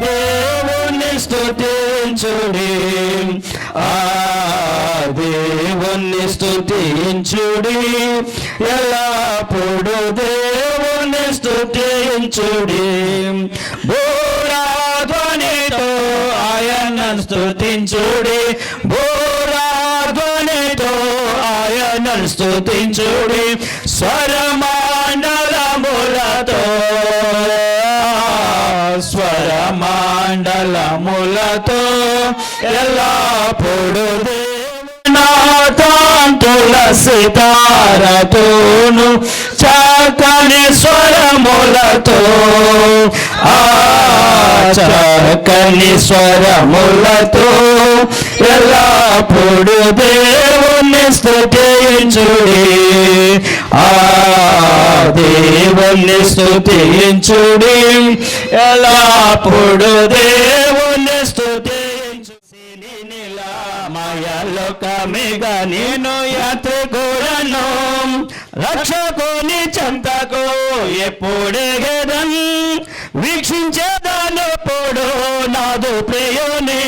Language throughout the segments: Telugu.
దేవుని స్తుతించుడి, ఆ దేవుని స్తుతించుడి, ఎల్లప్పుడు దేవుని స్తుతించుడి. బోరాధ్వనితో ఆయనను స్తుతించుడి, బోరాధ్వనితో ఆయనను స్తుతించుడి. స్వరమండలములతో, స్వరమండలములతో ఎల్లప్పుడు నాథాంతుల సితారతోను చక్కని స్వరములతో, ఆ చక్కని స్వరములతో ఎల్లప్పుడు దేవుని స్తుతించుడి, ఆ దేవుని స్తుతించుడి, ఎల్లప్పుడు దేవుని స్తుతించుడి. మాయలోకమిగ నేను యాత్రికుడను, రక్షకుని చెంతకు ఎప్పుడెగదన్, వీక్షించేదానెప్పుడు నాదు ప్రియుని,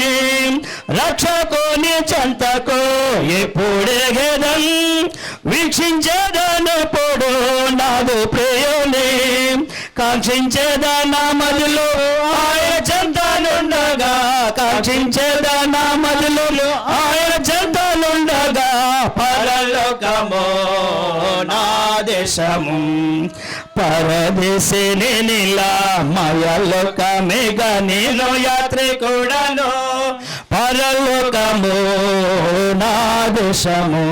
రక్షకుని చెంతకు ఎప్పుడెగదన్, వీక్షించేదానెప్పుడు నాదు ప్రియుని. కాంక్షించేదాన మదిలో ఆయన చెంతనుండగా, కాంక్షించేదాన మదిలో ఆయన చెంతనుండగా, పరలోకమో నా దేశము, పరదేశిని నిలా మయలోకమిగ నేను యాత్రికుడను, పరలోకమో నా దేశము,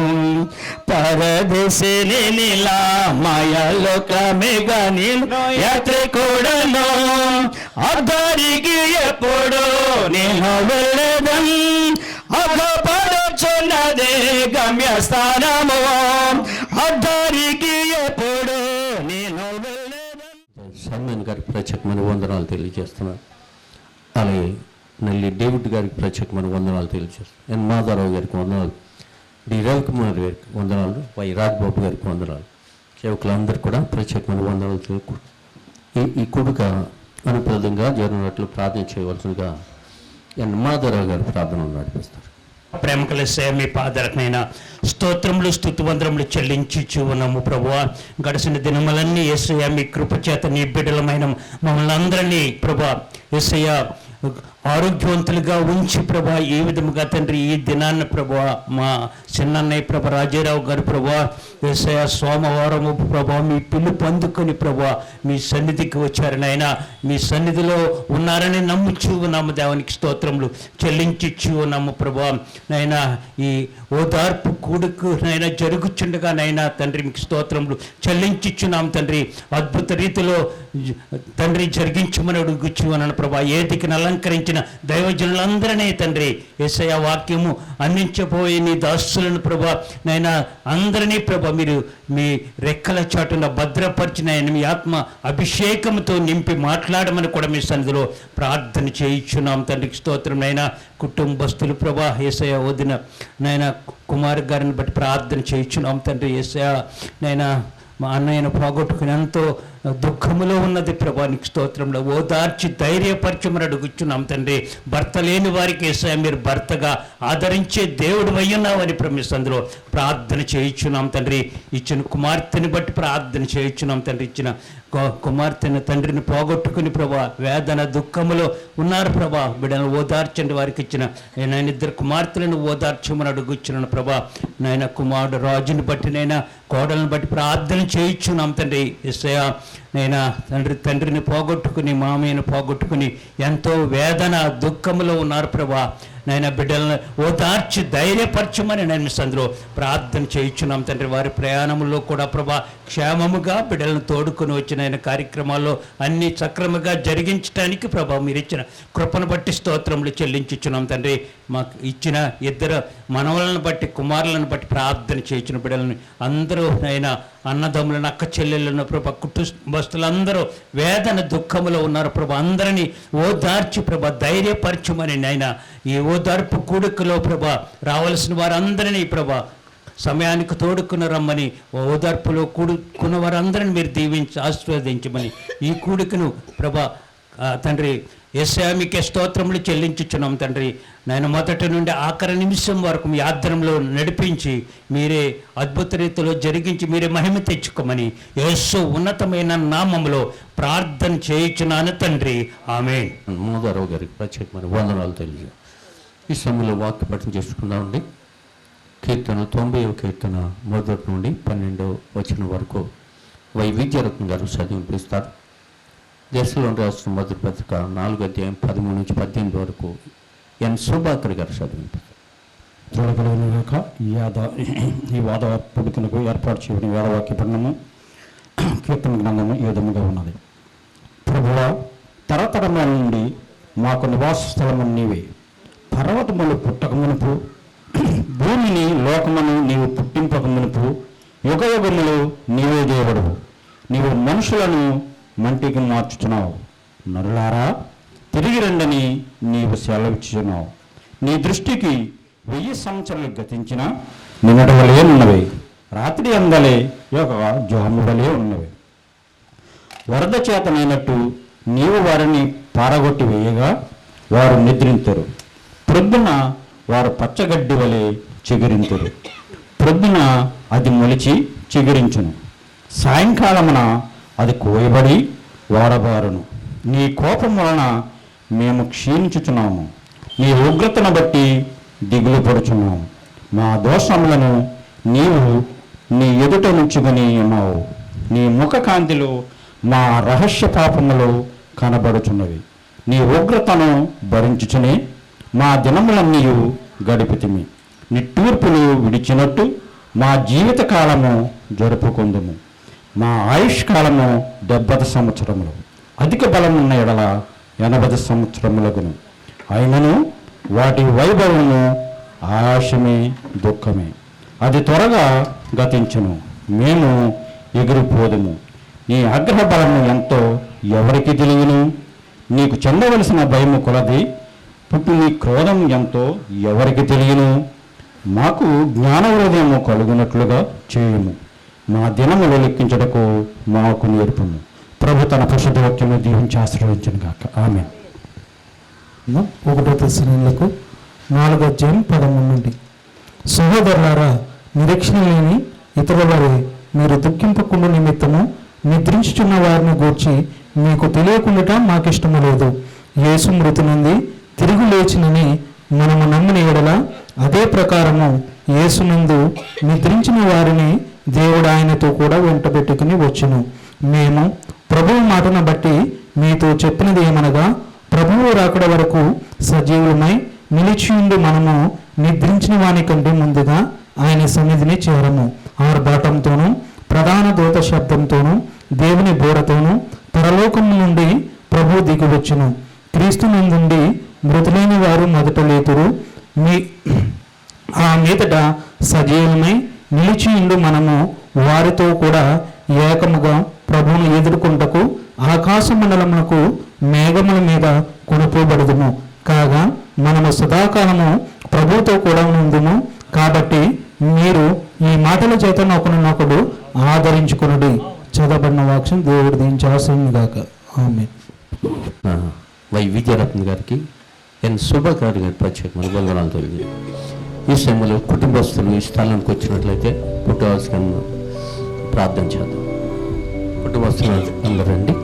పరదేశిని నిలా మయలోకమిగ నేను యాత్రికుడను. అద్దరికి ఎప్పుడు నేను వెళ్ళేదన్, అగపడుచున్నదే గమ్యస్థానము, అద్దరికి ఎప్పుడు నేను వెళ్ళేదన్. సల్మాన్ గారికి ప్రత్యేకమైన వందనాలు తెలియజేస్తున్నాను. అలాగే నల్లి డేవిడ్ గారికి ప్రత్యేకమైన వందనాలు తెలియజేస్తున్నాను. ఎన్ మాధవరావు గారికి వందనాలు, డి రవికుమార్ గారికి వందనాలు, వై రాజ్బాబు గారికి వందనాలు. సేవకులందరూ కూడా ప్రత్యేకమైన వందనాలు తెలుపుకుంటారు. ఈ కూడిక అనుప్రదంగా జరిగినట్లు ప్రార్థన చేయవలసిందిగా ఎన్ మాధవరావు గారు ప్రార్థన నడిపిస్తారు. ప్రేమ కలిసే మీ పాదరకమైన స్తోత్రములు స్తుతివందరములు చెల్లించి ఉన్నాము ప్రభువా. గడిచిన దినములన్నీ యేసయ్య మీ కృపచేత నీ బిడ్డలమైన మమ్మల్ని అందరినీ ప్రభా యేసయ్య ఆరోగ్యవంతులుగా ఉంచి ప్రభా, ఈ విధముగా తండ్రి ఈ దినాన్ని ప్రభా మా చిన్నన్నయ్య ప్రభ రాజారావు గారు ప్రభా యేసయ్య సోమవారము ప్రభా మీ పిలుపు అందుకొని ప్రభా మీ సన్నిధికి వచ్చారు నాయన, మీ సన్నిధిలో ఉన్నారని నమ్ముచూ ఉన్నాము. దేవునికి స్తోత్రములు చెల్లించి ఉన్నాము ప్రభా. నైనా ఈ ఓదార్పు కూడుకు నైనా జరుగుచుండగా నైనా తండ్రి మీకు స్తోత్రములు చెల్లించుచున్నాము తండ్రి. అద్భుత రీతిలో తండ్రి జరిగించమని అడుగుచు అన్నాను ప్రభా. ఏదికి అలంకరించిన దైవజనులందరినీ తండ్రి యేసయ్య వాక్యము అందించబోయే నీ దాసులను ప్రభా నైనా అందరినీ ప్రభా మీరు మీ రెక్కల చాటున భద్రపరిచిన మీ ఆత్మ అభిషేకంతో నింపి మాట్లాడమని కూడా మీ సన్నిధిలో ప్రార్థన చేయించున్నాం తండ్రికి స్తోత్రం. నైనా కుటుంబస్తులు ప్రభా యేసయ్య వదిన నైనా కుమార్ గారిని బట్టి ప్రార్థన చేయించున్నాం తండ్రి. యేసయ్య నైనా మా అన్నయ్యను పోగొట్టుకుని ఎంతో దుఃఖములో ఉన్నది ప్రభానికి స్తోత్రంలో ఓదార్చి ధైర్యపరచమని అడుగుచున్నాం తండ్రి. భర్త లేని వారికి యేసయ్య మీరు భర్తగా ఆదరించే దేవుడు అయ్యున్నావని అందులో ప్రార్థన చేయించున్నాం తండ్రి. ఇచ్చిన కుమార్తెని బట్టి ప్రార్థన చేయించున్నాం తండ్రి. ఇచ్చిన కుమార్తెను తండ్రిని పోగొట్టుకుని ప్రభా వేదన దుఃఖములో ఉన్నారు ప్రభా. బిడ్డను ఓదార్చండి. వారికి ఇచ్చిన నేను ఇద్దరు కుమార్తెలను ఓదార్చమని అడుగుచున్నాను ప్రభా. నాయన కుమారుడు రాజుని బట్టి నైనా కోడలను బట్టి ప్రార్థన చేయించున్నాం తండ్రి. యేసయ్య నైనా తండ్రిని పోగొట్టుకుని మామయ్యను పోగొట్టుకుని ఎంతో వేదన దుఃఖములో ఉన్నారు ప్రభా. నైనా బిడ్డలను ఓదార్చి ధైర్యపరచమని నేను సందులో ప్రార్థన చేయించున్నాం తండ్రి. వారి ప్రయాణంలో కూడా ప్రభా క్షేమముగా బిడ్డలను తోడుకొని వచ్చిన కార్యక్రమాల్లో అన్ని సక్రమంగా జరిగించడానికి ప్రభా మీరు ఇచ్చిన కృపను బట్టి స్తోత్రములు చెల్లించుచున్నాం తండ్రి. మాకు ఇచ్చిన ఇద్దరు మనవలను బట్టి కుమారులను బట్టి ప్రార్థన చేయించిన బిడ్డలను అందరూ నైనా అన్నదమ్ములను అక్క చెల్లెళ్ళను ప్రభా కుటుంబస్తులందరూ వేదన దుఃఖములో ఉన్నారు ప్రభా. అందరినీ ఓదార్చి ప్రభా ధైర్యపరచమని నైనా ఈ ఓదార్పు కూడుకలో ప్రభా రావాల్సిన వారందరినీ ప్రభా సమయానికి తోడుకుని రమ్మని ఓదార్పులో కూడుకున్న వారందరినీ మీరు దీవించి ఆశీర్వదించమని ఈ కూడికను ప్రభా తండ్రి యేసయ్యా మీకే స్తోత్రములు చెల్లించుచున్నాం తండ్రి. నాయన మొదటి నుండి ఆఖరి నిమిషం వరకు మీ ఆధ్వర్యంలో నడిపించి మీరే అద్భుత రీతిలో జరిగించి మీరే మహిమ తెచ్చుకోమని యేసు ఉన్నతమైన నామములో ప్రార్థన చేయుచున్నాను తండ్రి. ఆమేన్. మోదారావు గారికి ప్రత్యేకమైన వందనాలు తెలియ ఈ సమయంలో వాక్య పఠనం చేసుకుందామండి. కీర్తన 90వ కీర్తన మొదటి నుండి 12వ వచనం వరకు విద్యారత్న గారు చదివినిపిస్తారు. దేశంలో రాసిన మొదటి పత్రిక 4వ అధ్యాయం 13 నుంచి 18 వరకు ఎన్ సుభాకర్ గారు చదివినిపిస్తారు. చూడగలిగినగాక ఈ వాద పుడుకునకు ఏర్పాటు చేయబడిన వేదవాక్య పఠనము కీర్తన గ్రంథము ఈ విధముగా ఉన్నది. ప్రభువా, తరతరముల నుండి మాకు నివాస స్థలము నీవే. పర్వతములు పుట్టక మునుపు, భూమిని లోకమును నీవు పుట్టింపక మునుపు యుగ యుగములు నీవే దేవుడు. నీవు మనుషులను మంటికి మార్చుచున్నావు. నరులారా, తిరిగి రండని నీవు సెలవిచ్చుచున్నావు. నీ దృష్టికి 1000 సంవత్సరాలు గతించిన నిన్నటి వలె ఉన్నవి, రాత్రి అందలే యొక్క జోహము వలె ఉన్నవి. వరద చేతనైనట్టు నీవు వారిని పారగొట్టి వేయగా వారు నిద్రింతురు. ప్రొద్దున వారు పచ్చగడ్డి వలె చిగురింతురు. ప్రొద్దున అది మొలిచి చిగురించును, సాయంకాలమున అది కోయబడి వాడబారును. నీ కోపం వలన మేము క్షీణించుచున్నాము, నీ ఉగ్రతను బట్టి దిగులు పడుచున్నాము. మా దోషములను నీవు నీ ఎదుట నుంచుకొని ఉన్నావు. నీ ముఖ కాంతిలో మా రహస్య పాపములు కనబడుచున్నవి. నీ ఉగ్రతను భరించుచునే మా దినములన్నీ గడిపితిమి. నిట్టూర్పులు విడిచినట్టు మా జీవిత కాలము జరుపుకుందుము. మా ఆయుష్కాలము 70 సంవత్సరములు, అధిక బలమున్న ఎడల 80 సంవత్సరములగును. అయినను వాటి వైభవము ఆయాసమే, దుఃఖమే. అది త్వరగా గతించును, మేము ఎగిరిపోదుము. నీ ఆగ్రహ బలము ఎంతో ఎవరికి తెలియను. నీకు చెందవలసిన భయము కొలది పుట్టు నీ క్రోధం ఎంతో ఎవరికి తెలియను. మాకు జ్ఞాన హృదయము కలుగునట్లుగా చేయుము. మా దినములు లెక్కించటకు మాకు నేర్పుము. ప్రభు తన పరిశుద్ధ వాక్యము దీవించి ఆశీర్వదించును గాక. ఆమేన్. 1 తెస్సలోనికీయులకు 4వ అధ్యాయం 13 నుండి. సహోదరులారా, నిరీక్షణ లేని ఇతరుల వారి మీరు దుఃఖింపకుండా నిమిత్తము నిద్రించుచున్న వారిని గూర్చి మీకు తెలియకుండా మాకిష్టము లేదు. యేసు మృతి నుండి తిరిగి లేచినని మనము నమ్మిన ఎడల అదే ప్రకారము యేసునందు నిద్రించిన వారిని దేవుడు ఆయనతో కూడా వెంటబెట్టుకుని వచ్చును. మేము ప్రభువు మాటను బట్టి మీతో చెప్పినది ఏమనగా, ప్రభువు రాకడ వరకు సజీవులమై నిలిచియుండి మనము నిద్రించిన వాని కంటే ముందుగా ఆయన సన్నిధిని చేరము. ఆర్భాటంతోనూ ప్రధాన దూత శబ్దంతోనూ దేవుని బోరతోనూ పరలోకము నుండి ప్రభు దిగివచ్చును. క్రీస్తు నుండి మృతులైన వారు మొదట లేతురు. ఆ మీదట సజీవమై నిలిచియుండు మనము వారితో కూడా ఏకముగా ప్రభువును ఎదుర్కొంటకు ఆకాశ మండలమునకు మేఘముల మీద కొనుపోబడుదుము. కాగా మనము సదాకాలము ప్రభువుతో కూడా ఉందుము. కాబట్టి మీరు ఈ మాటల చేత ఒకరినొకడు ఆదరించుకొనుడి. చదవబడిన వాక్యం దేవుడు దీనికి ఆశీర్వదించును గాక. ఆమేన్. విద్యారత్న గారికి ఎన్ సుభాకర్ గారి ప్రత్యేకమైన వందనాలు తెలియదు. ఈ సమయంలో కుటుంబస్తులు ఈ స్థలానికి వచ్చినట్లయితే పుట్టవలసిన ప్రార్థన చేద్దాం. కుటుంబస్తులు అందరూ రండి.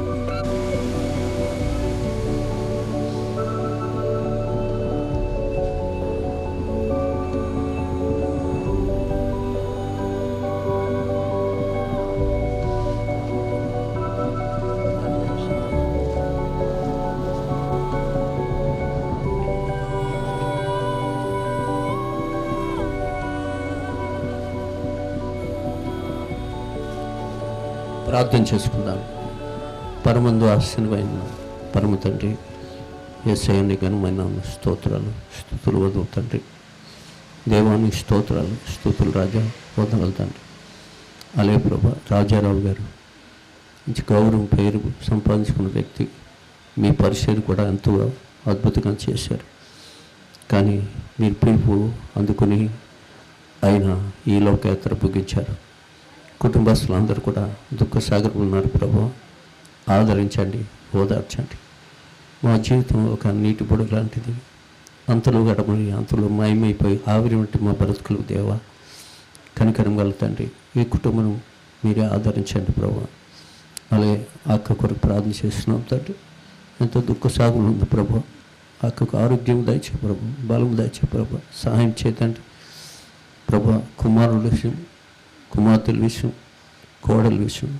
ప్రార్థన చేసుకుందాం. పరమందు ఆశీర్వైన పరమ తండ్రి, యేసయ్య ఘనమైన స్తోత్రాలు, స్తుతులు వదులు తండ్రి. దేవానికి స్తోత్రాలు, స్తుతులు రాజా, వదనాలు తండ్రి. అలాగే ప్రభా, రాజారావు గారు మంచి గౌరవం పేరు సంపాదించుకున్న వ్యక్తి, మీ పరిచయం కూడా ఎంతో అద్భుతంగా చేశారు. కానీ మీరు పిలుపు అందుకుని ఆయన ఈ లోకయాత్ర ముగించారు. కుటుంబస్తులందరూ కూడా దుఃఖ సాగరంలో ఉన్నారు. ప్రభు ఆదరించండి, ఓదార్చండి. మా జీవితం ఒక నీటి బుడగ లాంటిది. అంతలో గడమని అంతలో మాయమైపోయి ఆవిరి వంటి మా బ్రతుకులు దేవా. కనికరం గల తండ్రి, ఈ కుటుంబం మీరే ఆదరించండి ప్రభు. అలాగే అక్క కొరకు ప్రార్థన చేస్తున్నాం తండ్రి. ఎంతో దుఃఖ సాగులు ఉంది ప్రభు. అక్కకు ఆరోగ్యం దయచే ప్రభు, బలం దయచే ప్రభు, సహాయం చేతండి ప్రభు. కుమారుల విషయం, కుమార్తెల విషయం, కోడల విషయం,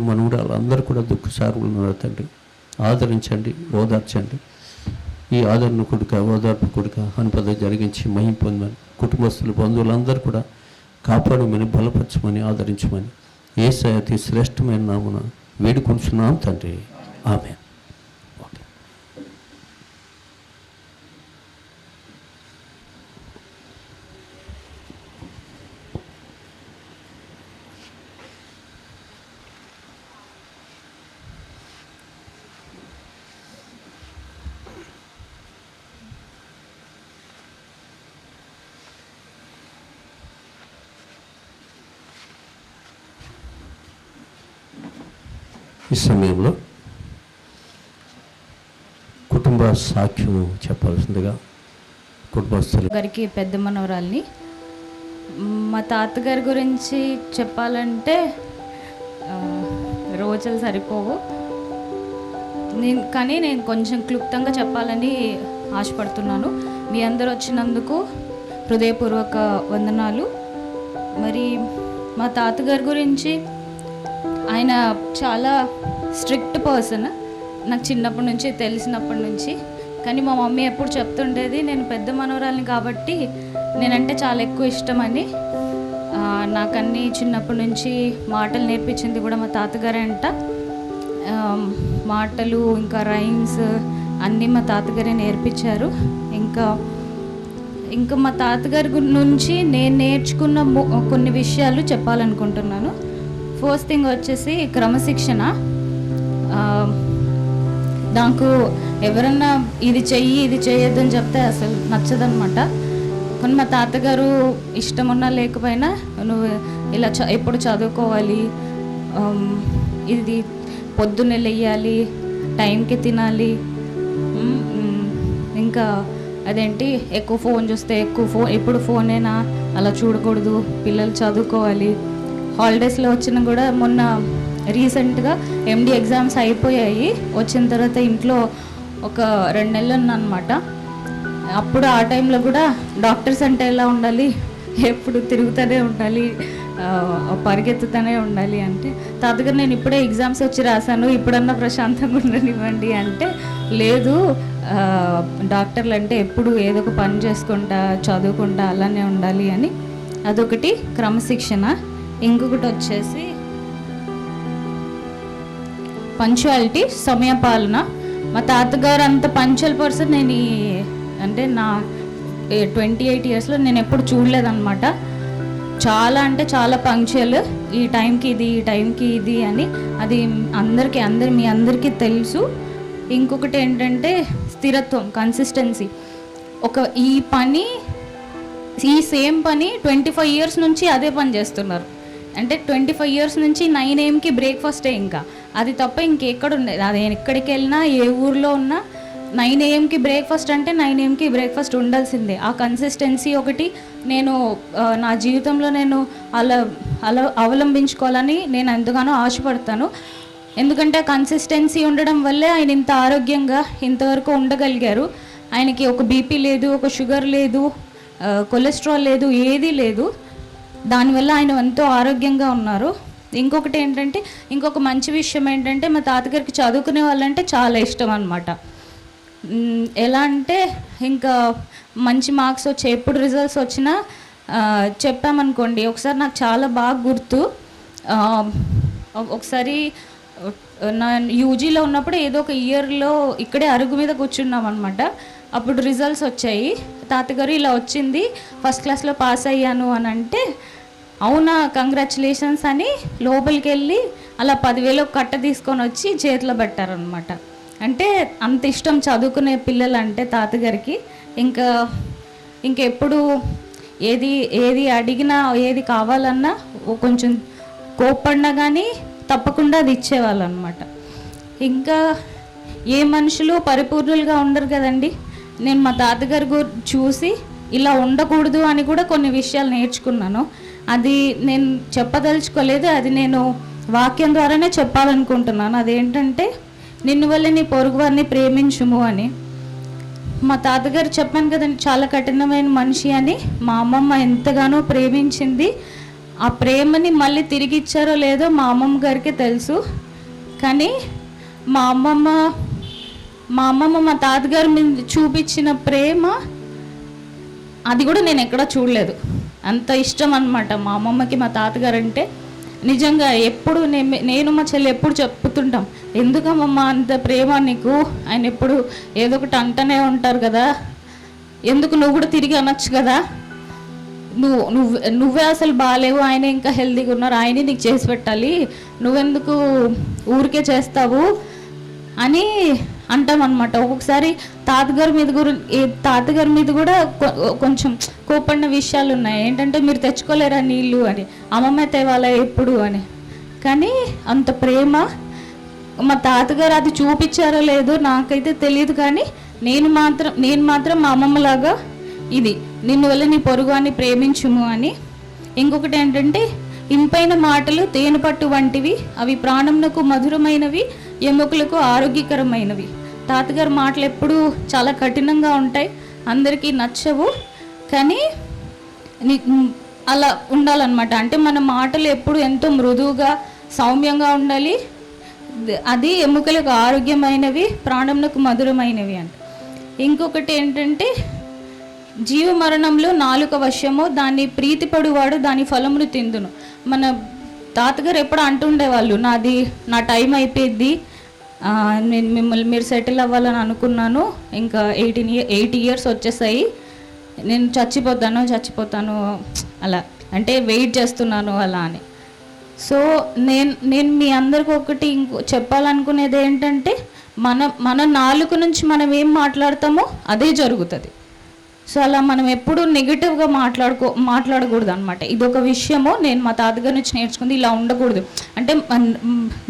మనవరాలు అందరూ కూడా దుఃఖ సాగులు ఉన్నారు తండ్రి. ఆదరించండి, ఓదార్చండి. ఈ ఆదరణ కొడుక, ఓదార్పు కొడుక అనుపద జరిగించి మహిం పొందమని, కుటుంబస్తులు, బంధువులందరూ కూడా కాపాడమని, బలపరచమని, ఆదరించమని యేసయ్య అతి శ్రేష్టమైన నామమున వేడుకొంచున్నాం తండ్రి. ఆమేన్. ఈ సమయంలో కుటుంబ సాక్ష్యం చెప్పాల్సిందిగా కుటుంబస్తులు గారికి పెద్ద మనవరాల్ని. మా తాతగారి గురించి చెప్పాలంటే రోజులు సరిపోవు. కానీ నేను కొంచెం క్లుప్తంగా చెప్పాలని ఆశపడుతున్నాను. మీ అందరూ వచ్చినందుకు హృదయపూర్వక వందనాలు. మరి మా తాతగారి గురించి, ఆయన చాలా స్ట్రిక్ట్ పర్సన్ నాకు చిన్నప్పటి నుంచి, తెలిసినప్పటి నుంచి. కానీ మా మమ్మీ ఎప్పుడు చెప్తుండేది, నేను పెద్ద మనవరాలిని కాబట్టి నేనంటే చాలా ఎక్కువ ఇష్టమని. నాకన్నీ చిన్నప్పటి నుంచి మాటలు నేర్పించింది కూడా మా తాతగారే అంట. మాటలు ఇంకా రైమ్స్ అన్నీ మా తాతగారే నేర్పించారు. ఇంకా మా తాతగారి నుంచి నేను నేర్చుకున్న కొన్ని విషయాలు చెప్పాలనుకుంటున్నాను. ఫస్ట్ థింగ్ వచ్చేసి క్రమశిక్షణ. నాకు ఎవరన్నా ఇది చెయ్యి, ఇది చేయొద్దని చెప్తే అసలు నచ్చదనమాట. కానీ మా తాతగారు ఇష్టం ఉన్నా లేకపోయినా, నువ్వు ఇలా ఎప్పుడు చదువుకోవాలి, ఇది పొద్దున్నే లేయాలి, టైంకి తినాలి, ఇంకా అదేంటి ఎక్కువ ఫోన్ చూస్తే ఎప్పుడు ఫోనేనా, అలా చూడకూడదు, పిల్లలు చదువుకోవాలి. హాలిడేస్లో వచ్చినా కూడా మొన్న రీసెంట్గా ఎండి ఎగ్జామ్స్ అయిపోయాయి. వచ్చిన తర్వాత ఇంట్లో ఒక 2 నెలలు ఉన్నానమాట. అప్పుడు ఆ టైంలో కూడా డాక్టర్స్ అంటే ఎలా ఉండాలి, ఎప్పుడు తిరుగుతూనే ఉండాలి, పరిగెత్తుతూనే ఉండాలి అంటే, తాతగారు నేను ఇప్పుడే ఎగ్జామ్స్ వచ్చి రాశాను, ఇప్పుడన్నా ప్రశాంతంగా ఉండనివ్వండి అంటే, లేదు డాక్టర్లు అంటే ఎప్పుడు ఏదో ఒక పని చేసుకుంటా చదువుకుంటా అలానే ఉండాలి అని. అదొకటి క్రమశిక్షణ. ఇంకొకటి వచ్చేసి పంక్చువాలిటీ, సమయపాలన. మా తాతగారు అంత పంక్చువల్ పర్సన్ నేను అంటే నా 28 ఇయర్స్లో నేను ఎప్పుడు చూడలేదన్నమాట. చాలా అంటే చాలా పంక్చువల్, ఈ టైంకి ఇది, ఈ టైంకి ఇది అని. అది మీ అందరికీ తెలుసు. ఇంకొకటి ఏంటంటే స్థిరత్వం, కన్సిస్టెన్సీ. ఈ సేమ్ పని 25 ఇయర్స్ నుంచి అదే పని చేస్తున్నారు. అంటే 25 ఇయర్స్ నుంచి 9 AM బ్రేక్ఫాస్టే. ఇంకా అది తప్ప ఇంకెక్కడ ఉండేది. అది ఎక్కడికి వెళ్ళినా, ఏ ఊర్లో ఉన్నా 9 AM బ్రేక్ఫాస్ట్ అంటే 9 AM బ్రేక్ఫాస్ట్ ఉండాల్సిందే. ఆ కన్సిస్టెన్సీ ఒకటి నేను నా జీవితంలో నేను అలా అవలంబించుకోవాలని నేను ఎంతగానో ఆశపడతాను. ఎందుకంటే కన్సిస్టెన్సీ ఉండడం వల్లే ఆయన ఇంత ఆరోగ్యంగా ఇంతవరకు ఉండగలిగారు. ఆయనకి ఒక బీపీ లేదు, ఒక షుగర్ లేదు, కొలెస్ట్రాల్ లేదు, ఏదీ లేదు. దానివల్ల ఆయన ఎంతో ఆరోగ్యంగా ఉన్నారు. ఇంకొకటి ఏంటంటే, ఇంకొక మంచి విషయం ఏంటంటే, మా తాతగారికి చదువుకునే వాళ్ళంటే చాలా ఇష్టం అన్నమాట. ఎలా అంటే ఇంకా మంచి మార్క్స్ వచ్చి ఎప్పుడు రిజల్ట్స్ వచ్చినా చెప్పామనుకోండి. ఒకసారి నాకు చాలా బాగా గుర్తు, ఒకసారి నా యూజీలో ఉన్నప్పుడు ఏదో ఒక ఇయర్లో ఇక్కడే అరుగు మీద కూర్చున్నాం అనమాట. అప్పుడు రిజల్ట్స్ వచ్చాయి. తాతగారు ఇలా వచ్చింది, ఫస్ట్ క్లాస్లో పాస్ అయ్యాను అని అంటే, అవునా కంగ్రాచులేషన్స్ అని లోపలికి వెళ్ళి అలా 10,000 కట్ట తీసుకొని వచ్చి చేతిలో పెట్టారనమాట. అంటే అంత ఇష్టం చదువుకునే పిల్లలు అంటే తాతగారికి. ఇంకెప్పుడు ఏది అడిగినా, ఏది కావాలన్నా కొంచెం కోప్పడినా కానీ తప్పకుండా అది ఇచ్చేవాళ్ళు అనమాట. ఇంకా ఏ మనుషులు పరిపూర్ణులుగా ఉండరు కదండి. నేను మా తాతగారి చూసి ఇలా ఉండకూడదు అని కూడా కొన్ని విషయాలు నేర్చుకున్నాను. అది నేను చెప్పదలుచుకోలేదు, అది నేను వాక్యం ద్వారానే చెప్పాలనుకుంటున్నాను. అదేంటంటే, నిన్ను వల్ల నీ పొరుగు వారిని ప్రేమించుము అని. మా తాతగారు చెప్పాను కదండి, చాలా కఠినమైన మనిషి అని. మా అమ్మమ్మ ఎంతగానో ప్రేమించింది. ఆ ప్రేమని మళ్ళీ తిరిగి ఇచ్చారో లేదో మా అమ్మమ్మ గారికే తెలుసు. కానీ మా అమ్మమ్మ మా తాతగారి మీద చూపించిన ప్రేమ అది కూడా నేను ఎక్కడా చూడలేదు. అంత ఇష్టం అన్నమాట మా అమ్మమ్మకి మా తాతగారు అంటే. నిజంగా ఎప్పుడు నేను మా చెల్లి ఎప్పుడు చెప్పుతుంటాం, ఎందుకమ్మమ్మ అంత ప్రేమ నీకు, ఆయన ఎప్పుడు ఏదో ఒకటి అంటనే ఉంటారు కదా, ఎందుకు నువ్వు కూడా తిరిగి అనొచ్చు కదా, నువ్వే అసలు బాగాలేవు, ఆయన ఇంకా హెల్తీగా ఉన్నారు, ఆయనే నీకు చేసి పెట్టాలి, నువ్వెందుకు ఊరికే చేస్తావు అని అంటామన్నమాట. ఒక్కొక్కసారి తాతగారి మీద కూడా కొంచెం కోపడిన విషయాలు ఉన్నాయి. ఏంటంటే, మీరు తెచ్చుకోలేరా నీళ్ళు అని, అమ్మమ్మ తేవాలా ఎప్పుడు అని. కానీ అంత ప్రేమ మా తాతగారు అది చూపించారో లేదో నాకైతే తెలియదు. కానీ నేను మాత్రం మా అమ్మమ్మలాగా ఇది నిన్ను వల్ల నీ పొరుగు అని ప్రేమించుము అని. ఇంకొకటి ఏంటంటే, ఇంపైన మాటలు తేనెపట్టు వంటివి, అవి ప్రాణమునకు మధురమైనవి, ఎముకలకు ఆరోగ్యకరమైనవి. తాతగారి మాటలు ఎప్పుడూ చాలా కఠినంగా ఉంటాయి, అందరికీ నచ్చవు. కానీ అలా ఉండాలన్నమాట. అంటే మన మాటలు ఎప్పుడు ఎంతో మృదువుగా సౌమ్యంగా ఉండాలి. అది ఎముకలకు ఆరోగ్యమైనవి, ప్రాణమునకు మధురమైనవి అంట. ఇంకొకటి ఏంటంటే, జీవ మరణంలో నాలుక వశము, దాన్ని ప్రీతిపడువాడు దాని ఫలమును తిందును. మన తాతగారు ఎప్పుడు అంటుండేవాళ్ళు, నా టైం అయిపోయింది, నేను మీరు సెటిల్ అవ్వాలని అనుకున్నాను, ఇంకా 80 years వచ్చేసాయి, నేను చచ్చిపోతాను అలా, అంటే వెయిట్ చేస్తున్నాను అలా అని. సో నేను మీ అందరికి ఒకటి చెప్పాలనుకునేది ఏంటంటే, మన నాలుక నుంచి మనం ఏం మాట్లాడతామో అదే జరుగుతుంది. సో అలా మనం ఎప్పుడు నెగిటివ్గా మాట్లాడకూడదు అనమాట. ఇదొక విషయము నేను మా తాతగారి నుంచి నేర్చుకుంది. ఇలా ఉండకూడదు. అంటే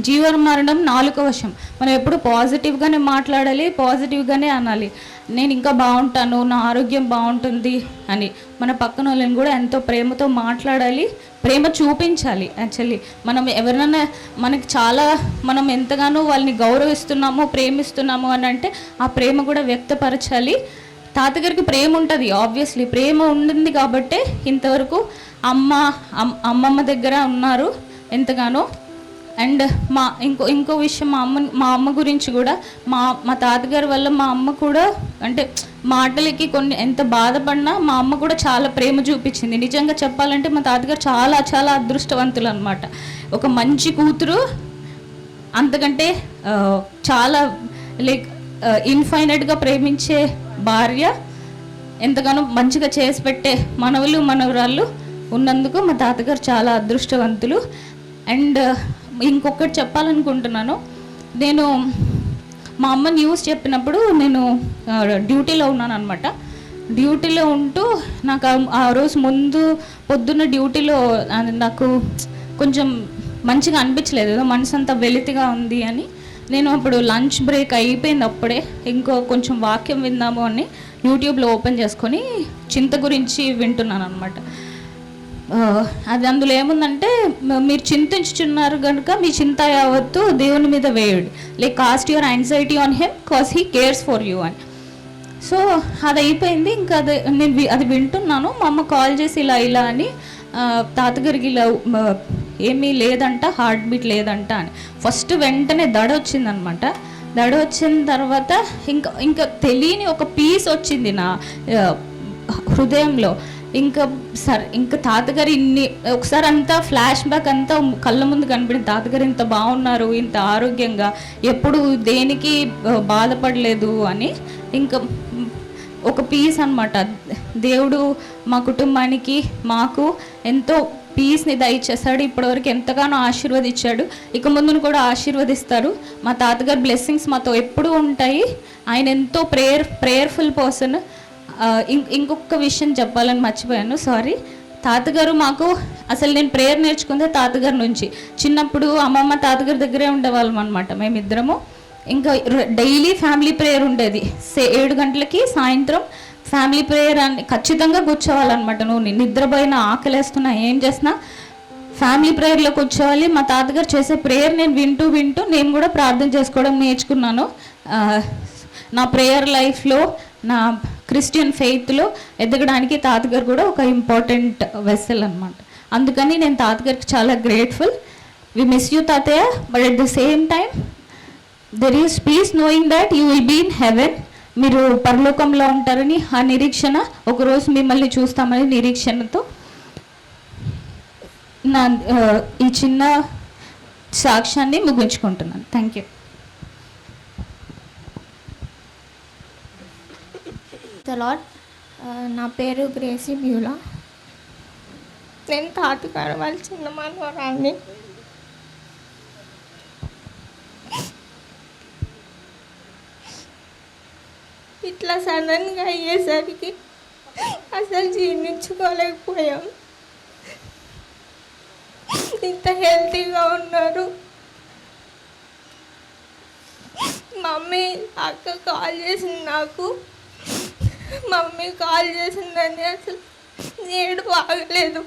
జీవ మరణం నాలుక వశం. మనం ఎప్పుడు పాజిటివ్గానే మాట్లాడాలి, పాజిటివ్గానే అనాలి. నేను ఇంకా బాగుంటాను, నా ఆరోగ్యం బాగుంటుంది అని. మన పక్కన వాళ్ళని కూడా ఎంతో ప్రేమతో మాట్లాడాలి, ప్రేమ చూపించాలి. యాక్చువల్లీ మనం ఎవరైనా మనం ఎంతగానో వాళ్ళని గౌరవిస్తున్నామో ప్రేమిస్తున్నాము అని అంటే ఆ ప్రేమ కూడా వ్యక్తపరచాలి. తాతగారికి ప్రేమ ఉంటుంది, ఆబ్వియస్లీ ప్రేమ ఉంటుంది కాబట్టే ఇంతవరకు అమ్మమ్మ దగ్గర ఉన్నారు ఎంతగానో. అండ్ ఇంకో విషయం, మా అమ్మ గురించి కూడా మా తాతగారి వల్ల మా అమ్మ కూడా, అంటే మాటలకి కొన్ని ఎంత బాధపడినా మా అమ్మ కూడా చాలా ప్రేమ చూపించింది. నిజంగా చెప్పాలంటే మా తాతగారు చాలా చాలా అదృష్టవంతులు అనమాట. ఒక మంచి కూతురు, అంతకంటే చాలా ఇన్ఫైనైట్గా ప్రేమించే భార్య, ఎంతగానో మంచిగా చేసి పెట్టే మనవరాళ్ళు ఉన్నందుకు మా తాతగారు చాలా అదృష్టవంతులు. అండ్ ఇంకొకటి చెప్పాలనుకుంటున్నాను, నేను మా అమ్మ న్యూస్ చెప్పినప్పుడు నేను డ్యూటీలో ఉన్నాను అనమాట. డ్యూటీలో ఉంటూ నాకు ఆ రోజు పొద్దున్న డ్యూటీలో నాకు కొంచెం మంచిగా అనిపించలేదు, ఏదో మనసు అంతా వెలితిగా ఉంది అని. నేను అప్పుడు లంచ్ బ్రేక్ అయిపోయింది, అప్పుడే కొంచెం వాక్యం విందాము అని యూట్యూబ్లో ఓపెన్ చేసుకొని చింత గురించి వింటున్నాను అనమాట. అది అందులో ఏముందంటే, మీరు చింతించుచున్నారు కనుక మీ చింత యావత్తు దేవుని మీద వేయుడు, cast your anxiety on him cause he cares for you అని. సో అది అయిపోయింది. ఇంకా నేను అది వింటున్నాను. మా అమ్మ కాల్ చేసి ఇలా అని, తాతగారికి ఇలా ఏమీ లేదంట, హార్ట్ బీట్ లేదంట అని. ఫస్ట్ వెంటనే దడ వచ్చిందనమాట. దడ వచ్చిన తర్వాత ఇంకా తెలియని ఒక పీస్ వచ్చింది నా హృదయంలో. ఇంకా తాతగారు ఒకసారి అంతా ఫ్లాష్ బ్యాక్ అంతా కళ్ళ ముందు కనిపించింది. తాతగారు ఇంత బాగున్నారు, ఇంత ఆరోగ్యంగా, ఎప్పుడు దేనికి బాధపడలేదు అని. ఇంకా ఒక పీస్ అనమాట. దేవుడు మా కుటుంబానికి, మాకు ఎంతో పీస్ని దయచేశాడు. ఇప్పటివరకు ఎంతగానో ఆశీర్వదించాడు, ఇక ముందును కూడా ఆశీర్వదిస్తారు. మా తాతగారు బ్లెస్సింగ్స్ మాతో ఎప్పుడూ ఉంటాయి. ఆయన ఎంతో ప్రేయర్ఫుల్ పర్సన్. ఇంకొక విషయం చెప్పాలని మర్చిపోయాను, సారీ. తాతగారు మాకు అసలు నేను ప్రేయర్ నేర్చుకుందే తాతగారి నుంచి. చిన్నప్పుడు అమ్మమ్మ తాతగారి దగ్గరే ఉండేవాళ్ళం అనమాట మేమిద్దరము. ఇంకా డైలీ ఫ్యామిలీ ప్రేయర్ ఉండేది. 7 గంటలకి సాయంత్రం ఫ్యామిలీ ప్రేయర్ అని ఖచ్చితంగా కూర్చోవాలన్నమాట. నువ్వు నిద్రపోయినా, ఆకలేస్తున్నా, ఏం చేసినా ఫ్యామిలీ ప్రేయర్లో కూర్చోవాలి. మా తాతగారు చేసే ప్రేయర్ నేను వింటూ నేను కూడా ప్రార్థన చేసుకోవడం నేర్చుకున్నాను. నా ప్రేయర్ లైఫ్లో, నా క్రిస్టియన్ ఫెయిత్లో ఎదగడానికి తాతగారు కూడా ఒక ఇంపార్టెంట్ వెస్సెల్ అనమాట. అందుకని నేను తాతగారికి చాలా గ్రేట్ఫుల్. వి మిస్ యూ తాతయ్య, but at the same time there is peace knowing that you will be in heaven. మీరు పరలోకంలో ఉంటారని ఆ నిరీక్షణ, ఒకరోజు మిమ్మల్ని చూస్తామని నిరీక్షణతో నా ఈ చిన్న సాక్ష్యాన్ని ముగించుకుంటున్నాను. Thank you. లార్డ్, నా పేరు గ్రేసీ బ్యూలా. నేను తాతగారు వాళ్ళ చిన్న మనవరాల్ని. ఇట్లా సడన్గా అయ్యేసరికి అసలు జీర్ణించుకోలేకపోయాం. ఇంత హెల్తీగా ఉన్నారు. మమ్మీ అక్క కాల్ చేసింది నాకు. మమ్మీ కాల్ చేసిందని అసలు ఏడు బాగలేదు.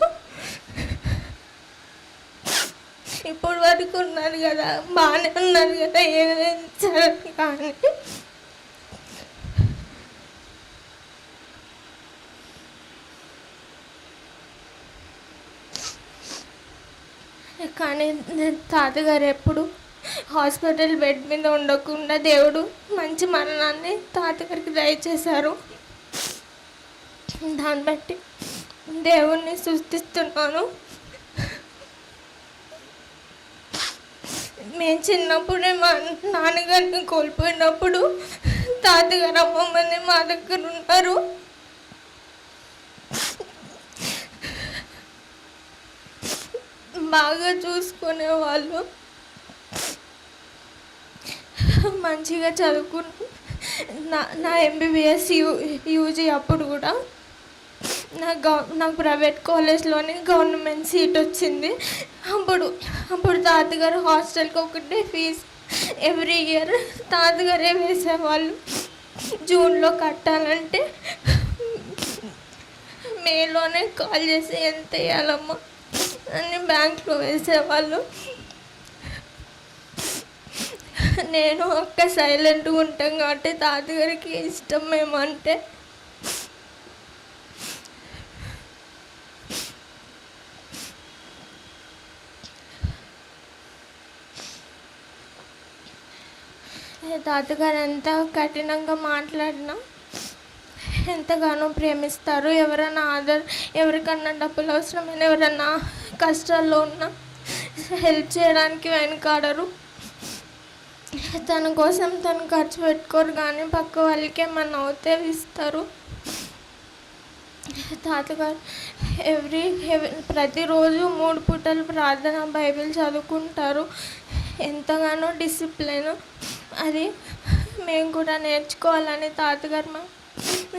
ఇప్పుడు వరకు ఉన్నారు కదా, బాగానే ఉన్నారు కదా, ఏదైనా సరే కానీ తాతగారు ఎప్పుడు హాస్పిటల్ బెడ్ మీద ఉండకుండా దేవుడు మంచి మరణాన్ని తాతగారికి దయచేశారు. దాన్ని బట్టి దేవుణ్ణి స్తుతిస్తున్నాను. మేము చిన్నప్పుడే మా నాన్నగారిని కోల్పోయినప్పుడు తాతగారు అమ్మమ్మని మా దగ్గర ఉన్నారు. బాగా చూసుకునేవాళ్ళు. మంచిగా చదువుకుని నా ఎంబీబీఎస్ యూజీ అప్పుడు కూడా నాకు ప్రైవేట్ కాలేజ్లోనే గవర్నమెంట్ సీట్ వచ్చింది. అప్పుడు తాతగారు హాస్టల్కి ఒకటే ఫీజు ఎవ్రీ ఇయర్ తాతగారే వేసేవాళ్ళు. జూన్లో కట్టాలంటే మేలోనే కాల్ చేసి ఎంత వేయాలమ్మా అని బ్యాంక్లో వేసేవాళ్ళు. నేను ఒక్క సైలెంట్గా ఉంటాం కాబట్టి తాతగారికి ఇష్టం మేమంటే. తాతగారు ఎంత కఠినంగా మాట్లాడినా ఎంతగానో ప్రేమిస్తారు. ఎవరికన్నా డబ్బులు అవసరమైన, ఎవరన్నా కష్టాల్లో ఉన్నా హెల్ప్ చేయడానికి వెనకాడరు. తన కోసం తను ఖర్చు పెట్టుకోరు, కానీ పక్క వాళ్ళకి ఏమన్నా అవుతే ఇస్తారు. తాతగారు ప్రతిరోజు 3 పూటలు ప్రార్థన, బైబిల్ చదువుకుంటారు. ఎంతగానో డిసిప్లిన్. అది మేము కూడా నేర్చుకోవాలని తాతగారు మాకు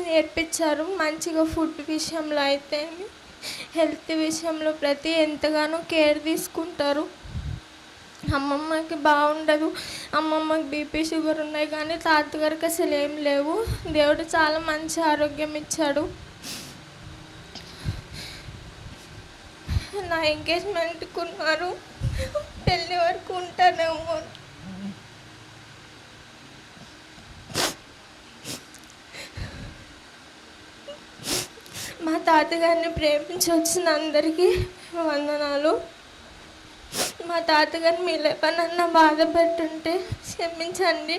నేర్పించారు. మంచిగా ఫుడ్ విషయంలో అయితే, హెల్త్ విషయంలో ఎంతగానో కేర్ తీసుకుంటారు. అమ్మమ్మకి బాగుండదు, అమ్మమ్మకి బీపీ షుగర్ ఉన్నాయి, కానీ తాతగారికి అసలు ఏం లేవు. దేవుడు చాలా మంచి ఆరోగ్యం ఇచ్చాడు. నా ఎంగేజ్మెంట్కి ఉన్నారు, పెళ్ళి వరకు ఉంటానేమో. మా తాతగారిని ప్రేమించి వచ్చిన అందరికీ వందనాలు. మా తాతగారిని మీరు ఎవరన్నా బాధ పెట్టుంటే క్షమించండి.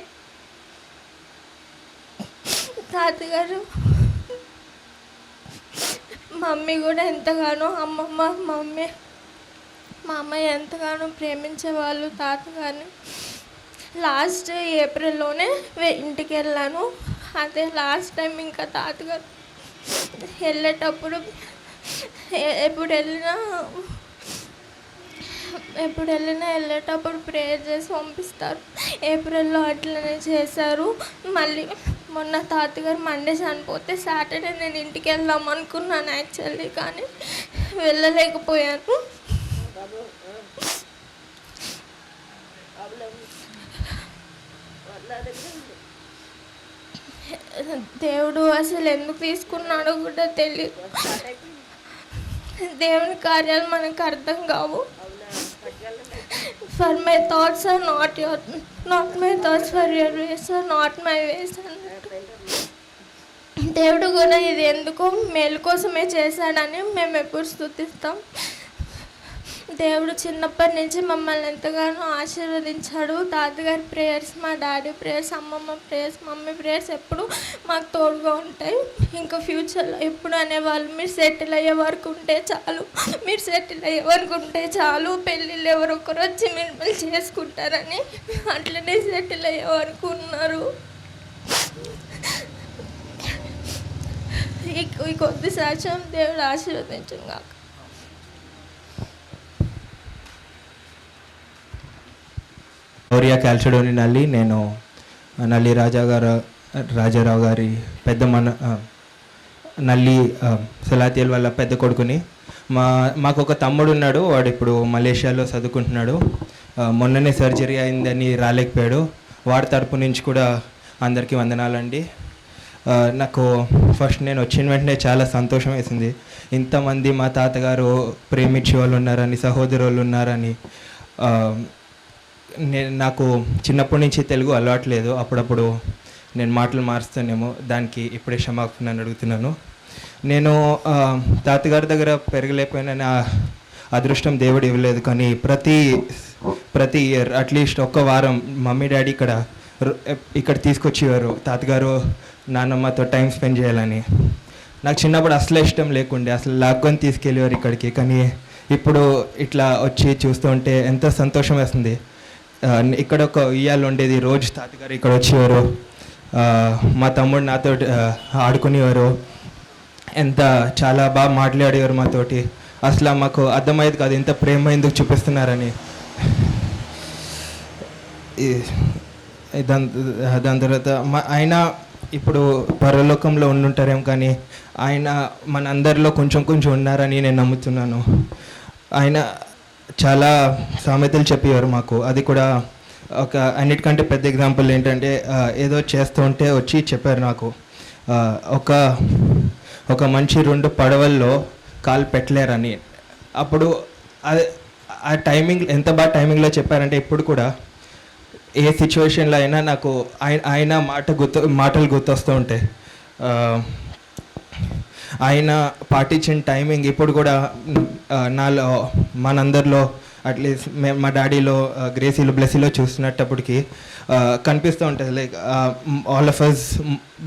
తాతగారు మమ్మీ కూడా ఎంతగానో, మా అమ్మాయి ఎంతగానో ప్రేమించేవాళ్ళు తాతగారిని. లాస్ట్ ఏప్రిల్లోనే ఇంటికి వెళ్ళాను. అదే లాస్ట్ టైం. ఇంకా తాతగారు వెళ్ళేటప్పుడు ఎప్పుడు వెళ్ళేటప్పుడు ప్రేయర్ చేసి పంపిస్తారు. ఏప్రిల్లో అట్లనే చేశారు. మళ్ళీ మొన్న తాతగారు మండే చనిపోతే సాటర్డే నేను ఇంటికి వెళ్దాం అనుకున్నాను యాక్చువల్లీ, కానీ వెళ్ళలేకపోయాను. దేవుడు అసలు ఎందుకు తీసుకున్నాడో కూడా తెలియదు. దేవుని కార్యాలు మనకు అర్థం కావు. For my thoughts are not my thoughts, for your ways are not my ways అన్నట్టు. దేవుడు కూడా ఇది ఎందుకో మేలు కోసమే చేశాడని మేము ఎప్పుడు స్తుతిస్తాం. దేవుడు చిన్నప్పటి నుంచి మమ్మల్ని ఎంతగానో ఆశీర్వదించాడు. తాతగారి ప్రేయర్స్, మా డాడీ ప్రేయర్స్, అమ్మమ్మ ప్రేయర్స్, మమ్మీ ప్రేయర్స్ ఎప్పుడు మాకు తోడుగా ఉంటాయి. ఇంకా ఫ్యూచర్లో ఎప్పుడు అనేవాళ్ళు, మీరు సెటిల్ అయ్యే వరకు ఉంటే చాలు, మీరు సెటిల్ అయ్యే వరకు ఉంటే చాలు, పెళ్ళిళ్ళు ఎవరొకరు వచ్చి మిమ్మల్ని చేసుకుంటారని. అట్లనే సెటిల్ అయ్యే వరకు ఉన్నారు. ఈ కొద్ది సాక్ష్యం దేవుడు ఆశీర్వదించుగా. ఓరియా క్యాల్చడోని నల్లి. నేను నల్లి రాజారావు గారి పెద్ద నల్లి సలాతియల్ వాళ్ళ పెద్ద కొడుకుని. మాకు ఒక తమ్ముడు ఉన్నాడు, వాడు ఇప్పుడు మలేషియాలో చదువుకుంటున్నాడు. మొన్ననే సర్జరీ అయిందని రాలేకపోయాడు. వాడి తరపు నుంచి కూడా అందరికీ వందనాలండి. నాకు ఫస్ట్ నేను వచ్చిన వెంటనే చాలా సంతోషం వేసింది. ఇంతమంది మా తాతగారు ప్రేమించే వాళ్ళు ఉన్నారని, సహోదరులు ఉన్నారని. నాకు చిన్నప్పటి నుంచి తెలుగు అలవాట్లేదు, అప్పుడప్పుడు నేను మాటలు మారుస్తానేమో, దానికి ఇప్పుడే క్షమాపణ అడుగుతున్నాను. నేను తాతగారి దగ్గర పెరగలేకపోయినా అదృష్టం దేవుడు ఇవ్వలేదు, కానీ ప్రతి ఇయర్ అట్లీస్ట్ ఒక్క వారం మమ్మీ డాడీ ఇక్కడ తీసుకొచ్చేవారు తాతగారు నాన్నమ్మతో టైం స్పెండ్ చేయాలని. నాకు చిన్నప్పుడు అసలు ఇష్టం లేకుండే, అసలు లాక్కొని తీసుకెళ్ళేవారు ఇక్కడికి. కానీ ఇప్పుడు ఇట్లా వచ్చి చూస్తుంటే ఎంతో సంతోషం వేస్తుంది. ఇక్కడ ఒక ఉయ్యాలు ఉండేది, రోజు తాతగారు ఇక్కడ వచ్చేవారు, మా తమ్ముడు నాతో ఆడుకునేవారు, చాలా బాగా మాట్లాడేవారు మాతోటి. అసలు మాకు అర్థమయ్యేది కాదు ఇంత ప్రేమ ఎందుకు చూపిస్తున్నారని. దాని తర్వాత ఆయన ఇప్పుడు పరలోకంలో ఉండుంటారేమో, కానీ ఆయన మన అందరిలో కొంచెం ఉన్నారని నేను నమ్ముతున్నాను. ఆయన చాలా సామెతలు చెప్పేవారు మాకు. అది కూడా అన్నిటికంటే పెద్ద ఎగ్జాంపుల్ ఏంటంటే, ఏదో చేస్తూ ఉంటే వచ్చి చెప్పారు నాకు, ఒక మనిషి 2 పడవల్లో కాలు పెట్టలేరని. అప్పుడు ఆ టైమింగ్ ఎంత బాగా టైమింగ్లో చెప్పారంటే, ఇప్పుడు కూడా ఏ సిచ్యువేషన్లో అయినా నాకు ఆయన మాటలు గుర్తొస్తూ ఉంటాయి. ఆయన పాటించిన టైమింగ్ ఇప్పుడు కూడా నాలో మనందరిలో అట్లీస్ట్ మా డాడీలో గ్రేసీలో బ్లెస్సీలో చూస్తున్నప్పటికీ కనిపిస్తూ ఉంటుంది. లైక్ ఆల్ ఆఫ్ అస్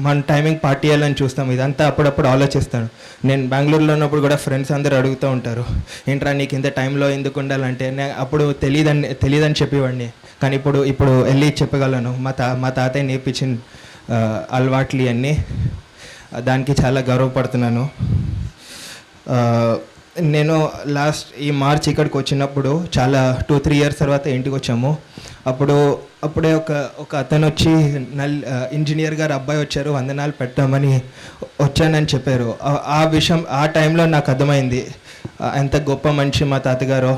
మన టైమింగ్ పార్టీ చేయాలని చూస్తాం. ఇదంతా అప్పుడప్పుడు ఆలోచిస్తాను. నేను బెంగళూరులో ఉన్నప్పుడు కూడా ఫ్రెండ్స్ అందరూ అడుగుతూ ఉంటారు, ఏంట్రా నీకు ఇంత టైంలో ఎందుకు ఉండాలంటే. అప్పుడు తెలియదని చెప్పేవాడిని, కానీ ఇప్పుడు వెళ్ళి చెప్పగలను. మా తాతయ్య నేర్పించిన అలవాట్లు అన్నీ, దానికి చాలా గర్వపడుతున్నాను. నేను ఈ మార్చ్ ఇక్కడికి వచ్చినప్పుడు చాలా 2-3 ఇయర్స్ తర్వాత ఇంటికి వచ్చాము. అప్పుడే ఒక అతను వచ్చి ఇంజనీర్ గారు అబ్బాయి వచ్చారు, వందనాలు పెట్టామని వచ్చానని చెప్పారు. ఆ విషయం ఆ టైంలో నాకు అర్థమైంది, ఎంత గొప్ప మనిషి మా తాతగారు,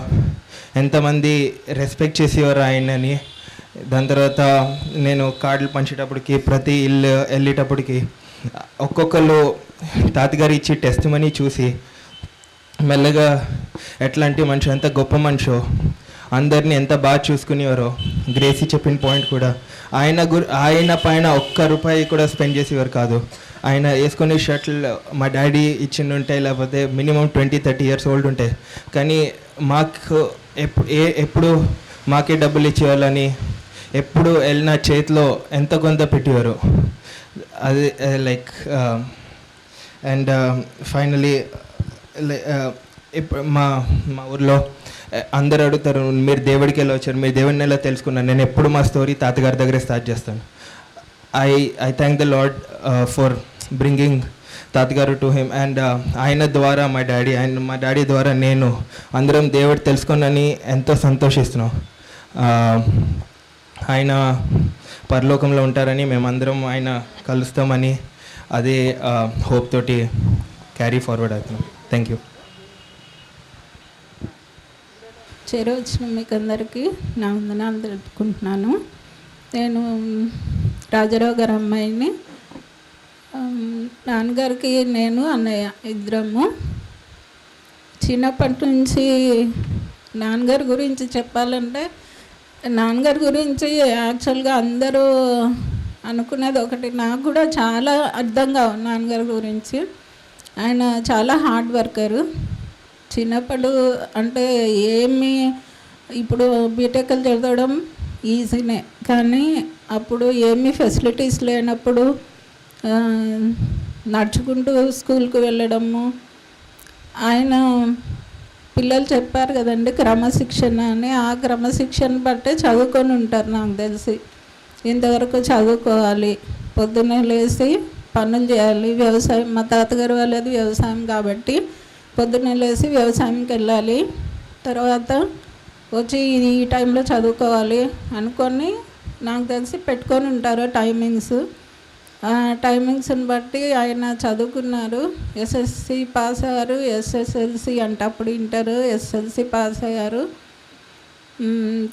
ఎంతమంది రెస్పెక్ట్ చేసేవారు ఆయనని. దాని తర్వాత నేను కార్డులు పంచేటప్పటికి, ప్రతి ఇల్లు వెళ్ళేటప్పటికి ఒక్కొక్కరు తాతగారు ఇచ్చి టెస్ట్ మనీ చూసి మెల్లగా ఎట్లాంటి మనిషి, ఎంత గొప్ప మనిషో, అందరినీ ఎంత బాగా చూసుకునేవారో. గ్రేసీ చెప్పిన పాయింట్ కూడా, ఆయన పైన ₹1 కూడా స్పెండ్ చేసేవారు కాదు. ఆయన వేసుకునే షర్ట్లు మా డాడీ ఇచ్చిండుంటాయి, లేకపోతే మినిమం 20-30 ఇయర్స్ ఓల్డ్ ఉంటాయి, కానీ మాకు ఎప్పుడు మాకే డబ్బులు ఇచ్చేవాళ్ళని, ఎప్పుడు వెళ్ళిన చేతిలో ఎంత కొంత పెట్టేవారు. అది లైక్ అండ్ ఫైనలీ ఇప్పుడు మా ఊర్లో అందరు అడుగుతారు, మీరు దేవుడికి ఎలా వచ్చారు, మీరు దేవుడిని ఎలా తెలుసుకున్నారు. నేను ఎప్పుడు మా స్టోరీ తాతగారి దగ్గరే స్టార్ట్ చేస్తాను. I thank the lord for bringing తాతగారు టు హిమ్. అండ్ ఆయన ద్వారా మా డాడీ ద్వారా నేను అందరం దేవుడు తెలుసుకున్నాని ఎంతో సంతోషిస్తున్నాం. ఆయన పరలోకంలో ఉంటారని, మేమందరం ఆయన కలుస్తామని, అదే హోప్ తోటి క్యారీ ఫార్వర్డ్ అవుతున్నాం. Thank you. వచ్చిన మీకు అందరికీ నా వందనాలు తెలుపుకుంటున్నాను. నేను రాజారావు గారి అమ్మాయిని. నాన్నగారికి నేను అన్నయ్య ఇద్దరము. చిన్నప్పటి నుంచి నాన్నగారి గురించి చెప్పాలంటే, నాన్నగారి గురించి యాక్చువల్గా అందరూ అనుకునేది ఒకటి, నాకు కూడా చాలా అర్థం కావు నాన్నగారి గురించి. ఆయన చాలా హార్డ్ వర్కరు. చిన్నప్పుడు అంటే ఏమి ఇప్పుడు బీటెక్లు చదవడం ఈజీనే, కానీ అప్పుడు ఏమీ ఫెసిలిటీస్ లేనప్పుడు నడుచుకుంటూ స్కూల్కి వెళ్ళడము. ఆయన పిల్లలు చెప్పారు కదండి క్రమశిక్షణ అని, ఆ క్రమశిక్షణ బట్టే చదువుకొని ఉంటారు నాకు తెలిసి. ఇంతవరకు చదువుకోవాలి, పొద్దున్నే లేచి పనులు చేయాలి, వ్యవసాయం, మా తాతగారు వాళ్ళది వ్యవసాయం కాబట్టి పొద్దున్నే లేచి వ్యవసాయంకి వెళ్ళాలి, తర్వాత వచ్చి ఈ టైంలో చదువుకోవాలి అనుకొని నాకు తెలిసి పెట్టుకొని ఉంటారు టైమింగ్స్. ఆ టైమింగ్స్ని బట్టి ఆయన చదువుకున్నారు. ఎస్ఎస్సి పాస్ అయ్యారు, ఎస్ఎస్ఎల్సి అంటే అప్పుడు ఇంటర్, ఎస్ఎల్సి పాస్ అయ్యారు.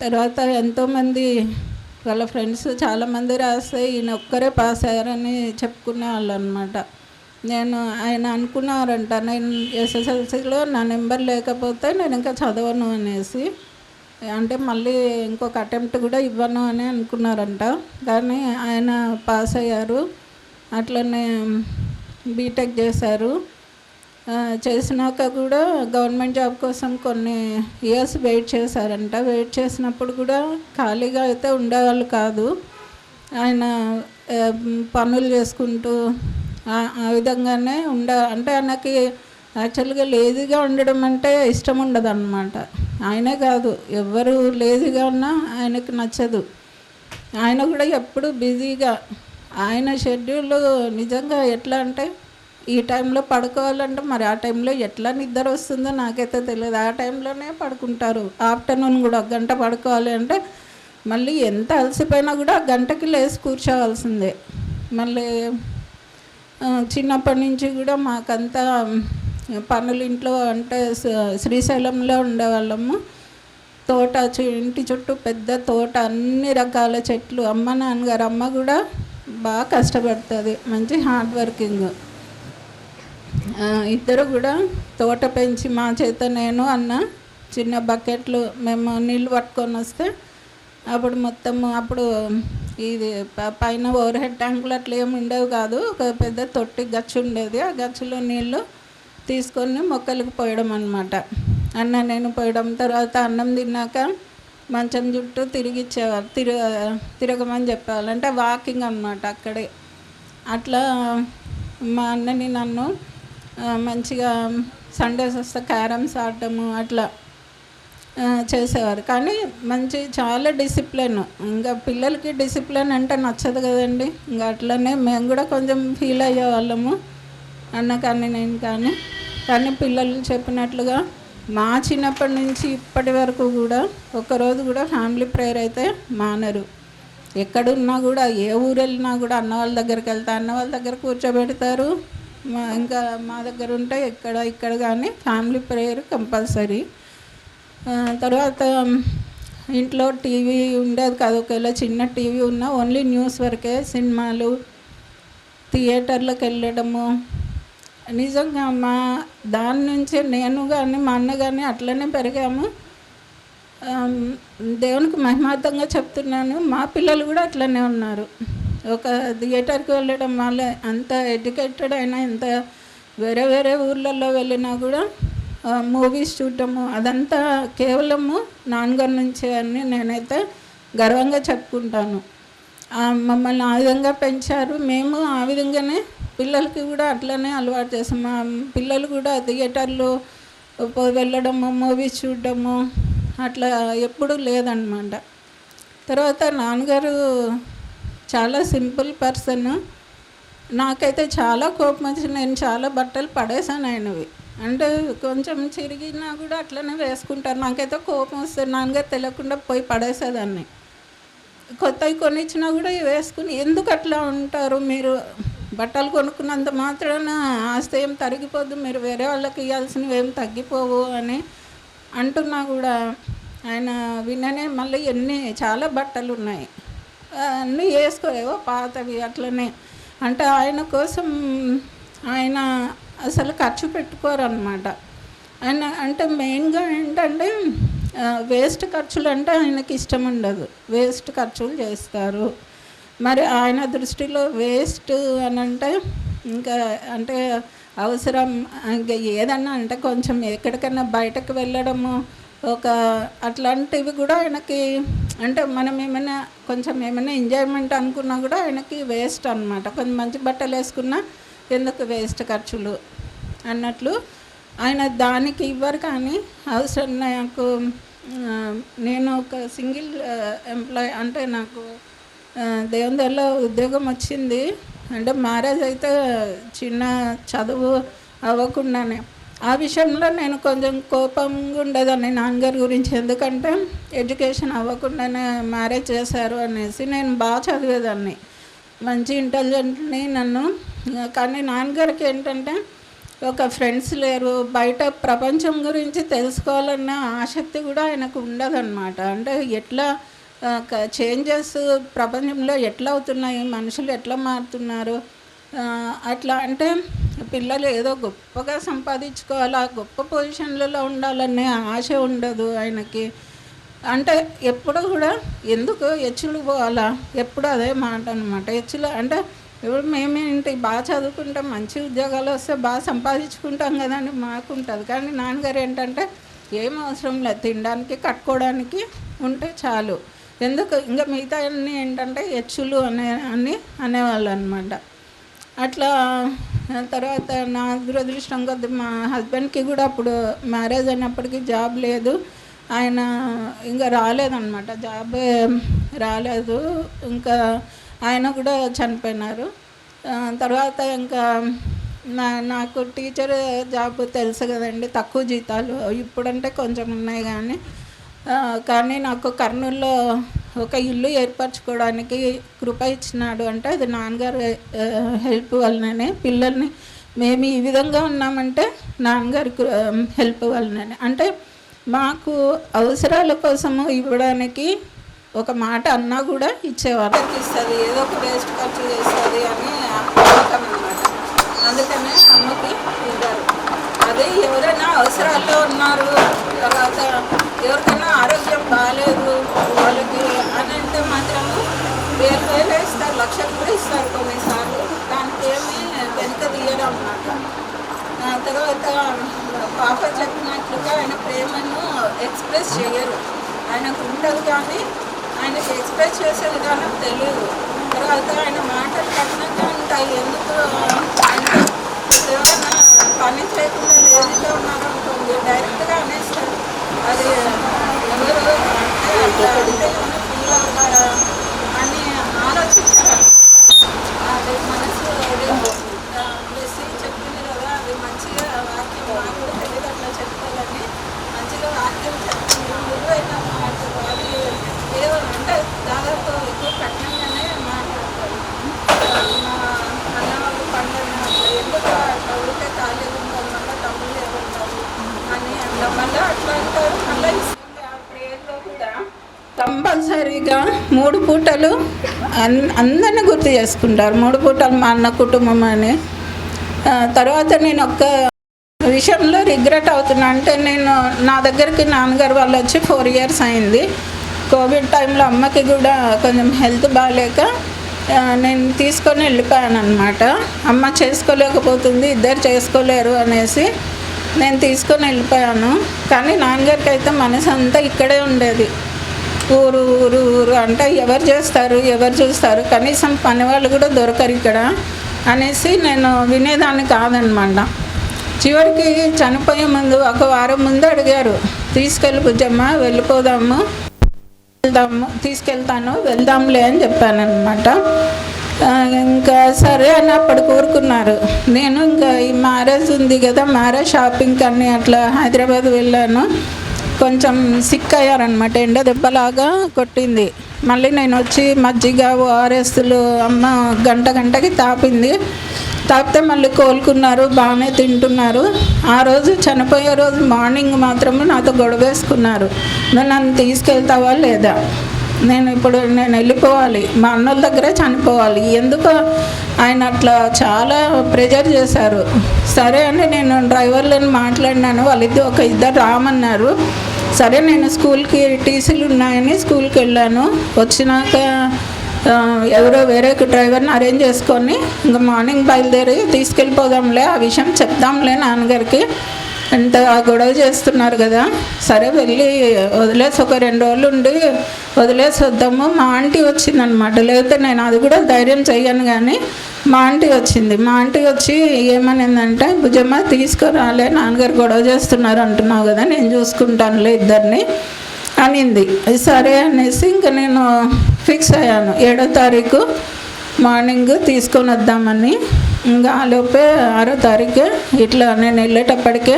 తర్వాత ఎంతోమంది వాళ్ళ ఫ్రెండ్స్ చాలామంది రాస్తే ఈయన ఒక్కరే పాస్ అయ్యారని చెప్పుకునే వాళ్ళు అనమాట. ఆయన అనుకున్నారంట, నేను ఎస్ఎస్ఎల్సిలో నా నెంబర్ లేకపోతే నేను ఇంకా చదవను అనేసి, అంటే మళ్ళీ ఇంకొక అటెంప్ట్ కూడా ఇవ్వను అని అనుకున్నారంట. కానీ ఆయన పాస్ అయ్యారు. అట్లనే బీటెక్ చేశారు. చేసినాక కూడా గవర్నమెంట్ జాబ్ కోసం కొన్ని ఇయర్స్ వెయిట్ చేశారంట. వెయిట్ చేసినప్పుడు కూడా ఖాళీగా అయితే ఉండేవాళ్ళు కాదు. ఆయన పనులు చేసుకుంటూ ఆ విధంగానే అంటే ఆయనకి యాక్చువల్గా లేజీగా ఉండడం అంటే ఇష్టం ఉండదు అన్నమాట. ఆయనే కాదు, ఎవరు లేజీగా ఉన్నా ఆయనకు నచ్చదు. ఆయన కూడా ఎప్పుడు బిజీగా, ఆయన షెడ్యూల్ నిజంగా ఎట్లా అంటే ఈ టైంలో పడుకోవాలంటే మరి ఆ టైంలో ఎట్లా నిద్ర వస్తుందో నాకైతే తెలియదు. ఆ టైంలోనే పడుకుంటారు. ఆఫ్టర్నూన్ కూడా 1 గంట పడుకోవాలి అంటే మళ్ళీ ఎంత అలసిపోయినా కూడా గంటకి లేచి కూర్చోవాల్సిందే. మళ్ళీ చిన్నప్పటి నుంచి కూడా మాకంతా పనులు ఇంట్లో అంటే శ్రీశైలంలో ఉండేవాళ్ళము. తోట, ఇంటి చుట్టూ పెద్ద తోట, అన్ని రకాల చెట్లు. నాన్నగారు అమ్మ కూడా బాగా కష్టపడుతుంది, మంచి హార్డ్ వర్కింగ్. ఇద్దరు కూడా తోట పెంచి మా చేత నేను అన్న చిన్న బకెట్లు మేము నీళ్ళు పట్టుకొని వస్తే అప్పుడు అప్పుడు ఇది పైన ఓవర్ హెడ్ ట్యాంకులు అట్లా ఏమి ఉండేవి కాదు. ఒక పెద్ద తొట్టి గచ్చు ఉండేది. ఆ గచ్చులో నీళ్ళు తీసుకొని మొక్కలకు పోయడం అన్నమాట. నేను పోయడం, తర్వాత అన్నం తిన్నాక మంచం చుట్టూ తిరిగిచ్చేవారు, తిరగమని చెప్పేవాళ్ళు. అంటే వాకింగ్ అన్నమాట అక్కడే. అట్లా మా అన్నని నన్ను మంచిగా సండేస్ వస్తే క్యారమ్స్ ఆడటము అట్లా చేసేవారు. కానీ చాలా డిసిప్లిన్. ఇంకా పిల్లలకి డిసిప్లిన్ అంటే నచ్చదు కదండి. ఇంకా అట్లనే మేము కూడా కొంచెం ఫీల్ అయ్యేవాళ్ళము, అన్న కానీ నేను కానీ పిల్లలు చెప్పినట్లుగా మా చిన్నప్పటి నుంచి ఇప్పటి వరకు కూడా ఒక్కరోజు కూడా ఫ్యామిలీ ప్రేయర్ అయితే మానరు. ఎక్కడున్నా కూడా, ఏ ఊరు వెళ్ళినా కూడా అన్న వాళ్ళ దగ్గరికి వెళ్తా, అన్న వాళ్ళ దగ్గర కూర్చోబెడతారు. ఇంకా మా దగ్గర ఉంటే ఇక్కడ కానీ ఫ్యామిలీ ప్రేయర్ కంపల్సరీ. తర్వాత ఇంట్లో టీవీ ఉండేది కాదు. ఒకవేళ చిన్న టీవీ ఉన్నా ఓన్లీ న్యూస్ వరకే. సినిమాలు, థియేటర్లకు వెళ్ళడము. నిజంగా మా దాని నుంచే నేను కానీ మా అన్న కానీ అట్లనే పెరిగాము. దేవునికి మహిమార్థంగా చెప్తున్నాను, మా పిల్లలు కూడా అట్లనే ఉన్నారు. ఒక థియేటర్కి వెళ్ళడం, వాళ్ళ అంత ఎడ్యుకేటెడ్ అయినా, ఎంత వేరే వేరే ఊర్లలో వెళ్ళినా కూడా మూవీస్ చూడటము అదంతా కేవలము నాన్నగారి నుంచే అని నేనైతే గర్వంగా చెప్పుకుంటాను. మమ్మల్ని ఆ విధంగా పెంచారు. మేము ఆ విధంగానే పిల్లలకి కూడా అట్లనే అలవాటు చేస్తాం. మా పిల్లలు కూడా థియేటర్లో వెళ్ళడము, మూవీస్ చూడడము అట్లా ఎప్పుడూ లేదన్నమాట. తర్వాత నాన్నగారు చాలా సింపుల్ పర్సన్. నాకైతే చాలా కోపం వచ్చి నేను చాలా బట్టలు పడేసాను ఆయనవి. అంటే కొంచెం చిరిగినా కూడా అట్లనే వేసుకుంటారు. నాకైతే కోపం వస్తుంది. నాన్నగారు తెలియకుండా పోయి పడేసేదాన్ని. కొత్తవి కొనిచ్చినా కూడా వేసుకుని, ఎందుకు అట్లా ఉంటారు మీరు? బట్టలు కొనుక్కున్నంత మాత్రాన ఆస్తి ఏం తరిగిపోద్దు, మీరు వేరే వాళ్ళకి ఇవ్వాల్సినవి ఏం తగ్గిపోవు అని అంటున్నా కూడా ఆయన విననే. మళ్ళీ చాలా బట్టలు ఉన్నాయి. అన్నీ వేసుకోలేవో పాతవి అట్లనే. అంటే ఆయన కోసం ఆయన అసలు ఖర్చు పెట్టుకోరు అనమాట. ఆయన అంటే మెయిన్గా ఏంటంటే వేస్ట్ ఖర్చులు అంటే ఆయనకి ఇష్టం ఉండదు, వేస్ట్ ఖర్చులు చేస్తారు. మరి ఆయన దృష్టిలో వేస్ట్ అని అంటే ఇంకా అంటే అవసరం ఇంకా ఏదన్నా అంటే కొంచెం ఎక్కడికైనా బయటకు వెళ్ళడము ఒక అట్లాంటివి కూడా ఆయనకి అంటే మనం ఏమైనా కొంచెం ఏమైనా ఎంజాయ్మెంట్ అనుకున్నా కూడా ఆయనకి వేస్ట్ అనమాట. కొంచెం మంచి బట్టలు వేసుకున్నా ఎందుకు వేస్ట్ ఖర్చులు అన్నట్లు ఆయన దానికి ఇవ్వరు. కానీ అవసరం నాకు నేను ఒక సింగిల్ ఎంప్లాయ్ అంటే నాకు దేవుని దగ్గరలో ఉద్యోగం వచ్చింది. అంటే మ్యారేజ్ అయితే చిన్న చదువు అవ్వకుండానే ఆ విషయంలో నేను కొంచెం కోపంగా ఉండేదాన్ని నాన్నగారి గురించి. ఎందుకంటే ఎడ్యుకేషన్ అవ్వకుండానే మ్యారేజ్ చేశారు అనేసి. నేను బాగా చదివేదాన్ని, మంచి ఇంటెలిజెంట్ని నన్ను. కానీ నాన్నగారికి ఏంటంటే ఒక ఫ్రెండ్స్ లేరు, బయట ప్రపంచం గురించి తెలుసుకోవాలన్న ఆసక్తి కూడా ఆయనకు ఉండదన్నమాట. అంటే ఎట్లా చేంజెస్ ప్రపంచంలో ఎట్లా అవుతున్నాయి, మనుషులు ఎట్లా మారుతున్నారు, అట్లా అంటే పిల్లలు ఏదో గొప్పగా సంపాదించుకోవాలా, గొప్ప పొజిషన్లలో ఉండాలనే ఆశ ఉండదు ఆయనకి. అంటే ఎప్పుడు కూడా ఎందుకు హెచ్చులు పోవాలా, ఎప్పుడు అదే మాట అనమాట. హెచ్చులు అంటే ఇప్పుడు మేమేంటి బాగా చదువుకుంటాం, మంచి ఉద్యోగాలు వస్తే బాగా సంపాదించుకుంటాం కదా అని మాకు ఉంటుంది. కానీ నాన్నగారు ఏంటంటే ఏం అవసరం లేదు, తినడానికి కట్టుకోవడానికి ఉంటే చాలు, ఎందుకు ఇంకా మిగతా అన్నీ ఏంటంటే హెచ్చులు అనేవాళ్ళు అనమాట. అట్లా తర్వాత నా దురదృష్టం కొద్ది మా హస్బెండ్కి కూడా అప్పుడు మ్యారేజ్ అయినప్పటికీ జాబ్ లేదు, ఆయన ఇంకా రాలేదన్నమాట, జాబ్ రాలేదు. ఇంకా ఆయన కూడా చనిపోయినారు. తర్వాత ఇంకా నాకు టీచర్ జాబ్ తెలుసు కదండి, తక్కువ జీతాలు ఇప్పుడంటే కొంచెం ఉన్నాయి. కానీ నాకు కర్నూలులో ఒక ఇల్లు ఏర్పరచుకోవడానికి కృప ఇచ్చినాడు. అంటే అది నాన్నగారు హెల్ప్ వల్లనే. పిల్లల్ని మేము ఈ విధంగా ఉన్నామంటే నాన్నగారి హెల్ప్ వల్లనే. అంటే మాకు అవసరాల కోసము ఇవ్వడానికి ఒక మాట అన్నా కూడా ఇచ్చేవారు. ఇస్తుంది ఏదో ఒక వేస్ట్ ఖర్చు చేస్తుంది అని నమ్మకం అన్నమాట. అందుకనే అమ్మకి ఇవ్వరు. అదే ఎవరైనా అవసరాల్లో ఉన్నారు, తర్వాత ఎవరికైనా ఆరోగ్యం బాగాలేదు వాళ్ళకి అని అంటే మాత్రము 1000 ఇస్తారు, 1,00,000 కూడా ఇస్తారు కొన్నిసార్లు. దానికి ఏమీ వెనుక తీయడం అన్నమాట. తర్వాత పాప చెప్పినట్లుగా ఆయన ప్రేమను ఎక్స్ప్రెస్ చేయరు, ఆయనకు ఉండదు. కానీ ఆయనకి ఎక్స్ప్రెస్ చేసే విధానం తెలియదు. తర్వాత ఆయన మాటలు కఠినంగా ఉంటాయి. ఎందుకు అంటే ఎవరైనా పని చేయకుండా లేజీగా ఉన్నారనుకోండి డైరెక్ట్గా అనేస్తారు. అది ఎవరు అంటే అట్లా అంటే ఏమైనా ఫీల్ అవుతారా అని ఆలోచించారు. అది మనసు ప్లస్ చెప్పింది కదా, అది మంచిగా వాక్యం నాకు కూడా తెలియదు అట్లా చెప్తారని మంచిగా వాక్యం చెప్తుంది, మృదువైన మాటలు. అది ఏదో అంటే దాదాపు ఎక్కువ కఠినంగానే మాట్లాడతారు. మా అన్న వాళ్ళు పండుగ అట్లా ఎందుకు అట్లా ఉంటే ఖాళీగా ఉంటారు, మళ్ళీ డబ్బులు ఏమంటారు అని అట్లా మళ్ళీ అట్లా అంటారు. మళ్ళీ ఆ ప్రేయర్లో కూడా కంపల్సరీగా 3 పూటలు అందరినీ గుర్తు చేసుకుంటారు. 3 పూటలు మా అన్న కుటుంబం అని. తర్వాత నేను ఒక్క విషయంలో రిగ్రెట్ అవుతున్నా. అంటే నేను నా దగ్గరికి నాన్నగారు వాళ్ళు వచ్చి 4 years అయింది. కోవిడ్ టైంలో అమ్మకి కూడా కొంచెం హెల్త్ బాగాలేక నేను తీసుకొని వెళ్ళిపోయాను అనమాట. అమ్మ చేసుకోలేకపోతుంది, ఇద్దరు చేసుకోలేరు అనేసి నేను తీసుకొని వెళ్ళిపోయాను. కానీ నాన్నగారికి అయితే మనసు అంతా ఇక్కడే ఉండేది. ఊరు ఊరు ఊరు అంటే ఎవరు చేస్తారు, ఎవరు చూస్తారు, కనీసం పని వాళ్ళు కూడా దొరకరు ఇక్కడ అనేసి నేను వినేదాన్ని కాదనమాట. చివరికి చనిపోయే ముందు 1 వారం ముందు అడిగారు, తీసుకెళ్ళి బుజ్జమ్మ వెళ్ళిపోదాము, తీసుకెళ్తాను వెళ్దాంలే అని చెప్పాను అనమాట. ఇంకా సరే అని అప్పుడు కోరుకున్నారు. నేను ఇంకా ఈ మ్యారేజ్ ఉంది కదా, మ్యారేజ్ షాపింగ్ అని అట్లా హైదరాబాద్ వెళ్ళాను. కొంచెం సిక్ అయ్యారనమాట, ఎండ దెబ్బలాగా కొట్టింది. మళ్ళీ నేను వచ్చి మజ్జిగ ఓఆర్ఎస్లు అమ్మ గంటకి తాపింది. తాపితే మళ్ళీ కోలుకున్నారు, బాగానే తింటున్నారు. ఆ రోజు చనిపోయే రోజు మార్నింగ్ మాత్రమే నాతో గొడవ వేసుకున్నారు, నువ్వు నన్ను తీసుకెళ్తావా లేదా నేను వెళ్ళిపోవాలి, మా అన్నోళ్ళ దగ్గరే చనిపోవాలి. ఎందుకు ఆయన అట్లా చాలా ప్రెజర్ చేశారు. సరే అని నేను డ్రైవర్లను మాట్లాడినాను, వాళ్ళిద్దరు ఒక ఇద్దరు రామన్నారు. సరే నేను స్కూల్కి టీసీలు ఉన్నాయని స్కూల్కి వెళ్ళాను. వచ్చినాక ఎవరో వేరే డ్రైవర్ని అరేంజ్ చేసుకొని ఇంకా మార్నింగ్ బయలుదేరి తీసుకెళ్ళిపోదాంలే, ఆ విషయం చెప్దాంలే నాన్నగారికి, ఎంత గొడవ చేస్తున్నారు కదా, సరే వెళ్ళి వదిలేసి ఒక 2 రోజులు ఉండి వదిలేసి వద్దాము. మా ఆంటీ వచ్చిందనమాట, లేకపోతే నేను అది కూడా ధైర్యం చెయ్యను. కానీ మా ఆంటీ వచ్చింది. మా ఆంటీ వచ్చి ఏమనిందంటే, భుజమ్మ తీసుకురాలే, నాన్నగారు గొడవ చేస్తున్నారు అంటున్నావు కదా, నేను చూసుకుంటానులే ఇద్దరిని అనింది. సరే అనేసి ఇంకా నేను ఫిక్స్ అయ్యాను 7వ తారీఖు మార్నింగ్ తీసుకొని వద్దామని. ఇంకా ఆలోపే 6వ తారీఖు ఇట్లా నేను వెళ్ళేటప్పటికే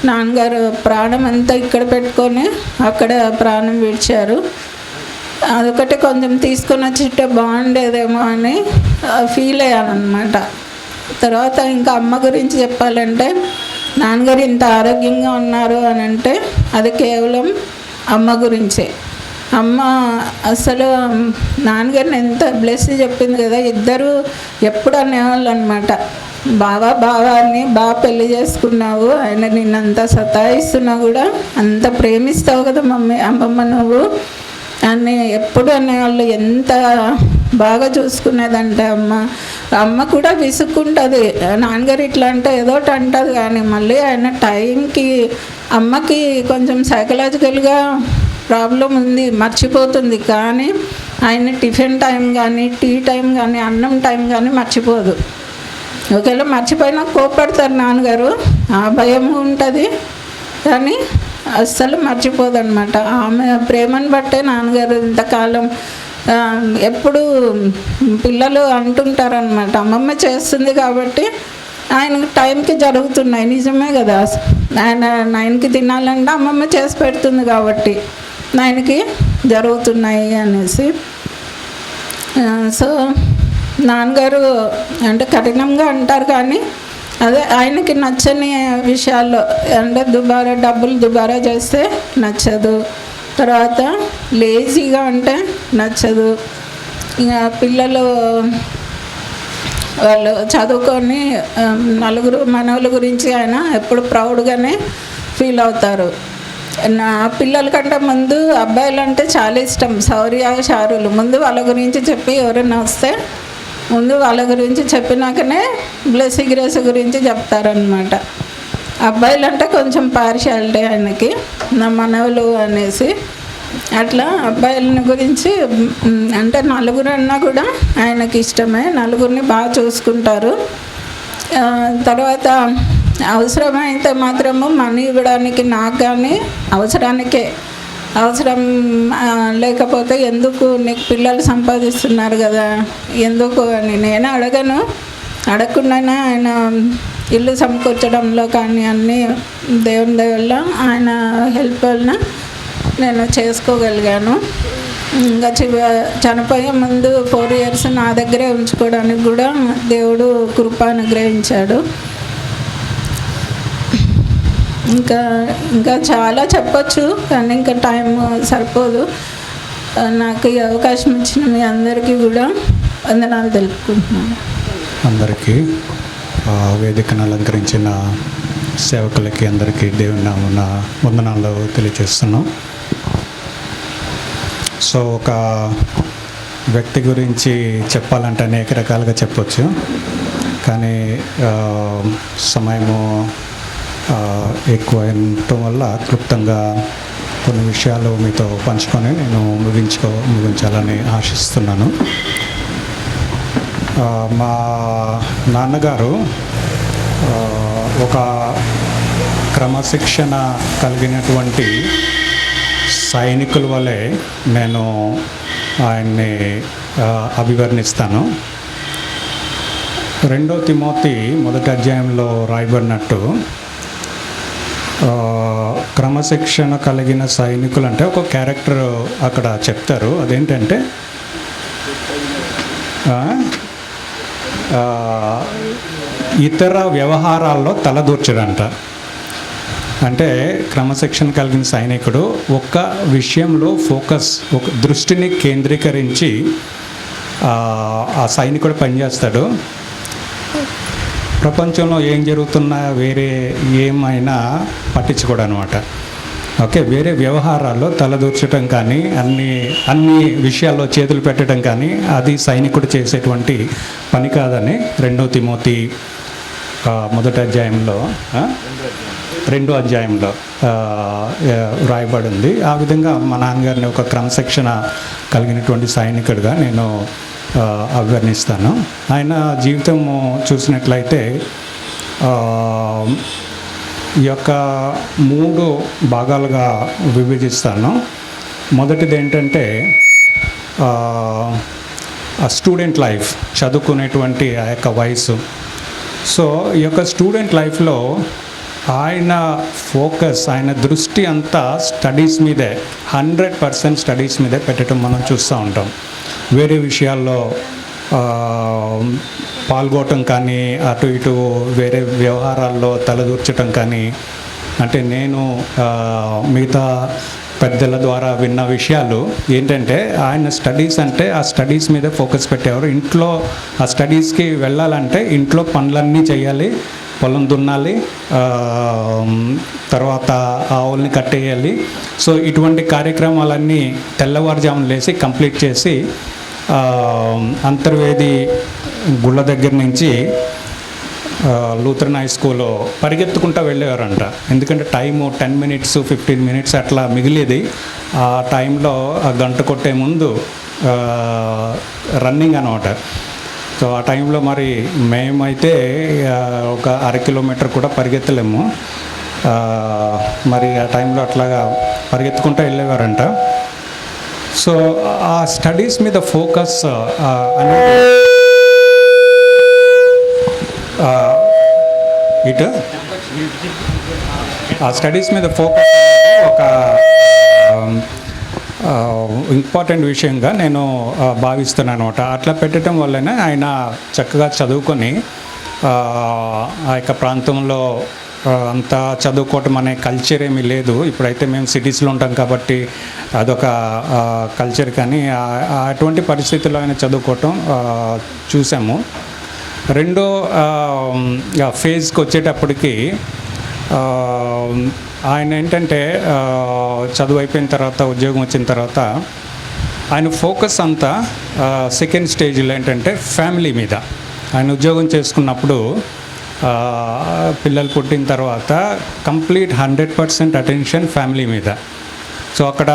నాన్నగారు ప్రాణం అంతా ఇక్కడ పెట్టుకొని అక్కడ ప్రాణం విడిచారు. అదొకటి కొంచెం తీసుకొని వచ్చింటే బాగుండేదేమో అని ఫీల్ అయ్యాను అనమాట. తర్వాత ఇంకా అమ్మ గురించి చెప్పాలంటే, నాన్నగారు ఇంత ఆరోగ్యంగా ఉన్నారు అని అంటే అది కేవలం అమ్మ గురించే. అమ్మ అసలు నాన్నగారిని ఎంత బ్లెస్ చెప్పింది కదా, ఇద్దరు ఎప్పుడు అనేవాళ్ళు అనమాట, బావా అని బాగా పెళ్లి చేసుకున్నావు, ఆయన నిన్నంత సతాయిస్తున్నా కూడా అంత ప్రేమిస్తావు కదా అమ్మమ్మ నువ్వు అని ఎప్పుడు అనేవాళ్ళు. ఎంత బాగా చూసుకునేదంటే అమ్మ కూడా విసుక్కుంటుంది, నాన్నగారు ఇట్లా అంటే ఏదోటి అంటుంది, కానీ మళ్ళీ ఆయన టైంకి అమ్మకి కొంచెం సైకలాజికల్గా ప్రాబ్లం ఉంది, మర్చిపోతుంది. కానీ ఆయన టిఫిన్ టైం కానీ టీ టైం కానీ అన్నం టైం కానీ మర్చిపోదు. ఒకవేళ మర్చిపోయినా కోపడతారు నాన్నగారు, ఆ భయం ఉంటుంది, కానీ అస్సలు మర్చిపోదు అనమాట. ఆమె ప్రేమను బట్టే నాన్నగారు ఇంతకాలం ఎప్పుడు పిల్లలు అంటుంటారనమాట, అమ్మమ్మ చేస్తుంది కాబట్టి ఆయనకు టైంకి జరుగుతున్నాయి. నిజమే కదా, ఆయన 9కి తినాలంటే అమ్మమ్మ చేసి పెడుతుంది కాబట్టి 9కి జరుగుతున్నాయి అనేసి. సో నాన్నగారు అంటే కఠినంగా అంటారు, కానీ అదే ఆయనకి నచ్చని విషయాల్లో అంటే డబ్బులు దుబారా చేస్తే నచ్చదు, తర్వాత లేజీగా అంటే నచ్చదు. ఇంకా పిల్లలు వాళ్ళు చదువుకొని నలుగురు మనవుల గురించి ఆయన ఎప్పుడు ప్రౌడ్గానే ఫీల్ అవుతారు. నా పిల్లల కంటే ముందు అబ్బాయిలు అంటే చాలా ఇష్టం, శౌర్య షారులు. ముందు వాళ్ళ గురించి చెప్పి ఎవరైనా వస్తే ముందు వాళ్ళ గురించి చెప్పినాకనే గ్రేస్ గురించి చెప్తారనమాట. అబ్బాయిలు అంటే కొంచెం పార్షియాలిటీ ఆయనకి, నా మనవలు అనేసి. అట్లా అబ్బాయిల గురించి అంటే నలుగురు అన్నా కూడా ఆయనకి ఇష్టమే, నలుగురిని బాగా చూసుకుంటారు. తర్వాత అవసరమైతే మాత్రము మనీ ఇవ్వడానికి నాకు కానీ అవసరం లేకపోతే ఎందుకు నీకు పిల్లలు సంపాదిస్తున్నారు కదా ఎందుకు అని నేను అడగకుండానే ఆయన ఇల్లు సమకూర్చడంలో కానీ అన్నీ దేవుని దయ వల్ల ఆయన హెల్ప్ వలన నేను చేసుకోగలిగాను. ఇంకా చనిపోయే ముందు 4 years నా దగ్గరే ఉంచుకోవడానికి కూడా దేవుడు కృప అనుగ్రహించాడు. ఇంకా చాలా చెప్పచ్చు, కానీ ఇంకా టైం సరిపోదు. నాకు ఈ అవకాశం ఇచ్చిన మీ అందరికీ కూడా వందనాలు తెలుపుకుంటున్నాను. అందరికీ వేదికను అలంకరించిన సేవకులకి అందరికీ దేవుని నామమున వందనాలు తెలియజేస్తున్నాం. సో ఒక వ్యక్తి గురించి చెప్పాలంటే అనేక రకాలుగా చెప్పొచ్చు, కానీ సమయము ఎక్కువ ఉండటం వల్ల క్లుప్తంగా కొన్ని విషయాలు మీతో పంచుకొని నేను ముగించాలని ఆశిస్తున్నాను. మా నాన్నగారు ఒక క్రమశిక్షణ కలిగినటువంటి సైనికుల వలె నేను ఆయన్ని అభివర్ణిస్తాను. 2 తిమోతి 1వ అధ్యాయంలో రాయబడినట్టు క్రమశిక్షణ కలిగిన సైనికులు అంటే ఒక క్యారెక్టర్ అక్కడ చెప్తారు. అదేంటంటే ఇతర వ్యవహారాల్లో తలదూర్చడంట. అంటే క్రమశిక్షణ కలిగిన సైనికుడు ఒక విషయంలో ఫోకస్, ఒక దృష్టిని కేంద్రీకరించి ఆ సైనికుడు పనిచేస్తాడు. ప్రపంచంలో ఏం జరుగుతున్నా వేరే ఏమైనా పట్టించుకోడు అనమాట. ఓకే, వేరే వ్యవహారాల్లో తలదూర్చడం కానీ అన్ని విషయాల్లో చేతులు పెట్టడం కానీ అది సైనికుడు చేసేటువంటి పని కాదని 2 తిమోతి 1వ అధ్యాయంలో 2వ అధ్యాయంలో వ్రాయబడి ఉంది. ఆ విధంగా మా నాన్నగారిని ఒక క్రమశిక్షణ కలిగినటువంటి సైనికుడిగా నేను అభివర్ణిస్తాను. ఆయన జీవితం చూసినట్లయితే ఈ యొక్క 3 భాగాలుగా విభజిస్తాను. మొదటిది ఏంటంటే స్టూడెంట్ లైఫ్, చదువుకునేటువంటి ఆ యొక్క వయసు. సో ఈ యొక్క స్టూడెంట్ లైఫ్లో ఆయన ఫోకస్, ఆయన దృష్టి అంతా స్టడీస్ మీదే, 100% స్టడీస్ మీదే పెట్టడం మనం చూస్తూ ఉంటాం. వేరే విషయాల్లో పాల్గొనటం కానీ, అటు ఇటు వేరే వ్యవహారాల్లో తలదూర్చటం కానీ, అంటే నేను మిగతా పెద్దల ద్వారా విన్న విషయాలు ఏంటంటే ఆయన స్టడీస్ అంటే ఆ స్టడీస్ మీద ఫోకస్ పెట్టేవారు. ఇంట్లో ఆ స్టడీస్కి వెళ్ళాలంటే ఇంట్లో పనులన్నీ చేయాలి, పొలం దున్నాలి, తర్వాత ఆవుల్ని కట్టేయాలి. సో ఇటువంటి కార్యక్రమాలన్నీ తెల్లవారుజామున లేసి కంప్లీట్ చేసి అంతర్వేది గుళ్ళ దగ్గర నుంచి లూథరన్ హై స్కూల్లో పరిగెత్తుకుంటూ వెళ్ళేవారంట. ఎందుకంటే టైము 10 minutes 15 minutes అట్లా మిగిలేది. ఆ టైంలో ఆ గంట కొట్టే ముందు రన్నింగ్ అనమాట. సో ఆ టైంలో మరి మేమైతే ఒక 1/2 kilometer కూడా పరిగెత్తలేము. మరి ఆ టైంలో అట్లాగా పరిగెత్తుకుంటూ వెళ్ళేవారంట. సో ఆ స్టడీస్ మీద ఫోకస్ అనేది ఆ స్టడీస్ మీద ఫోకస్ అనేది ఒక ఇంపార్టెంట్ విషయంగా నేను భావిస్తున్నాను అనమాట. అట్లా పెట్టడం వల్లనే ఆయన చక్కగా చదువుకొని ఆ యొక్క ప్రాంతంలో అంతా చదువుకోవటం అనే కల్చర్ ఏమీ లేదు. ఇప్పుడైతే మేము సిటీస్లో ఉంటాం కాబట్టి అదొక కల్చర్, కానీ అటువంటి పరిస్థితుల్లో ఆయన చదువుకోవటం చూసాము. రెండో ఫేజ్కి వచ్చేటప్పటికి ఆయన ఏంటంటే చదువు అయిపోయిన తర్వాత, ఉద్యోగం వచ్చిన తర్వాత ఆయన ఫోకస్ అంతా సెకండ్ స్టేజ్లో ఏంటంటే ఫ్యామిలీ మీద. ఆయన ఉద్యోగం చేసుకున్నప్పుడు పిల్లలు పుట్టిన తర్వాత కంప్లీట్ 100% అటెన్షన్ ఫ్యామిలీ మీద. సో అక్కడ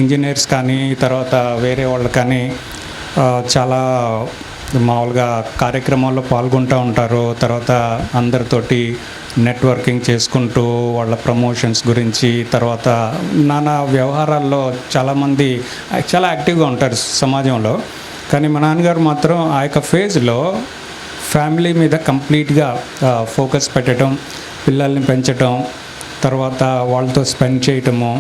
ఇంజనీర్స్ కానీ తర్వాత వేరే వాళ్ళు కానీ చాలా మామూలుగా కార్యక్రమాల్లో పాల్గొంటూ ఉంటారు. తర్వాత అందరితోటి నెట్వర్కింగ్ చేసుకుంటూ వాళ్ళ ప్రమోషన్స్ గురించి, తర్వాత నానా వ్యవహారాల్లో చాలామంది చాలా యాక్టివ్గా ఉంటారు సమాజంలో. కానీ మా నాన్నగారు మాత్రం ఆ యొక్క ఫేజ్లో ఫ్యామిలీ మీద కంప్లీట్గా ఫోకస్ పెట్టడం, పిల్లల్ని పెంచడం, తర్వాత వాళ్ళతో స్పెండ్ చేయటము,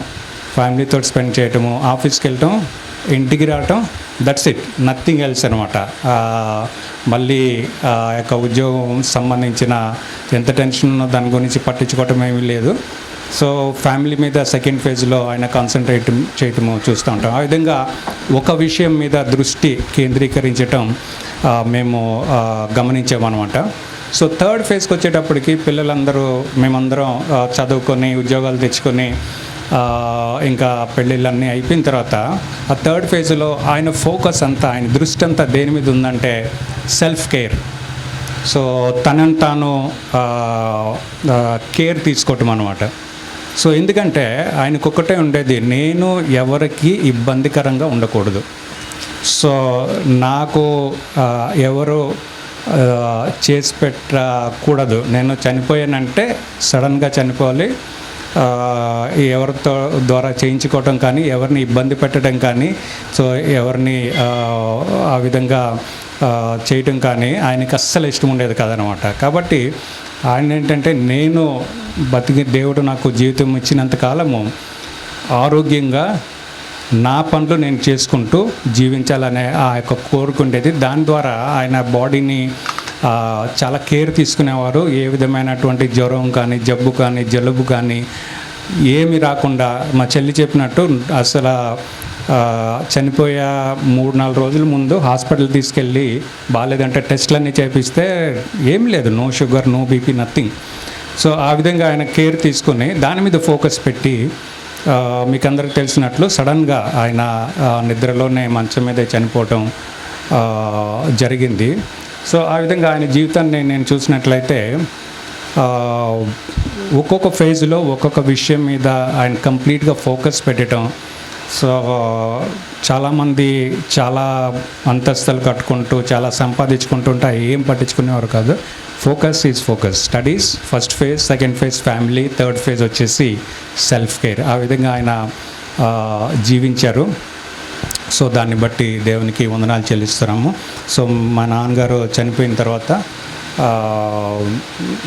ఫ్యామిలీతో స్పెండ్ చేయటము, ఆఫీస్కి వెళ్ళటం, ఇంటికి రావటం, దట్స్ ఇట్, నథింగ్ ఎల్స్ అనమాట. మళ్ళీ ఆ యొక్క ఉద్యోగం సంబంధించిన ఎంత టెన్షన్ ఉన్నో దాని గురించి పట్టించుకోవటం ఏమీ లేదు. సో ఫ్యామిలీ మీద సెకండ్ ఫేజ్లో ఆయన కాన్సన్ట్రేట్ చేయటము చూస్తూ ఉంటాం. ఆ విధంగా ఒక విషయం మీద దృష్టి కేంద్రీకరించటం మేము గమనించామన్నమాట. సో థర్డ్ ఫేజ్కి వచ్చేటప్పటికి పిల్లలందరూ మేమందరం చదువుకొని ఉద్యోగాలు తెచ్చుకొని ఇంకా పెళ్ళిళ్ళన్నీ అయిపోయిన తర్వాత ఆ థర్డ్ ఫేజ్లో ఆయన ఫోకస్ అంతా, ఆయన దృష్టి అంతా దేని మీద ఉందంటే సెల్ఫ్ కేర్. సో తనని తాను కేర్ తీసుకోవటం అన్నమాట. సో ఎందుకంటే ఆయనకొక్కటే ఉండేది, నేను ఎవరికి ఇబ్బందికరంగా ఉండకూడదు. సో నాకు ఎవరు చేసి పెట్టకూడదు. నేను చనిపోయానంటే సడన్గా చనిపోవాలి, ఎవరితో ద్వారా చేయించుకోవటం కానీ, ఎవరిని ఇబ్బంది పెట్టడం కానీ, సో ఎవరిని ఆ విధంగా చేయటం కానీ ఆయనకి అస్సలు ఇష్టం ఉండేది కాదనమాట. కాబట్టి ఆయన ఏంటంటే, నేను బతికి దేవుడు నాకు జీవితం ఇచ్చినంత కాలము ఆరోగ్యంగా నా పనులు నేను చేసుకుంటూ జీవించాలనే ఆ యొక్క కోరుకుండేది. దాని ద్వారా ఆయన బాడీని చాలా కేర్ తీసుకునేవారు. ఏ విధమైనటువంటి జ్వరం కానీ, జబ్బు కానీ, జలుబు కానీ ఏమి రాకుండా మా చెల్లి చెప్పినట్టు అసలు చనిపోయే 3-4 రోజుల ముందు హాస్పిటల్ తీసుకెళ్ళి బాగాలేదంటే టెస్ట్లన్నీ చేపిస్తే ఏం లేదు, no sugar, no BP, nothing. So ఆ విధంగా ఆయన కేర్ తీసుకుని దాని మీద ఫోకస్ పెట్టి మీకు అందరికి తెలిసినట్లు సడన్గా ఆయన నిద్రలోనే మంచం మీదే చనిపోవటం జరిగింది. సో ఆ విధంగా ఆయన జీవితాన్ని నేను చూసినట్లయితే ఒక్కొక్క ఫేజ్లో ఒక్కొక్క విషయం మీద ఆయన కంప్లీట్గా ఫోకస్ పెట్టడం. సో చాలామంది చాలా అంతస్తులు కట్టుకుంటూ చాలా సంపాదించుకుంటుంటే ఏం పట్టించుకునేవారు కాదు. Focus is focus. Studies first phase, second phase family, third phase వచ్చేసి సెల్ఫ్ కేర్. ఆ విధంగా ఆయన జీవించారు. సో దాన్ని బట్టి దేవునికి వందనాలు చెల్లిస్తున్నాము. సో మా నాన్నగారు చనిపోయిన తర్వాత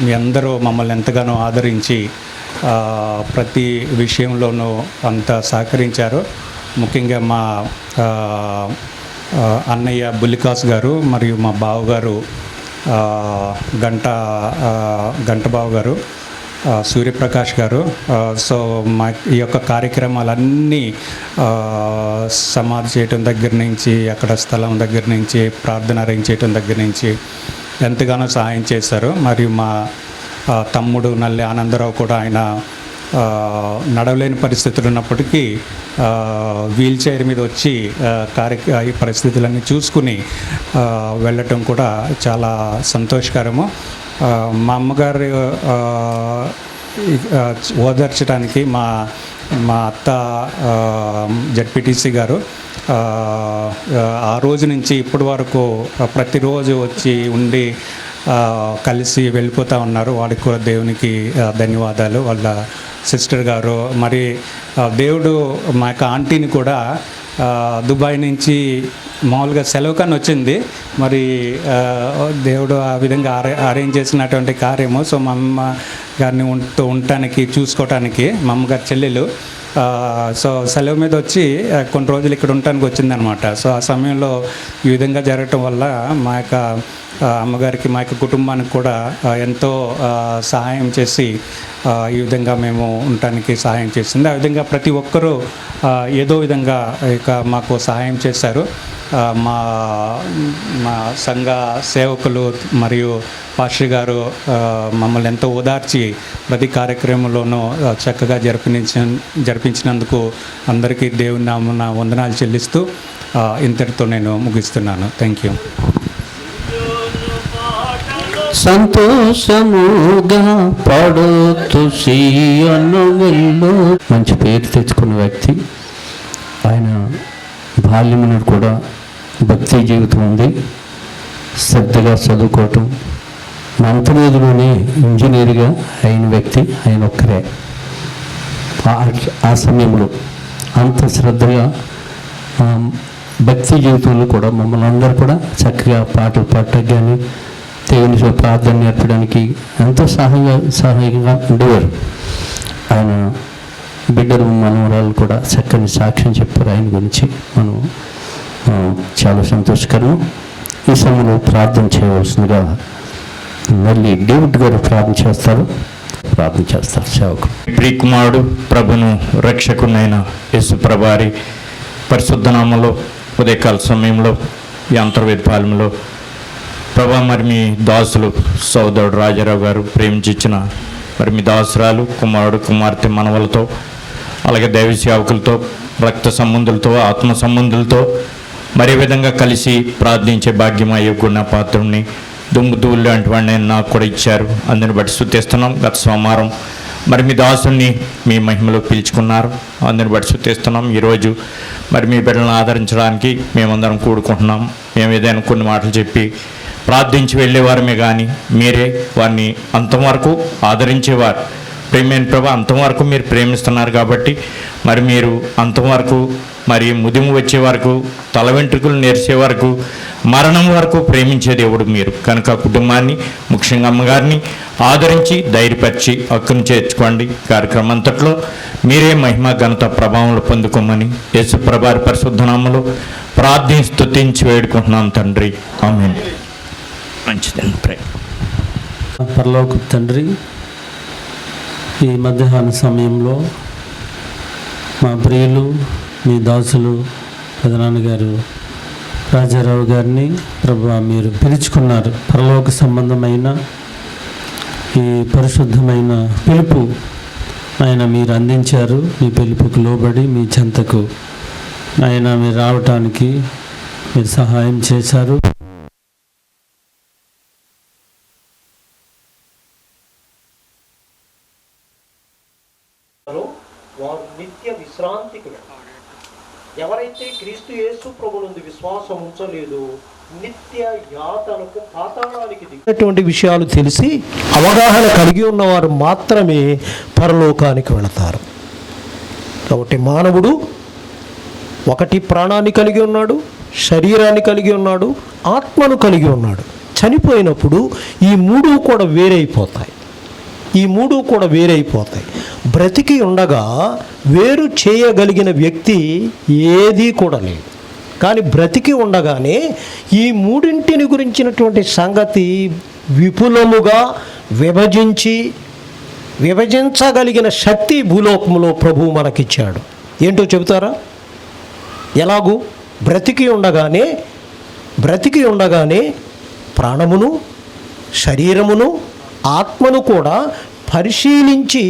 మీ అందరూ మమ్మల్ని ఎంతగానో ఆదరించి ప్రతి విషయంలోనూ అంత సహకరించారు. ముఖ్యంగా మా అన్నయ్య బుల్లికాస్ గారు మరియు మా బావగారు గంటబాబు గారు, సూర్యప్రకాష్ గారు. సో మా ఈ యొక్క కార్యక్రమాలన్నీ సమాధి చేయటం దగ్గర నుంచి, అక్కడ స్థలం దగ్గర నుంచి, ప్రార్థన అరేంజ్ చేయటం దగ్గర నుంచి ఎంతగానో సహాయం చేశారు. మరియు మా తమ్ముడు నల్లి ఆనందరావు కూడా ఆయన నడవలేని పరిస్థితులు ఉన్నప్పటికీ వీల్ చైర్ మీద వచ్చి ఈ పరిస్థితులన్నీ చూసుకుని వెళ్ళటం కూడా చాలా సంతోషకరము. మా అమ్మగారు ఓదార్చడానికి మా అత్త జడ్పీటీసీ గారు ఆ రోజు నుంచి ఇప్పటి వరకు ప్రతిరోజు వచ్చి ఉండి కలిసి వెళ్ళిపోతూ ఉన్నారు. వాడికి కూడా దేవునికి ధన్యవాదాలు. వాళ్ళ సిస్టర్ గారు మరి దేవుడు మా యొక్క ఆంటీని కూడా దుబాయ్ నుంచి మామూలుగా సెలవు కానీ వచ్చింది. మరి దేవుడు ఆ విధంగా అరేంజ్ చేసినటువంటి కార్యము. సో మా అమ్మ గారిని ఉండటానికి చూసుకోవటానికి మా అమ్మగారి చెల్లెలు సో సెలవు మీద వచ్చి కొన్ని రోజులు ఇక్కడ ఉండటానికి వచ్చిందనమాట. సో ఆ సమయంలో ఈ విధంగా జరగటం వల్ల మా యొక్క అమ్మగారికి, మా యొక్క కుటుంబానికి కూడా ఎంతో సహాయం చేసి ఈ విధంగా మేము ఉండటానికి సహాయం చేసింది. ఆ విధంగా ప్రతి ఒక్కరూ ఏదో విధంగా ఇక మాకు సహాయం చేశారు. మా సంఘ సేవకులు మరియు పాస్టర్ గారు మమ్మల్ని ఎంతో ఓదార్చి ప్రతి కార్యక్రమంలోనూ చక్కగా జరిపించినందుకు అందరికీ దేవుని నామమున వందనాలు చెల్లిస్తూ ఇంతటితో నేను ముగిస్తున్నాను. Thank you. సంతోషముగా పాడుతూ సీయోను వెళ్ళు. మంచి పేరు తెచ్చుకున్న వ్యక్తి. ఆయన బాల్యం నుండి కూడా భక్తి జీవితం ఉంది. శ్రద్ధగా చదువుకోవటం, మంత్రవేదిలోనే ఇంజనీర్గా అయిన వ్యక్తి ఆయన ఒక్కరే. ఆ సమయంలో అంత శ్రద్ధగా భక్తి జీవితంలో కూడా మమ్మల్ని అందరూ కూడా చక్కగా పాటలు పాడటానికి కానీ దేవుని ప్రార్థన నేర్పడానికి ఎంతో సహాయంగా ఉండేవారు. ఆయన బిడ్డలు మనవరాలు కూడా చక్కని సాక్ష్యం చెప్పారు ఆయన గురించి. మనం చాలా సంతోషకరం. ఈ సమయంలో ప్రార్థన చేయవలసిందిగా మళ్ళీ డేవిడ్ గారు ప్రార్థన చేస్తారు సేవకు. ప్రియకుమారుడు ప్రభును రక్షకునైన యేసు ప్రభువారి పరిశుద్ధ నామములో ఉదయకాల సమయంలో ఈ అంతర్వేద పాలెంలో ప్రభా మరి మీ దాసులు సోదరుడు రాజారావు గారు ప్రేమించిన మరి మీ దాసురాలు కుమారుడు కుమార్తె మనవలతో అలాగే దైవ సేవకులతో రక్త సంబంధులతో ఆత్మ సంబంధులతో మరే విధంగా కలిసి ప్రార్థించే భాగ్యం అయ్యకున్న పాత్రుడిని దుమ్ముదూళ్ళు లాంటి వాడిని నాకు కూడా ఇచ్చారు. అందుని బట్టి స్తుతిస్తున్నాం. గత సోమవారం మరి మీ దాసుని మీ మహిమలో పిలుచుకున్నారు. అందుని బట్టి స్తుతిస్తున్నాం. ఈరోజు మరి మీ బిడ్డలను ఆదరించడానికి మేమందరం కూడుకుంటున్నాం. మేము ఏదైనా కొన్ని మాటలు చెప్పి ప్రార్థించి వెళ్ళేవారమే కానీ మీరే వారిని అంతవరకు ఆదరించేవారు. ప్రేమైన ప్రభా అంతవరకు మీరు ప్రేమిస్తున్నారు కాబట్టి మరి మీరు అంతవరకు మరి ముదిము వచ్చే వరకు తల వెంట్రుకలు నేర్చే వరకు మరణం వరకు ప్రేమించే దేవుడు మీరు కనుక కుటుంబాన్ని ముఖ్యంగా అమ్మగారిని ఆదరించి ధైర్యపరిచి హక్కును చేర్చుకోండి. కార్యక్రమం అంతట్లో మీరే మహిమ ఘనత ప్రభావంలో పొందుకోమని యేసు ప్రభువారి పరిశుద్ధ నామములో ప్రార్థించి స్తుతించి వేడుకుంటున్నాం తండ్రి. ఆమేన్. మంచిదండి. ప్రే. పరలోక తండ్రి, ఈ మధ్యాహ్న సమయంలో మా ప్రియులు మీ దాసులు పెదనాన్నగారు రాజారావు గారిని ప్రభువా మీరు పిలుచుకున్నారు. పరలోక సంబంధమైన ఈ పరిశుద్ధమైన పిలుపు ఆయన మీరు అందించారు. మీ పిలుపుకు లోబడి మీ చెంతకు ఆయన మీరు రావటానికి మీరు సహాయం చేశారు. వారు నిత్య విశ్రాంతికి వెళ్తారు. ఎవరైతే క్రీస్తు యేసు ప్రభునందు విశ్వాసం ఉంచలేదో నిత్య యాతనకు పాతాళానికి దిగినటువంటి విషయాలు తెలిసి అవగాహన కలిగి ఉన్నవారు మాత్రమే పరలోకానికి వెళతారు. కాబట్టి మానవుడు ఒకటి ప్రాణాన్ని కలిగి ఉన్నాడు, శరీరాన్ని కలిగి ఉన్నాడు, ఆత్మను కలిగి ఉన్నాడు. చనిపోయినప్పుడు ఈ మూడు కూడా వేరైపోతాయి. బ్రతికి ఉండగా వేరు చేయగలిగిన వ్యక్తి ఏదీ కూడా లేదు. కానీ బ్రతికి ఉండగానే ఈ మూడింటిని గురించినటువంటి సంగతి విపులముగా విభజించగలిగిన శక్తి భూలోకంలో ప్రభువు మనకిచ్చాడు. ఏంటో చెబుతారా? ఎలాగూ బ్రతికి ఉండగానే ప్రాణమును, శరీరమును, ఆత్మను కూడా పరిశోధించి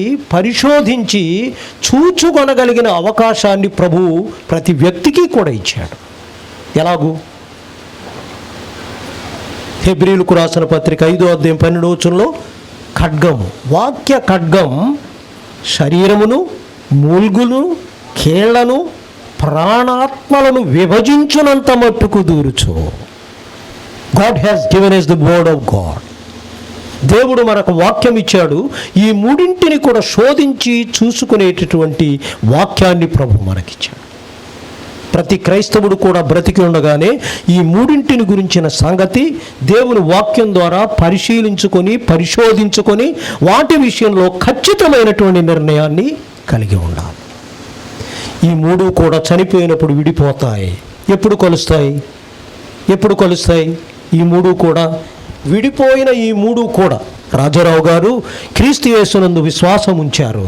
చూచుకొనగలిగిన అవకాశాన్ని ప్రభువు ప్రతి వ్యక్తికి కూడా ఇచ్చాడు. ఎలాగూ? హెబ్రీయులకు రాసిన పత్రిక 5:12 ఖడ్గము, వాక్య ఖడ్గం శరీరమును, మూల్గును, కీళ్లను, ప్రాణాత్మలను విభజించునంత మట్టుకు దూరుచు. God has given us the word of God. దేవుడు మనకు వాక్యం ఇచ్చాడు. ఈ మూడింటిని కూడా శోధించి చూసుకునేటటువంటి వాక్యాన్ని ప్రభు మనకిచ్చాడు. ప్రతి క్రైస్తవుడు కూడా బ్రతికి ఉండగానే ఈ మూడింటిని గురించిన సంగతి దేవుని వాక్యం ద్వారా పరిశోధించుకొని వాటి విషయంలో ఖచ్చితమైనటువంటి నిర్ణయాన్ని కలిగి ఉండాలి. ఈ మూడు కూడా చనిపోయినప్పుడు విడిపోతాయి. ఎప్పుడు కలుస్తాయి? ఈ మూడు కూడా విడిపోయిన ఈ మూడు కూడా రాజారావు గారు క్రీస్తు యేసునందు విశ్వాసం ఉంచారు.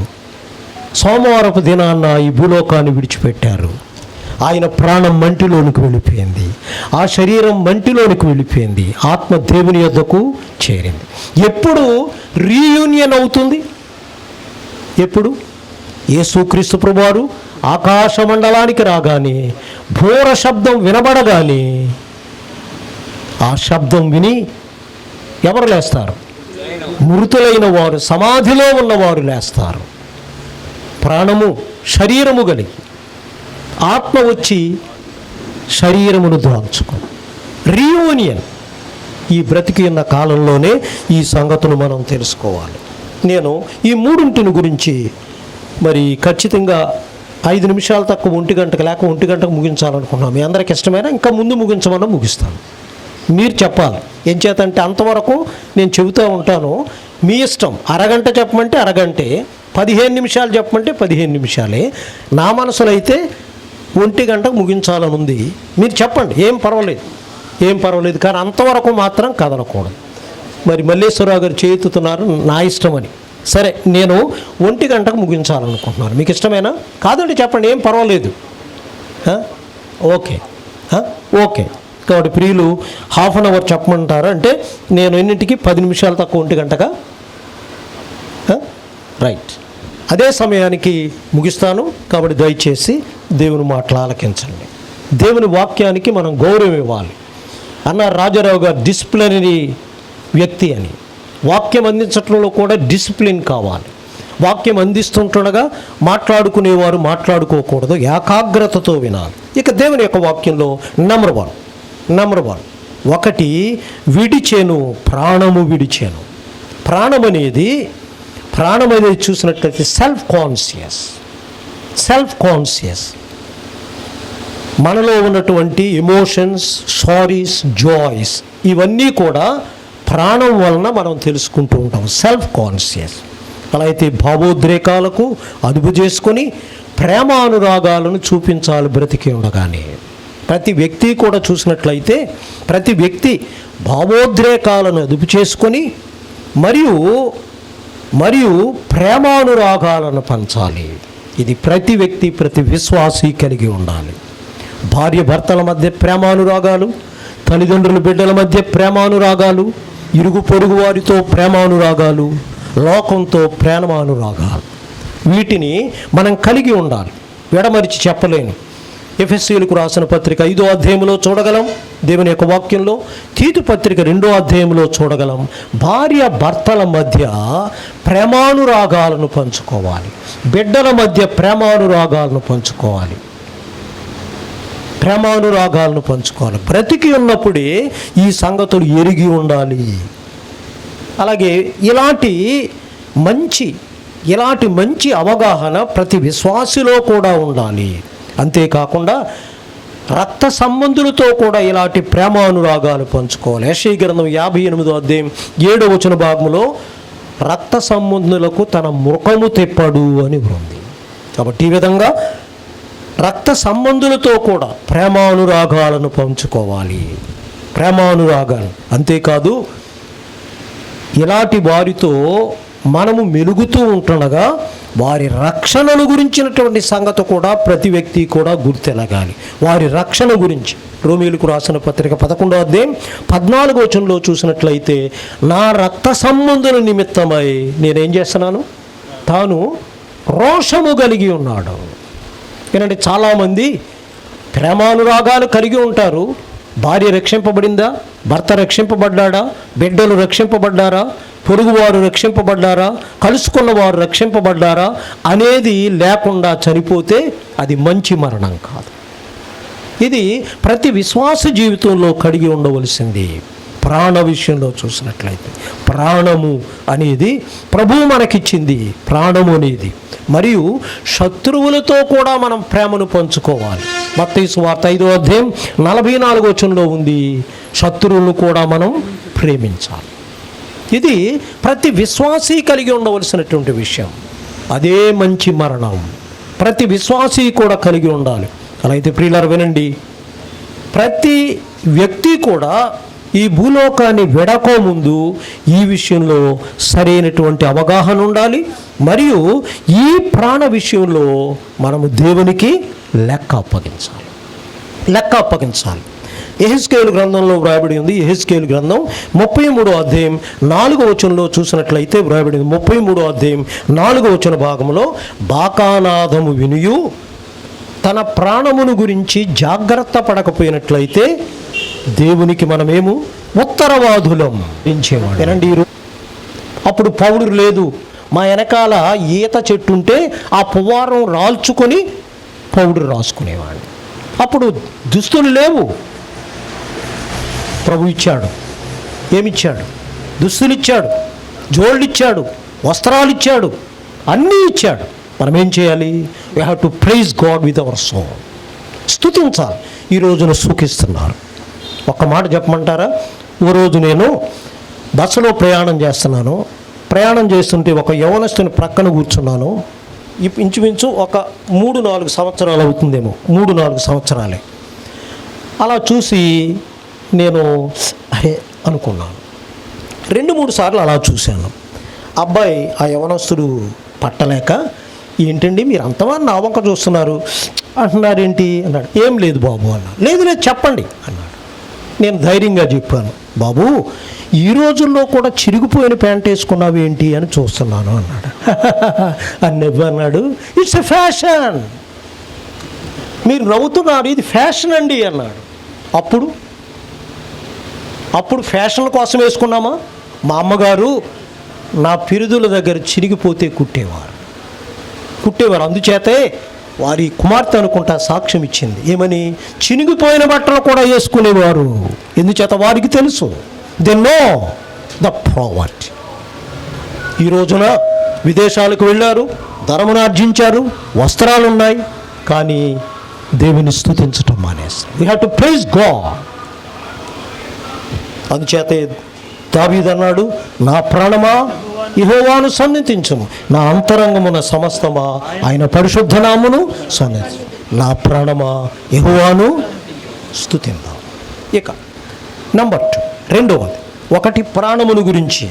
సోమవారపు దినాన్న ఈ భూలోకాన్ని విడిచిపెట్టారు. ఆయన ప్రాణం మంటిలోనికి వెళ్ళిపోయింది, ఆ శరీరం మంటిలోనికి వెళ్ళిపోయింది, ఆత్మ దేవుని యొద్దకు చేరింది. ఎప్పుడు రీయూనియన్ అవుతుంది? ఎప్పుడు? యేసుక్రీస్తు ప్రభువారు ఆకాశ మండలానికి రాగానే, ఘోర శబ్దం వినబడగానే, ఆ శబ్దం విని ఎవరు లేస్తారు? మృతులైన వారు, సమాధిలో ఉన్నవారు లేస్తారు. ప్రాణము, శరీరము కలిగి ఆత్మ వచ్చి శరీరమును దాల్చుకో. రీయూనియన్ ఈ బ్రతికి ఉన్న కాలంలోనే ఈ సంగతులు మనం తెలుసుకోవాలి. నేను ఈ మూడింటిని గురించి మరి ఖచ్చితంగా 5 నిమిషాలు తక్కువ 1 గంటకు లేక 1 గంటకు ముగించాలనుకున్నాను. మీ అందరికి ఇష్టమైనా ఇంకా ముందు ముగించమన్నా ముగిస్తాను. మీరు చెప్పాలి. ఏం చేతంటే అంతవరకు నేను చెబుతూ ఉంటాను, మీ ఇష్టం. అరగంట చెప్పమంటే అరగంటే, 15 నిమిషాలు చెప్పమంటే 15 నిమిషాలే. నా మనసులో అయితే 1 గంటకు ముగించాలని ఉంది. మీరు చెప్పండి, ఏం పర్వాలేదు, కానీ అంతవరకు మాత్రం కదలకూడదు. మరి మల్లేశ్వరరావు గారు చేతుతున్నారు, నా ఇష్టమని. సరే, నేను 1 గంటకు ముగించాలనుకుంటున్నాను. మీకు ఇష్టమేనా? కాదండి చెప్పండి, ఏం పర్వాలేదు. ఓకే. కాబట్టి ప్రియులు ½ అన్ అవర్ చెప్పమంటారు. అంటే నేను ఎన్నింటికి 10 నిమిషాలు తక్కువ 1 గంటగా రైట్ అదే సమయానికి ముగిస్తాను. కాబట్టి దయచేసి దేవుని మాటలు ఆలకించండి. దేవుని వాక్యానికి మనం గౌరవం ఇవ్వాలి అన్నారు రాజారావు గారు. డిసిప్లినరీ వ్యక్తి అని. వాక్యం అందించడంలో కూడా డిసిప్లిన్ కావాలి. వాక్యం అందిస్తుండగా మాట్లాడుకునేవారు మాట్లాడుకోకూడదు, ఏకాగ్రతతో వినాలి. ఇక దేవుని యొక్క వాక్యంలో నెంబర్ వన్ ఒకటి, విడిచేను, ప్రాణము విడిచేను. ప్రాణం అనేది చూసినట్లయితే సెల్ఫ్ కాన్షియస్ మనలో ఉన్నటువంటి ఎమోషన్స్, సారీస్, జాయ్స్ ఇవన్నీ కూడా ప్రాణం వలన మనం తెలుసుకుంటూ ఉంటాం. Self conscious. అలా అయితే భావోద్రేకాలకు అదుపు చేసుకొని ప్రేమానురాగాలను చూపించాలి బ్రతికి ఉండగానే. ప్రతి వ్యక్తి కూడా చూసినట్లయితే ప్రతి వ్యక్తి భావోద్రేకాలను అదుపు చేసుకొని మరియు ప్రేమానురాగాలను పంచాలి. ఇది ప్రతి వ్యక్తి, ప్రతి విశ్వాసి కలిగి ఉండాలి. భార్య భర్తల మధ్య ప్రేమానురాగాలు, తల్లిదండ్రుల బిడ్డల మధ్య ప్రేమానురాగాలు, ఇరుగు పొరుగు వారితో ప్రేమానురాగాలు, లోకంతో ప్రేమానురాగాలు, వీటిని మనం కలిగి ఉండాలి. విడమరిచి చెప్పలేను. ఎఫెసీయులకు రాసిన పత్రిక 5వ అధ్యాయంలో చూడగలం దేవుని యొక్క వాక్యంలో. తీతు పత్రిక 2వ అధ్యాయంలో చూడగలం. భార్య భర్తల మధ్య ప్రేమానురాగాలను పంచుకోవాలి. బిడ్డల మధ్య ప్రేమానురాగాలను పంచుకోవాలి. బ్రతికి ఉన్నప్పుడే ఈ సంగతులు ఎరిగి ఉండాలి. అలాగే ఇలాంటి మంచి అవగాహన ప్రతి విశ్వాసిలో కూడా ఉండాలి. అంతేకాకుండా రక్త సంబంధులతో కూడా ఇలాంటి ప్రేమానురాగాలు పంచుకోవాలి. యెషయా గ్రంథం 58వ అధ్యాయం 7వ వచన భాగంలో రక్త సంబంధులకు తన ముఖము తిప్పడు అని ఉంది. కాబట్టి ఈ విధంగా రక్త సంబంధులతో కూడా ప్రేమానురాగాలను పంచుకోవాలి. అంతేకాదు ఇలాంటి వారితో మనము మెలుగుతూ ఉంటుండగా వారి రక్షణను గురించినటువంటి సంగతి కూడా ప్రతి వ్యక్తి కూడా గుర్తెలగాలి. వారి రక్షణ గురించి రోమీయులకు రాసిన పత్రిక 11వ అధ్యాయం 14వ వచనంలో చూసినట్లయితే, నా రక్త సంబంధుల నిమిత్తమై నేనేం చేస్తున్నాను, తాను రోషము కలిగి ఉన్నాడు. ఏంటంటే చాలామంది ప్రేమానురాగాలు కలిగి ఉంటారు. భార్య రక్షింపబడిందా, భర్త రక్షింపబడ్డాడా, బిడ్డలు రక్షింపబడ్డారా, పొరుగువారు రక్షింపబడ్డారా, కలుసుకున్న వారు రక్షింపబడ్డారా అనేది లేకుండా చనిపోతే అది మంచి మరణం కాదు. ఇది ప్రతి విశ్వాస జీవితంలో కలిగి ఉండవలసింది. ప్రాణ విషయంలో చూసినట్లయితే ప్రాణము అనేది ప్రభువు మనకిచ్చింది. ప్రాణము అనేది మరియు శత్రువులతో కూడా మనం ప్రేమను పంచుకోవాలి. మత్తయి సువార్త 5వ అధ్యాయం 44వ వచనంలో ఉంది, శత్రువులను కూడా మనం ప్రేమించాలి. ఇది ప్రతి విశ్వాసీ కలిగి ఉండవలసినటువంటి విషయం. అదే మంచి మరణం ప్రతి విశ్వాసీ కూడా కలిగి ఉండాలి. అలా అయితే ప్రియులారా వినండి, ప్రతి వ్యక్తి కూడా ఈ భూలోకాన్ని విడకోముందు ఈ విషయంలో సరైనటువంటి అవగాహన ఉండాలి. మరియు ఈ ప్రాణ విషయంలో మనము దేవునికి లెక్క అప్పగించాలి. యెహెజ్కేలు గ్రంథంలో వ్రాయబడి ఉంది. యెహెజ్కేలు గ్రంథం 33వ అధ్యాయం 4వ వచనంలో చూసినట్లయితే వ్రాయబడి ఉంది. 33వ అధ్యాయం 4వ వచన భాగంలో, బాకానాదము వినియు తన ప్రాణమును గురించి జాగ్రత్త పడకపోయినట్లయితే దేవునికి మనమేము ఉత్తరవాదులం ఎంచేవాడు. అప్పుడు పౌరులు లేదు, మా వెనకాల ఈత చెట్టు ఉంటే ఆ పువ్వారం రాల్చుకొని పౌడర్ రాసుకునేవాడు. అప్పుడు దుస్తులు లేవు. ప్రభు ఇచ్చాడు. ఏమిచ్చాడు? దుస్తులు ఇచ్చాడు, జోళ్ళు ఇచ్చాడు, వస్త్రాలు ఇచ్చాడు, అన్నీ ఇచ్చాడు. మనం ఏం చేయాలి? We have to praise God with our soul. స్తుతించాలి. ఈ రోజున సుఖిస్తున్నారు. ఒక్క మాట చెప్పమంటారా? ఓ రోజు నేను బస్సులో ప్రయాణం చేస్తుంటే ఒక యవనస్తుని ప్రక్కన కూర్చున్నాను. ఇంచుమించు ఒక 3-4 సంవత్సరాలు అవుతుందేమో, 3-4 సంవత్సరాలే. అలా చూసి నేను అనుకున్నాను. 2-3 సార్లు అలా చూశాను. అబ్బాయి ఆ యవనస్తుడు పట్టలేక, ఏంటండి మీరు అంతమంది నా వంక చూస్తున్నారు అంటున్నారేంటి అన్నాడు. ఏం లేదు బాబు అన్నాడు. లేదు చెప్పండి అన్నాడు. నేను ధైర్యంగా చెప్పాను, బాబు ఈ రోజుల్లో కూడా చిరిగిపోయిన ప్యాంట్ వేసుకున్నావు ఏంటి అని చూస్తున్నాను అన్నాడు. అన్నాడు, ఇట్స్ ఎ ఫ్యాషన్, మీరు నవ్వుతున్నారు, ఇది ఫ్యాషన్ అండి అన్నాడు. అప్పుడు ఫ్యాషన్ కోసం వేసుకున్నామా? మా అమ్మగారు నా పిరుదుల దగ్గర చిరిగిపోతే కుట్టేవారు. అందుచేతే వారి కుమార్తె అనుకుంటా సాక్ష్యం ఇచ్చింది. ఏమని? చినిగిపోయిన బట్టలు కూడా వేసుకునేవారు. ఎందుచేత వారికి తెలుసు, దే నో ద ప్రావర్టీ. ఈ రోజున విదేశాలకు వెళ్ళారు, ధనమును ఆర్జించారు, వస్త్రాలు ఉన్నాయి, కానీ దేవుని స్తుతించటం మానేస్తారు. We have to praise God. అందుచేతే దావీదు అన్నాడు, నా ప్రాణమా యెహోవాను సన్నిధించుము, నా అంతరంగమున సమస్తమా ఆయన పరిశుద్ధ నామమును సన్నిధించుము. నా ప్రాణమా యెహోవాను స్తుతిందాం. ఇక నంబర్ 2, రెండవది, ఒకటి ప్రాణమును గురించి,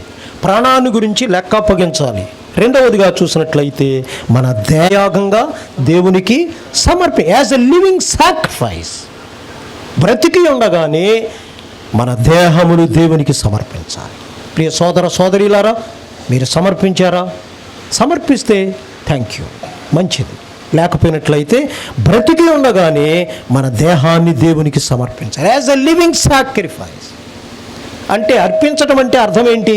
ప్రాణాన్ని గురించి లెక్క అప్పగించాలి. రెండవదిగా చూసినట్లయితే మన దేయాగంగా దేవునికి యాజ్ ఎ లివింగ్ సాక్రిఫైస్. బ్రతికి ఉండగానే మన దేహమును దేవునికి సమర్పించాలి. ప్రియ సోదర సోదరీలారా, మీరు సమర్పించారా? సమర్పిస్తే థ్యాంక్ యూ, మంచిది. లేకపోయినట్లయితే బ్రతికి ఉండగానే మన దేహాన్ని దేవునికి సమర్పించాలి యాజ్ ఎ లివింగ్ సాక్రిఫైస్. అంటే అర్పించటం అంటే అర్థం ఏంటి?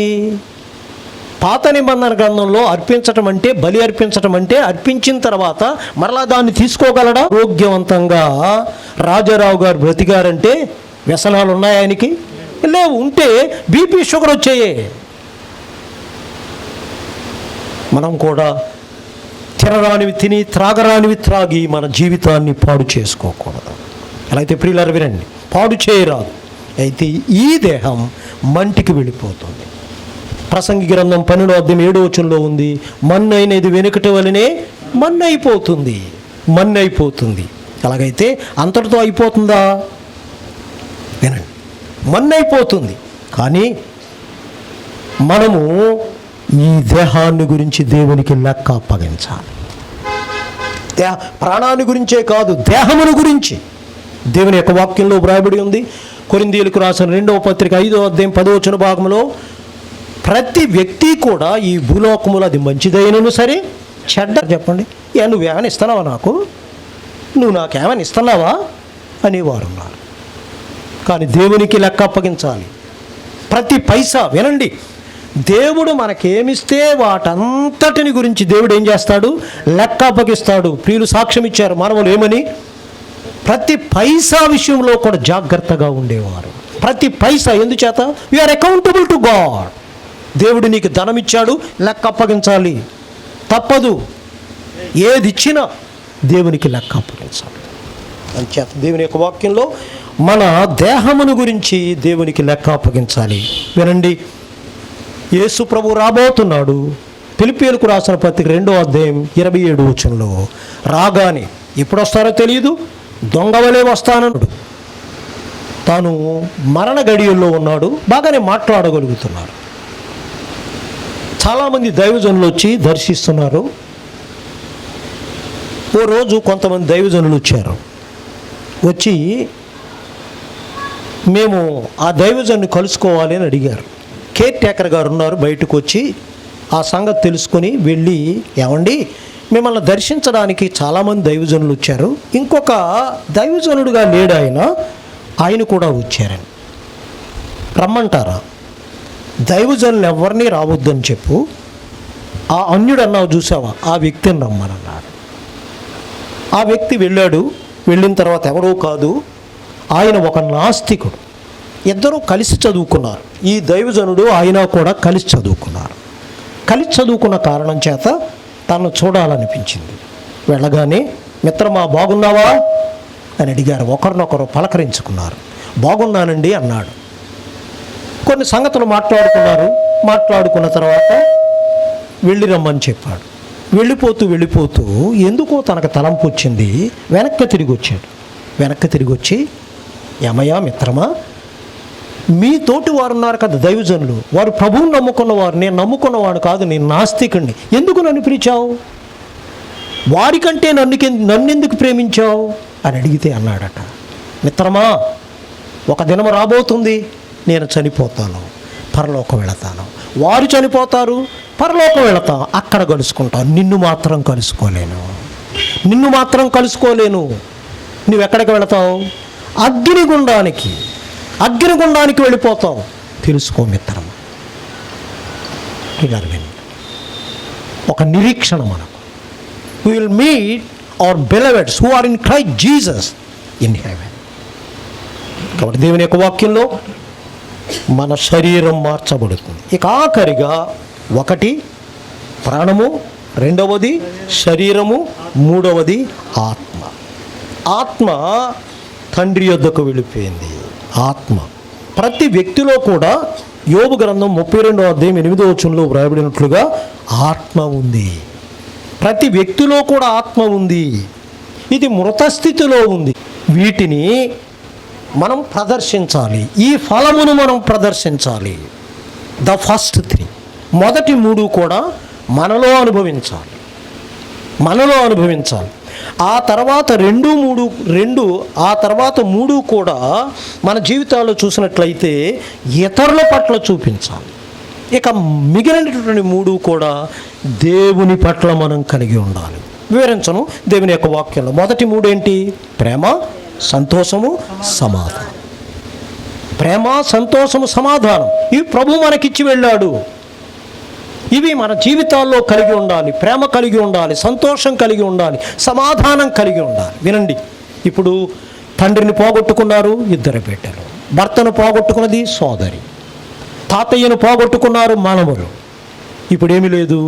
పాత నిబంధన గ్రంథంలో అర్పించటం అంటే, బలి అర్పించటం అంటే, అర్పించిన తర్వాత మరలా దాన్ని తీసుకోగలడా? ఆరోగ్యవంతంగా రాజారావు గారు బ్రతికారంటే వ్యసనాలు ఉన్నాయా ఆయనకి? లేవు. ఉంటే బీపీ షుగర్ వచ్చాయే. మనం కూడా తినరానివి తిని త్రాగరానివి త్రాగి మన జీవితాన్ని పాడు చేసుకోకూడదు. ఎలా అయితే ప్రియులారా వినండి, పాడు చేయరాదు. అయితే ఈ దేహం మంటికి వెళ్ళిపోతుంది. ప్రసంగి గ్రంథం 12:7 ఉంది, మన్నైనది వెనుకటి వలనే మన్నైపోతుంది. అలాగైతే అంతటితో అయిపోతుందా? వినండి, మన్నైపోతుంది. కానీ మనము ఈ దేహాన్ని గురించి దేవునికి లెక్క అప్పగించాలి. ప్రాణాన్ని గురించే కాదు, దేహమును గురించి దేవుని యొక్క వాక్యంలో వ్రాయబడి ఉంది. కొరింథీయులకు రాసిన 2వ పత్రిక 5:10 భాగంలో ప్రతి వ్యక్తి కూడా ఈ భూలోకములో అది మంచిదైనను సరే చెడ్డ, చెప్పండి, నువ్వేమైనా ఇస్తున్నావా నాకు, నువ్వు నాకేమైనా ఇస్తున్నావా అనేవారు ఉన్నారు. కానీ దేవునికి లెక్క అప్పగించాలి. ప్రతి పైసా, వినండి, దేవుడు మనకేమిస్తే వాటంతటిని గురించి దేవుడు ఏం చేస్తాడు? లెక్క అప్పగిస్తాడు. ప్రియులు సాక్ష్యం ఇచ్చారు మానవులు ఏమని? ప్రతి పైసా విషయంలో కూడా జాగ్రత్తగా ఉండేవారు. ప్రతి పైసా ఎందుచేత? We are accountable to God. దేవుడు నీకు ధనం ఇచ్చాడు, లెక్క అప్పగించాలి, తప్పదు. ఏది ఇచ్చినా దేవునికి లెక్క అప్పగించాలి. అంచేత దేవుని యొక్క వాక్యంలో మన దేహమును గురించి దేవునికి లెక్క అప్పగించాలి. వినండి, యేసు ప్రభు రాబోతున్నాడు. ఫిలిప్పీయులకు రాసిన పత్రిక 2:27 రాగానే ఎప్పుడు వస్తారో తెలియదు, దొంగవలే వస్తానన్నాడు. తాను మరణ గడియల్లో ఉన్నాడు, బాగానే మాట్లాడగలుగుతున్నాడు. చాలామంది దైవజనులు వచ్చి దర్శిస్తున్నారు. ఓ రోజు కొంతమంది దైవజనులు వచ్చారు. వచ్చి మేము ఆ దైవజనుని కలుసుకోవాలి అని అడిగారు. కేర్ టేకర్ గారు ఉన్నారు, బయటకు వచ్చి ఆ సంగతి తెలుసుకొని వెళ్ళి, ఏమండి మిమ్మల్ని దర్శించడానికి చాలామంది దైవజనులు వచ్చారు, ఇంకొక దైవజనుడుగా లేడు ఆయన కూడా వచ్చారని, రమ్మంటారా? దైవజనులు ఎవరిని రావద్దని చెప్పు, ఆ అన్యుడు అన్నావు చూసావా, ఆ వ్యక్తిని రమ్మనన్నాడు. ఆ వ్యక్తి వెళ్ళాడు. వెళ్ళిన తర్వాత ఎవరో కాదు, ఆయన ఒక నాస్తికుడు. ఇద్దరూ కలిసి చదువుకున్నారు. ఈ దైవజనుడు ఆయన కూడా కలిసి చదువుకున్నారు. కలిసి చదువుకున్న కారణం చేత తను చూడాలనిపించింది. వెళ్ళగానే, మిత్రమా బాగున్నావా అని అడిగారు. ఒకరినొకరు పలకరించుకున్నారు. బాగున్నానండి అన్నాడు. కొన్ని సంగతులు మాట్లాడుకున్నారు. మాట్లాడుకున్న తర్వాత వెళ్ళి రమ్మని చెప్పాడు. వెళ్ళిపోతూ ఎందుకో తనకు తలంపు వచ్చింది. వెనక్కి తిరిగి వచ్చాడు. వెనక్కి తిరిగి వచ్చి, ఏమయ్యా మిత్రమా, మీ తోటి వారు ఉన్నారు కదా దైవజనులు, వారు ప్రభువుని నమ్ముకున్నవారు, నేను నమ్ముకున్నవాడు కాదు, నేను నాస్తికుడిని, ఎందుకు నన్ను పిలిచావు? వారికంటే నన్నెందుకు ప్రేమించావు అని అడిగితే అన్నాడట, మిత్రమా, ఒక దినం రాబోతుంది, నేను చనిపోతాను, పరలోకం వెళతాను. వారు చనిపోతారు, పరలోకం వెళతాను, అక్కడ కలుసుకుంటాను. నిన్ను మాత్రం కలుసుకోలేను. నువ్వెక్కడికి వెళతావు? అగ్నిగుండానికి వెళ్ళిపోతావు. తెలుసుకో మిత్రమా. ఒక నిరీక్షణ మనకు. We will meet our beloveds who are in Christ Jesus in heaven. కాబట్టి దేవుని యొక్క వాక్యంలో మన శరీరం మార్చబడుతుంది. ఇక ఆఖరిగా, ఒకటి ప్రాణము, రెండవది శరీరము, మూడవది ఆత్మ తండ్రి యొద్దకు వెళ్ళిపోయింది. ఆత్మ ప్రతి వ్యక్తిలో కూడా యోబు గ్రంథం 32:8 వ్రాయబడినట్లుగా ఆత్మ ఉంది. ప్రతి వ్యక్తిలో కూడా ఆత్మ ఉంది. ఇది మృత స్థితిలో ఉంది. వీటిని మనం ప్రదర్శించాలి. ఈ ఫలమును మనం ప్రదర్శించాలి. ద ఫస్ట్ 3, మొదటి 3 కూడా మనలో అనుభవించాలి. ఆ తర్వాత 2 ఆ తర్వాత 3 కూడా మన జీవితాల్లో చూసినట్లయితే ఇతరుల పట్ల చూపించాలి. ఇక మిగిలినటువంటి 3 కూడా దేవుని పట్ల మనం కలిగి ఉండాలి. వివరించను దేవుని యొక్క వాక్యంలో. మొదటి 3 ఏంటి? ప్రేమ, సంతోషము, సమాధానం. ప్రేమ, సంతోషము, సమాధానం ఇవి ప్రభు మనకిచ్చి వెళ్ళాడు. ఇవి మన జీవితాల్లో కలిగి ఉండాలి. ప్రేమ కలిగి ఉండాలి, సంతోషం కలిగి ఉండాలి, సమాధానం కలిగి ఉండాలి. వినండి, ఇప్పుడు తండ్రిని పోగొట్టుకున్నారు 2 బిడ్డలు, భర్తను పోగొట్టుకున్నది సోదరి, తాతయ్యను పోగొట్టుకున్నారు మనవరు. ఇప్పుడు ఏమీ లేదు,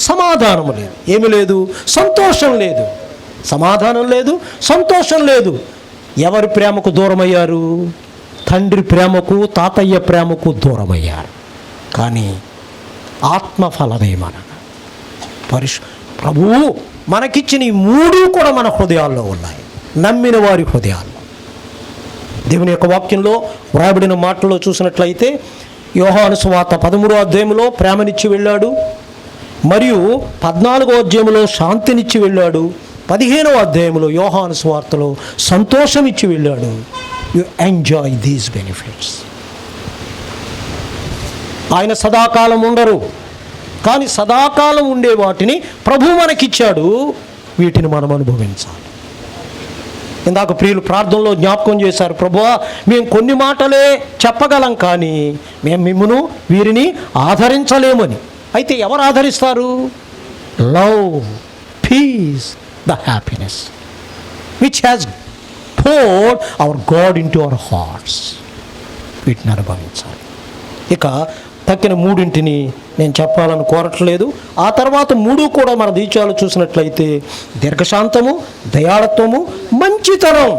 సమాధానం లేదు, ఏమీ లేదు, సంతోషం లేదు, సమాధానం లేదు, సంతోషం లేదు. ఎవరి ప్రేమకు దూరమయ్యారు? తండ్రి ప్రేమకు, తాతయ్య ప్రేమకు దూరమయ్యారు. కానీ ఆత్మఫలమేమనగా ప్రభువు మనకిచ్చిన ఈ 3 కూడా మన హృదయాల్లో ఉన్నాయి, నమ్మిన వారి హృదయాల్లో. దేవుని యొక్క వాక్యంలో వ్రాయబడిన మాటల్లో చూసినట్లయితే యోహాను సువార్త 13వ అధ్యాయంలో ప్రేమనిచ్చి వెళ్ళాడు, మరియు 14వ అధ్యాయంలో శాంతినిచ్చి వెళ్ళాడు, 15వ అధ్యాయంలో యోహాను సువార్తలో సంతోషం ఇచ్చి వెళ్ళాడు. You enjoy these benefits. ఆయన సదాకాలం ఉండరు, కానీ సదాకాలం ఉండే వాటిని ప్రభు మనకిచ్చాడు. వీటిని మనం అనుభవించాలి. ఇందాక ప్రియులు ప్రార్థనలో జ్ఞాపకం చేశారు, ప్రభువా మేము కొన్ని మాటలే చెప్పగలం, కానీ మేము మిమ్మును వీరిని ఆదరించలేమని. అయితే ఎవరు ఆదరిస్తారు? Love, peace, the happiness which has poured our God into our hearts. వీటిని అనుభవించాలి. ఇక తక్కిన 3 నేను చెప్పాలని కోరట్లేదు. ఆ తర్వాత 3 కూడా మన దీచాలు చూసినట్లయితే దీర్ఘశాంతము, దయాళత్వము, మంచితనం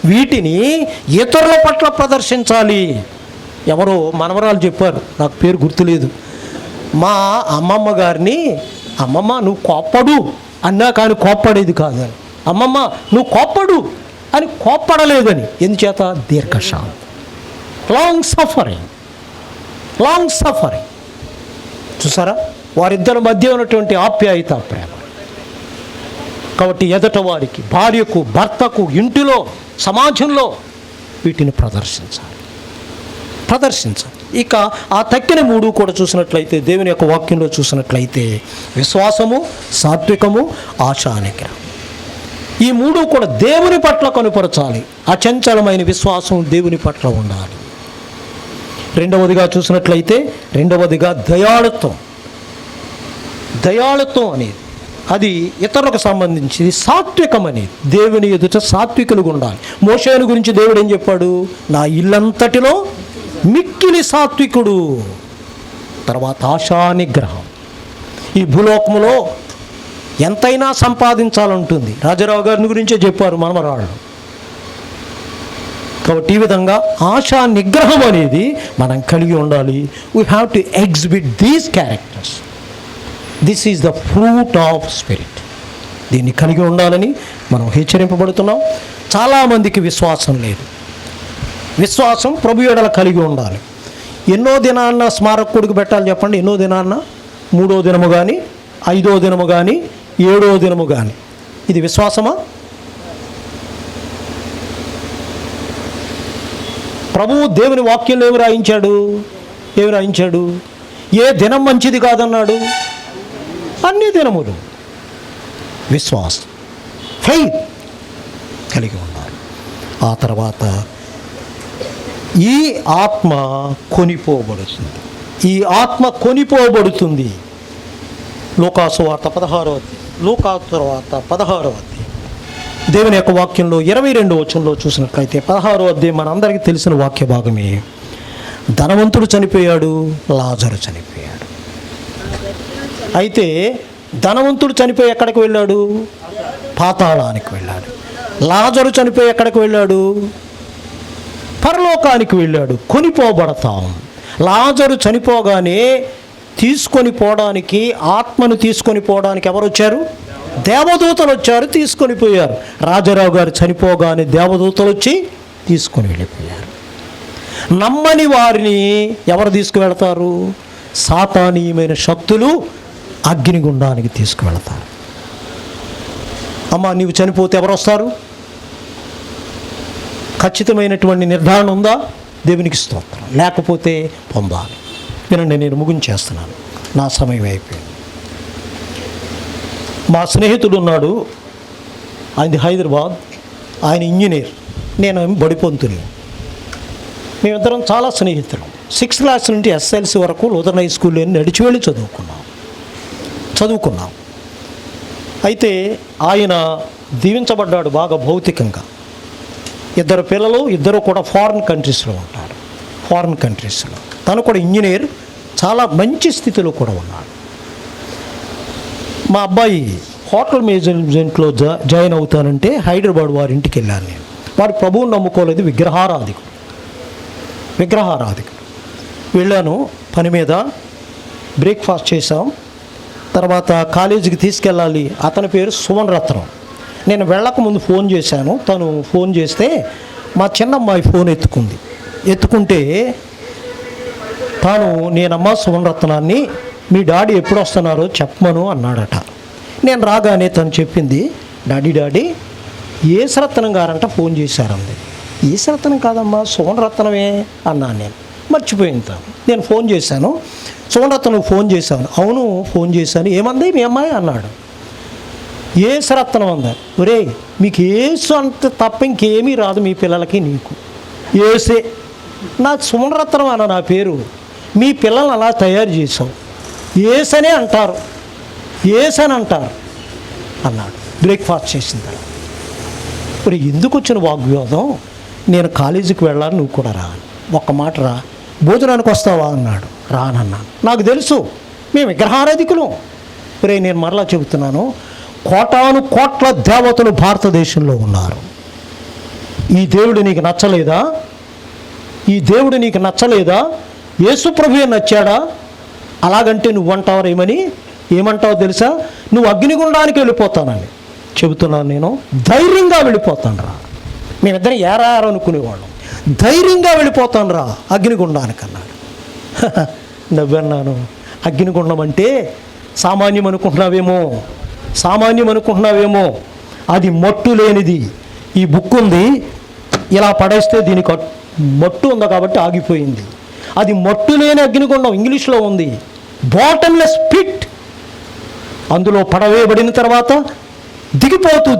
వీటిని ఇతరుల పట్ల ప్రదర్శించాలి. ఎవరో మనవరాలు చెప్పారు, నాకు పేరు గుర్తులేదు, మా అమ్మమ్మ గారిని అమ్మమ్మ నువ్వు కోప్పడు అన్నా కానీ కోప్పడేది కాదు అని, అమ్మమ్మ నువ్వు కోప్పడు అని కోప్పడలేదని. ఎందుచేత? దీర్ఘశాంతం, లాంగ్ సఫరింగ్. చూసారా వారిద్దరి మధ్య ఉన్నటువంటి ఆప్యాయత, ప్రేమ. కాబట్టి ఎదుట వారికి, భార్యకు, భర్తకు, ఇంటిలో, సమాజంలో వీటిని ప్రదర్శించాలి. ఇక ఆ తక్కిన 3 కూడా చూసినట్లయితే దేవుని యొక్క వాక్యంలో చూసినట్లయితే విశ్వాసము, సాత్వికము, ఆశానిగ్రహం. ఈ 3 కూడా దేవుని పట్ల కనుపరచాలి. అచంచలమైన విశ్వాసం దేవుని పట్ల ఉండాలి. రెండవదిగా చూసినట్లయితే దయాళత్వం అనేది అది ఇతరులకు సంబంధించింది. సాత్వికం అనేది దేవుని ఎదుట సాత్వికులుగా ఉండాలి. మోషేను గురించి దేవుడు ఏం చెప్పాడు? నా ఇల్లంతటిలో మిక్కిలి సాత్వికుడు. తర్వాత ఆశానిగ్రహం. ఈ భూలోకములో ఎంతైనా సంపాదించాలంటుంది. రాజారావు గారిని గురించే చెప్పారు మనమరాళ్ళు. కాబట్టి ఈ విధంగా ఆశా నిగ్రహం అనేది మనం కలిగి ఉండాలి. We have to exhibit these characters. This is the fruit of spirit. దీన్ని కలిగి ఉండాలని మనం హెచ్చరింపబడుతున్నాం. చాలామందికి విశ్వాసం లేదు. విశ్వాసం ప్రభు ఎడల కలిగి ఉండాలి. ఎన్నో దినాన్న స్మారకుడికి పెట్టాలి చెప్పండి? ఎన్నో దినాన్న? 3వ దినము కానీ, 5వ దినము కానీ, 7వ దినము కానీ. ఇది విశ్వాసమా? ప్రభువు దేవుని వాక్యంలో ఏమి రాయించాడు? ఏ దినం మంచిది కాదన్నాడు? అన్ని దినములు. విశ్వాసం, ఫెయిత్ కలిగి ఉన్నారు. ఆ తర్వాత ఈ ఆత్మ కొనిపోబడుతుంది. లూకాసు వార్త 16వ అధ్యాయం దేవుని యొక్క వాక్యంలో 22వ వచనంలో చూసినట్లయితే 16వ అధ్యాయం మనందరికీ తెలిసిన వాక్య భాగమే. ధనవంతుడు చనిపోయాడు, లాజరు చనిపోయాడు. అయితే ధనవంతుడు చనిపోయి ఎక్కడికి వెళ్ళాడు? పాతాళానికి వెళ్ళాడు. లాజరు చనిపోయి ఎక్కడికి వెళ్ళాడు? పరలోకానికి వెళ్ళాడు. కొనిపోబడతాం. లాజరు చనిపోగానే ఆత్మను తీసుకొని పోవడానికి ఎవరు వచ్చారు? దేవదూతలు వచ్చారు, తీసుకొని పోయారు. రాజారావు గారు చనిపోగానే దేవదూతలు వచ్చి తీసుకొని వెళ్ళిపోయారు. నమ్మని వారిని ఎవరు తీసుకువెళతారు? సాతానీయమైన శక్తులు అగ్నిగుండానికి తీసుకువెళతారు. అమ్మ, నీవు చనిపోతే ఎవరు వస్తారు? ఖచ్చితమైనటువంటి నిర్ధారణ ఉందా? దేవునికి స్తోత్రం. లేకపోతే పొందాలి. వినండి, నేను ముగించేస్తున్నాను, నా సమయం అయిపోయింది. మా స్నేహితుడు ఉన్నాడు, ఆయనది హైదరాబాద్, ఆయన ఇంజనీర్, నేను బడిపొంతుని. మేమిద్దరం చాలా స్నేహితులు. 6th క్లాస్ నుండి SLC వరకు లూథరన్ హై స్కూల్లో నడిచి వెళ్ళి చదువుకున్నాం. అయితే ఆయన దీవించబడ్డాడు బాగా భౌతికంగా. 2 పిల్లలు, 2 కూడా ఫారిన్ కంట్రీస్లో ఉంటారు. ఫారిన్ కంట్రీస్లో తను కూడా ఇంజనీర్, చాలా మంచి స్థితిలో కూడా ఉన్నాడు. మా అబ్బాయి హోటల్ మేనేజ్మెంట్లో జాయిన్ అవుతానంటే హైదరాబాద్ వారి ఇంటికి వెళ్ళాను నేను. వాడు ప్రభువుని నమ్ముకోలేదు, విగ్రహారాధికుడు. వెళ్ళాను పని మీద, బ్రేక్ఫాస్ట్ చేసాం. తర్వాత కాలేజీకి తీసుకెళ్ళాలి. అతని పేరు సుమన్ రత్నం. నేను వెళ్ళకముందు ఫోన్ చేశాను. తను ఫోన్ చేస్తే మా చిన్నమ్మాయి ఫోన్ ఎత్తుకుంటే తాను, నేనమ్మా సుమన్ రత్నాన్ని, మీ డాడీ ఎప్పుడు వస్తున్నారో చెప్పమను అన్నాడట. నేను రాగానే తను చెప్పింది, డాడీ ఏసరత్నం గారంట ఫోన్ చేశారంది. ఏసరత్నం కాదమ్మా, సుమన్ రత్నమే అన్నాను. నేను మర్చిపోయింది తాను. నేను ఫోన్ చేశాను, సుమన్ రత్నం ఫోన్ చేశాను. అవును ఫోన్ చేశాను. ఏమంది మీ అమ్మాయి అన్నాడు. ఏసరత్నం అందారు. ఒరే, మీకు ఏసు అంత తప్ప ఇంకేమీ రాదు మీ పిల్లలకి, నీకు ఏసే. నా సుమన్ రత్నం అన్న నా పేరు, మీ పిల్లల్ని అలా తయారు చేసావు, ఏసనే అంటారు, ఏసని అంటారు అన్నాడు. బ్రేక్ఫాస్ట్ చేసిన తర్వాత, మరి ఎందుకు వచ్చిన వాగ్వివాదం? నేను కాలేజీకి వెళ్ళాలి, నువ్వు కూడా రా. ఒక్క మాట రా, భోజనానికి వస్తావా అన్నాడు. రానన్నాను. నాకు తెలుసు మేము విగ్రహారాధికులం. మరి నేను మరలా చెబుతున్నాను, కోటాను కోట్ల దేవతలు భారతదేశంలో ఉన్నారు. ఈ దేవుడు నీకు నచ్చలేదా? ఈ దేవుడు నీకు నచ్చలేదా? యేసుప్రభువే నచ్చాడా? అలాగంటే నువ్వు అంటావు ఏమంటావు తెలుసా? నువ్వు అగ్నిగుండానికి వెళ్ళిపోతానని చెబుతున్నాను. నేను ధైర్యంగా వెళ్ళిపోతాను రా. మేమిద్దరం ఏరారు అనుకునేవాళ్ళం. ధైర్యంగా వెళ్ళిపోతాను రా అగ్నిగుండానికి అన్నాడు. నవ్వన్నాను. అగ్నిగుండం అంటే సామాన్యం అనుకుంటున్నావేమో, అది మట్టు లేనిది. ఈ బుక్ ఉంది, ఇలా పడేస్తే దీనికి మట్టు ఉంది కాబట్టి ఆగిపోయింది. అది మట్టు లేని అగ్నిగుండం, ఇంగ్లీష్లో ఉంది, బాటమ్లెస్ పిట్. అందులో పడవేయబడిన తర్వాత దిగిపోతూ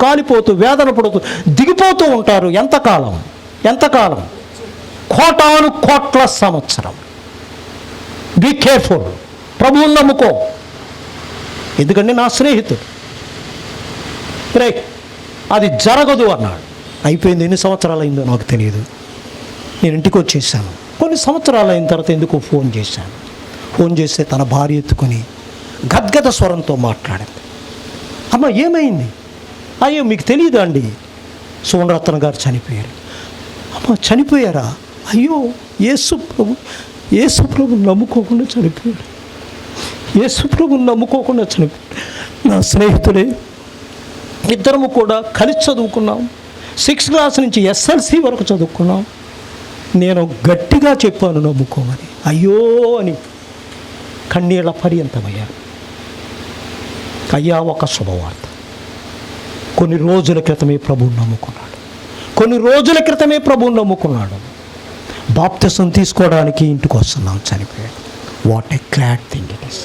కాలిపోతూ వేదన పడుతూ దిగిపోతూ ఉంటారు. ఎంతకాలం? కోటాను కోట్ల సంవత్సరం. బీ కేర్ఫుల్, ప్రభువుని నమ్ముకో. ఎందుకంటే నా స్నేహితుడు రే, అది జరగదు అన్నాడు. అయిపోయింది. ఎన్ని సంవత్సరాలు అయిందో నాకు తెలియదు. నేను ఇంటికి వచ్చేసాను. కొన్ని సంవత్సరాలు అయిన తర్వాత ఎందుకో ఫోన్ చేశాను. ఫోన్ చేస్తే తన భార్య ఎత్తుకొని గద్గద స్వరంతో మాట్లాడింది. అమ్మ, ఏమైంది? అయ్యో, మీకు తెలియదా అండి, సుమన్ రత్న గారు చనిపోయారు. అమ్మ, చనిపోయారా? అయ్యో, యేసు ప్రభు నమ్ముకోకుండా చనిపోయాడు. నా స్నేహితుడే, ఇద్దరము కూడా కలిసి చదువుకున్నాం. 6th క్లాస్ నుంచి SLC వరకు చదువుకున్నాం. నేను గట్టిగా చెప్పాను నమ్ముకోమని. అయ్యో అని కన్నీళ్ల పర్యంతమయ్యాను. అయ్యా, ఒక శుభవార్త. కొన్ని రోజుల క్రితమే ప్రభువుని నమ్ముకున్నాడు. బాప్తిసం తీసుకోవడానికి ఇంటికి వస్తున్నాం, చనిపోయాడు. What a glad thing it is.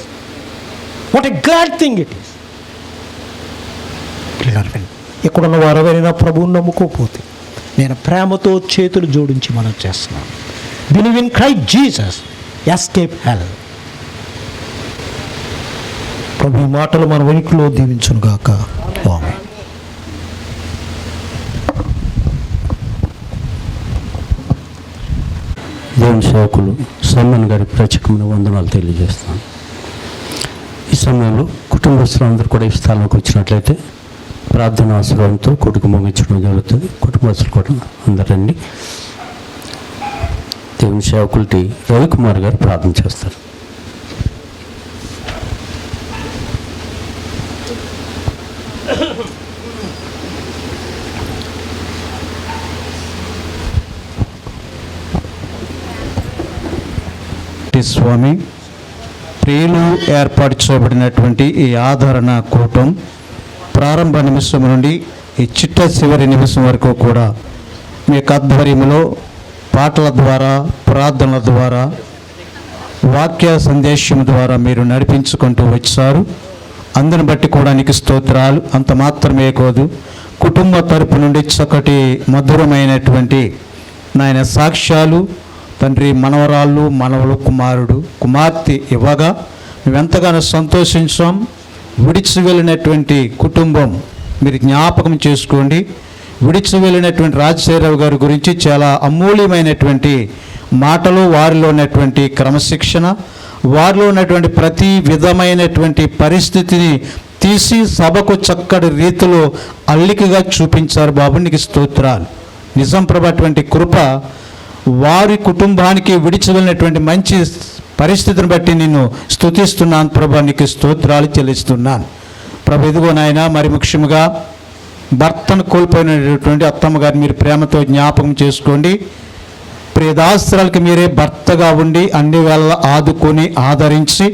ఎక్కడున్న వారు ఎవరైనా ప్రభువుని నమ్ముకోకపోతే నేను ప్రేమతో చేతులు జోడించి మనం చేస్తున్నాను. Believe in Christ Jesus, escape hell. ప్రభు ఈ మాటలు మన వెనుకలో దీవించునుగాక. ఆమేన్. దేవుని సేవకులు సమ్మన్ గారికి ప్రత్యేకమైన వందనాలు తెలియజేస్తాను. ఈ సమయంలో కుటుంబస్తులందరూ కూడా ఈ స్థలంలోకి వచ్చినట్లయితే ప్రార్థన ఆశీర్వాదంతో కొడుకు ముగించడం జరుగుతుంది. కుటుంబస్తులు కూడా అందరండి. దేవుని సేవకులకి రవికుమార్ గారు ప్రార్థన చేస్తారు. బట్టి స్వామి, ప్రియులు ఏర్పాటు చేయబడినటువంటి ఈ ఆదరణ కూటం ప్రారంభ నిమిషం నుండి ఈ చిట్ట చివరి నిమిషం వరకు కూడా మీ యొక్క ఆధ్వర్యంలో పాటల ద్వారా, ప్రార్థనల ద్వారా, వాక్య సందేశం ద్వారా మీరు నడిపించుకుంటూ వచ్చారు. అందరిని బట్టి కూడా నీకు స్తోత్రాలు. అంత మాత్రమే కాదు, కుటుంబ తరపు నుండి చక్కటి మధురమైనటువంటి నాయన సాక్ష్యాలు, తండ్రి మనవరాళ్ళు, మనవలు, కుమారుడు, కుమార్తె ఇవ్వగా మేమెంతగానో సంతోషించాం. విడిచి వెళ్ళినటువంటి కుటుంబం మీరు జ్ఞాపకం చేసుకోండి. విడిచి వెళ్ళినటువంటి రాజశేఖరరావు గారి గురించి చాలా అమూల్యమైనటువంటి మాటలు, వారిలో ఉన్నటువంటి క్రమశిక్షణ, వారిలో ఉన్నటువంటి ప్రతి విధమైనటువంటి పరిస్థితిని తీసి సభకు చక్కటి రీతిలో అల్లికగా చూపించారు. బాబు నీకు స్తోత్రాలు. నిజం ప్రభు, అటువంటి కృప వారి కుటుంబానికి విడిచి వెళ్ళినటువంటి మంచి పరిస్థితిని బట్టి నిన్ను స్తుతిస్తున్నాను ప్రభు, నీకు స్తోత్రాలు చెల్లిస్తున్నాను ప్రభు. ఇదిగో నాయన, మరి ముఖ్యంగా భర్తను కోల్పోయినటువంటి అత్తమ్మ గారిని మీరు ప్రేమతో జ్ఞాపకం చేసుకోండి. ప్రియదాస్త్రాలకి మీరే భర్తగా ఉండి అన్ని వేళ ఆదుకొని ఆదరించి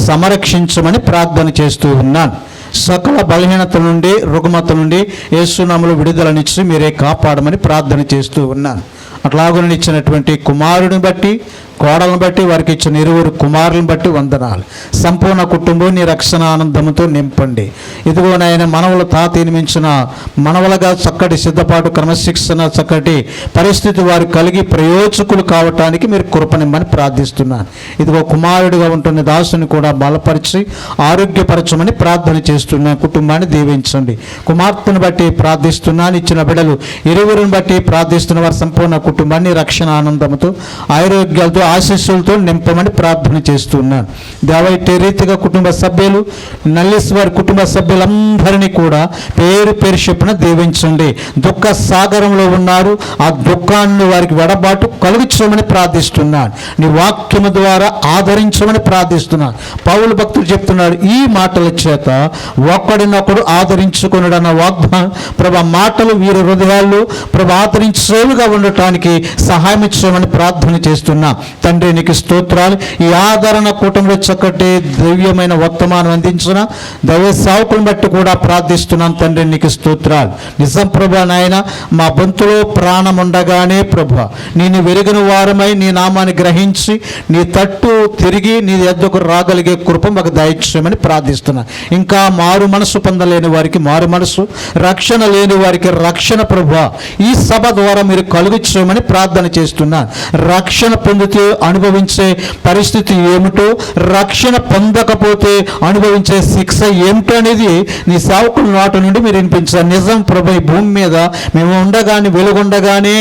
సంరక్షించమని ప్రార్థన చేస్తూ ఉన్నాను. సకల బలహీనత నుండి, రుగ్మత నుండి యేసునామములో విడుదలనిచ్చి మీరే కాపాడమని ప్రార్థన చేస్తూ ఉన్నాను. అట్లాగని ఇచ్చినటువంటి కుమారుడిని బట్టి, కోడలను బట్టి, వారికి ఇచ్చిన ఇరువురు కుమారులను బట్టి వందనాలు. సంపూర్ణ కుటుంబం నీ రక్షణ ఆనందంతో నింపండి. ఇదిగో నాయన, మనవల తాతని మించిన మనవలుగా చక్కటి సిద్ధపాటు, క్రమశిక్షణ, చక్కటి పరిస్థితి వారు కలిగి ప్రయోజకులు కావటానికి మీరు కృపనిమ్మని ప్రార్థిస్తున్నాను. ఇదిగో కుమారుడిగా ఉంటున్న దాసుని కూడా బలపరిచి ఆరోగ్యపరచమని ప్రార్థన చేస్తున్నాను. కుటుంబాన్ని దీవించండి. కుమార్తెను బట్టి ప్రార్థిస్తున్నాను. ఇచ్చిన బిడ్డలు ఇరువురిని బట్టి ప్రార్థిస్తున్న వారి సంపూర్ణ కుటుంబాన్ని రక్షణ ఆనందంతో, ఆరోగ్యాలతో, ఆశీస్సులతో నింపమని ప్రార్థన చేస్తున్నాను. దేవైతే రీతిగా కుటుంబ సభ్యులు, నల్లేశ్వరి కుటుంబ సభ్యులందరినీ కూడా పేరు పేరు చొప్పున దీవించండి. దుఃఖ సాగరంలో ఉన్నారు, ఆ దుఃఖాన్ని వారికి వెడబాటు కలుగించమని ప్రార్థిస్తున్నాను. నీ వాక్యము ద్వారా ఆదరించమని ప్రార్థిస్తున్నాను. పౌలు భక్తుడు చెప్తున్నాడు, ఈ మాటల చేత ఒక్కడినొకడు ఆదరించుకున్నాడు అన్న వాగ్దానం ప్రభు మాటలు వీరి హృదయాల్లో ప్రభు ఆదరించేవిగా ఉండటానికి సహాయం ఇచ్చామని ప్రార్థన చేస్తున్నాం. తండ్రి నీకు స్తోత్రాలు. ఈ ఆదరణ కూటంలో చక్కటి దివ్యమైన వర్తమానం అందించిన దైవ సేవకులను బట్టి కూడా ప్రార్థిస్తున్నాను. తండ్రి నీకు స్తోత్రాలు. నిజం ప్రభు నాయన, మా బంతులో ప్రాణం ఉండగానే ప్రభు నేను వెరిగిన వారమై నీ నామాన్ని గ్రహించి నీ తట్టు తిరిగి నీ ఎద్దకు రాగలిగే కృప మాకు దయచేయమని ప్రార్థిస్తున్నాను. ఇంకా మారు మనసు పొందలేని వారికి మారు మనసు, రక్షణ లేని వారికి రక్షణ ప్రభు ఈ సభ ద్వారా మీరు కలుగు చేయమని ప్రార్థన చేస్తున్నాను. రక్షణ పొందితే అనుభవించే పరిస్థితి ఏమిటో, రక్షణ పొందకపోతే అనుభవించే శిక్ష ఏమిటో అనేది నీ సేవకుల నోట నుండి మీరు వినిపించారు. నిజం ప్రభు, ఈ భూమి మీద మేము ఉండగానే, వెలుగుండగానే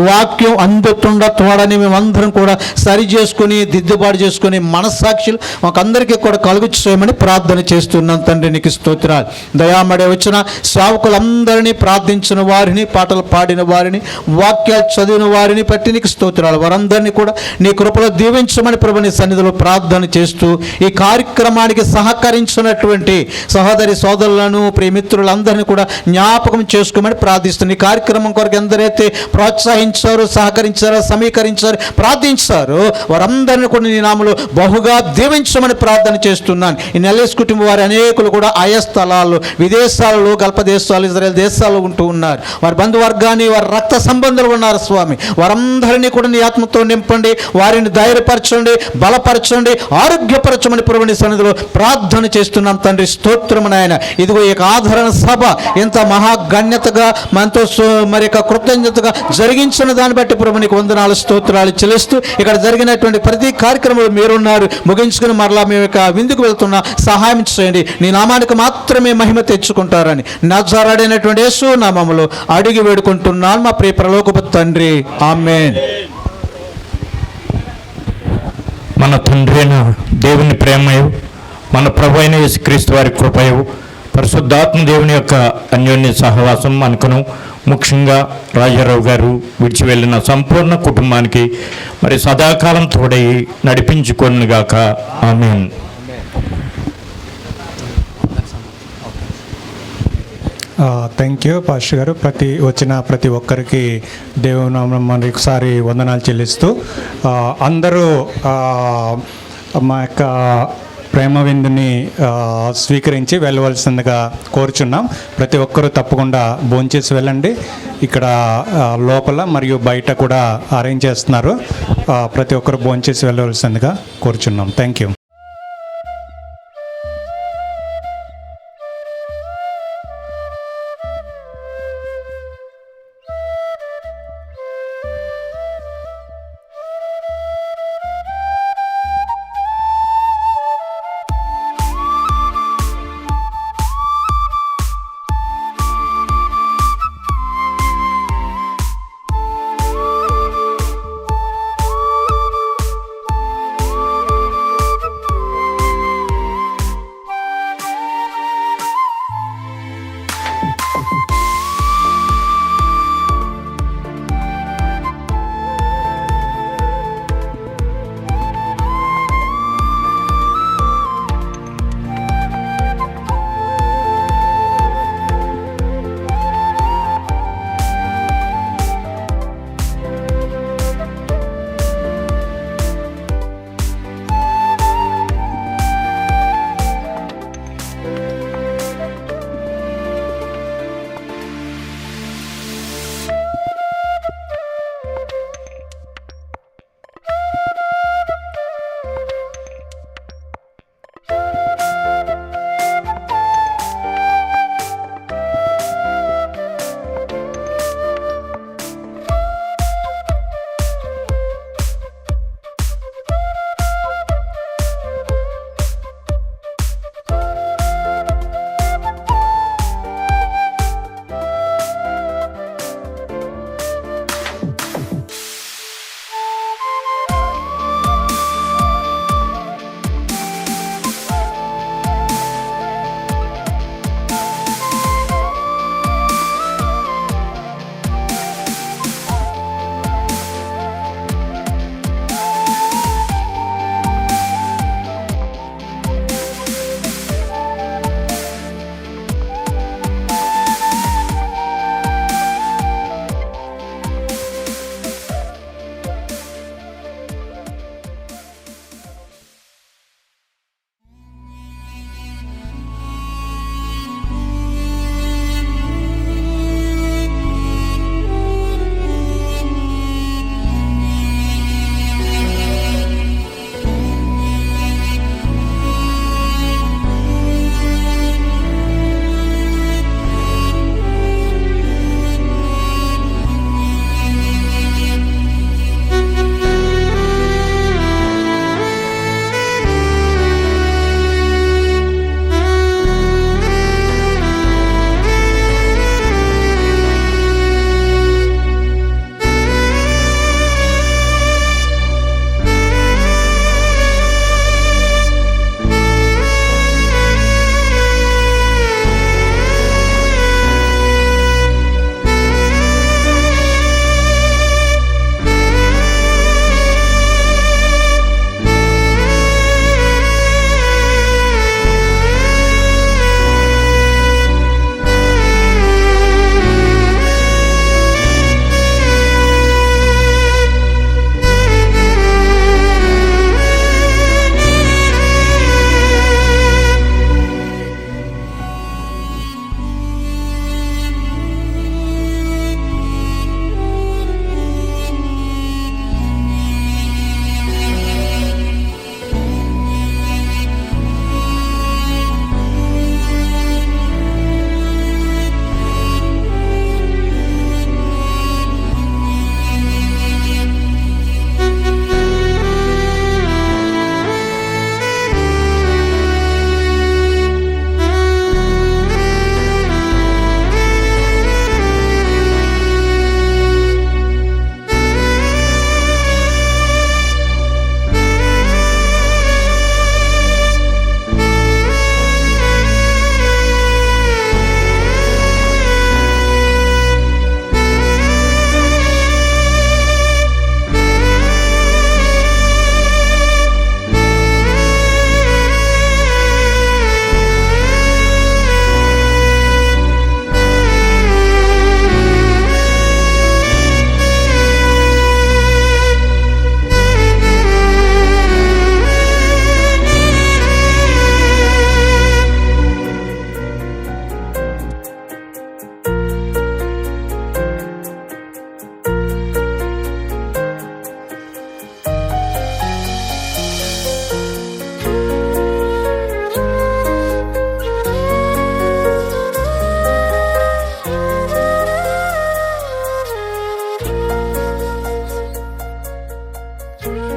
వాక్యం అందుతుండ తోడని మేమందరం కూడా సరి చేసుకుని, దిద్దుబాటు చేసుకుని మనస్సాక్షులు మాకందరికీ కూడా కలుగు చేయమని ప్రార్థన చేస్తున్నాం. తండ్రి నీకు స్తోత్రాలు. దయామడే వచ్చిన సేవకులందరినీ, ప్రార్థించిన వారిని, పాటలు పాడిన వారిని, వాక్యాలు చదివిన వారిని బట్టి నీకు స్తోత్రాలు. వారందరినీ కూడా నీ కృపలో దీవించమని ప్రభు నీ సన్నిధిలో ప్రార్థన చేస్తూ ఈ కార్యక్రమానికి సహకరించినటువంటి సహోదరి సోదరులను, ప్రియమిత్రులందరినీ కూడా జ్ఞాపకం చేసుకోమని ప్రార్థిస్తున్నాను. ఈ కార్యక్రమం కొరకు ఎందరైతే ప్రోత్సహించారో, సహకరించారో, సమీకరించారో, ప్రార్థించారో వారందరినీ కూడా నీ నామములో బహుగా దీవించమని ప్రార్థన చేస్తున్నాను. ఈ నెల్లేస్ కుటుంబం వారి అనేకులు కూడా ఆయా స్థలాల్లో, విదేశాలలో, గల్ప దేశాలు, ఇజ్రాయెల్ దేశాల్లో ఉంటూ ఉన్నారు. వారి బంధువర్గాన్ని, వారి రక్త సంబంధాలు ఉన్నారు స్వామి. వారందరినీ కూడా నీ ఆత్మతో నింపండి, వారిని ధైర్యపరచండి, బలపరచండి, ఆరోగ్యపరచమని ప్రభుని సన్నిధిలో ప్రార్థన చేస్తున్నాం. తండ్రి స్తోత్రము నాయన. ఇదిగో ఈ ఆదరణ సభ ఎంత మహాగణ్యతగా మనతో మరి యొక్క కృతజ్ఞతగా జరిగించిన దాన్ని బట్టి ప్రభు నీకు వందనాలు, స్తోత్రాలు చెల్లిస్తూ ఇక్కడ జరిగినటువంటి ప్రతి కార్యక్రమంలో మీరున్నారు. ముగించుకుని మరలా మేము యొక్క విందుకు వెళ్తున్నా, సహాయం చేయండి. నీ నామానికి మాత్రమే మహిమ తెచ్చుకుంటారని నజరేయుడైనటువంటి యేసు నామములో అడిగి వేడుకుంటున్నాను మా ప్రియ పరలోకపు తండ్రి, ఆమేన్. మన తండ్రి అయిన దేవుని ప్రేమయు, మన ప్రభు అయిన యేసుక్రీస్తు వారి కృపయు, పరిశుద్ధాత్మ దేవుని యొక్క అన్యోన్య సహవాసం మనకును, ముఖ్యంగా రాజారావు గారు విడిచి వెళ్ళిన సంపూర్ణ కుటుంబానికి మరి సదాకాలం తోడై నడిపించుకొనుగాక. ఆమేన్. థ్యాంక్ యూ పాస్టర్ గారు. ప్రతి ఒక్కరికి దేవునామం మరొకసారి వందనాలు చెల్లిస్తూ అందరూ మా యొక్క ప్రేమ విందుని స్వీకరించి వెళ్ళవలసిందిగా కోరుచున్నాం. ప్రతి ఒక్కరూ తప్పకుండా భోంచేసి వెళ్ళండి. ఇక్కడ లోపల మరియు బయట కూడా అరేంజ్ చేస్తున్నారు. ప్రతి ఒక్కరు భోంచేసి వెళ్ళవలసిందిగా కోరుచున్నాం. Thank you. Thank you.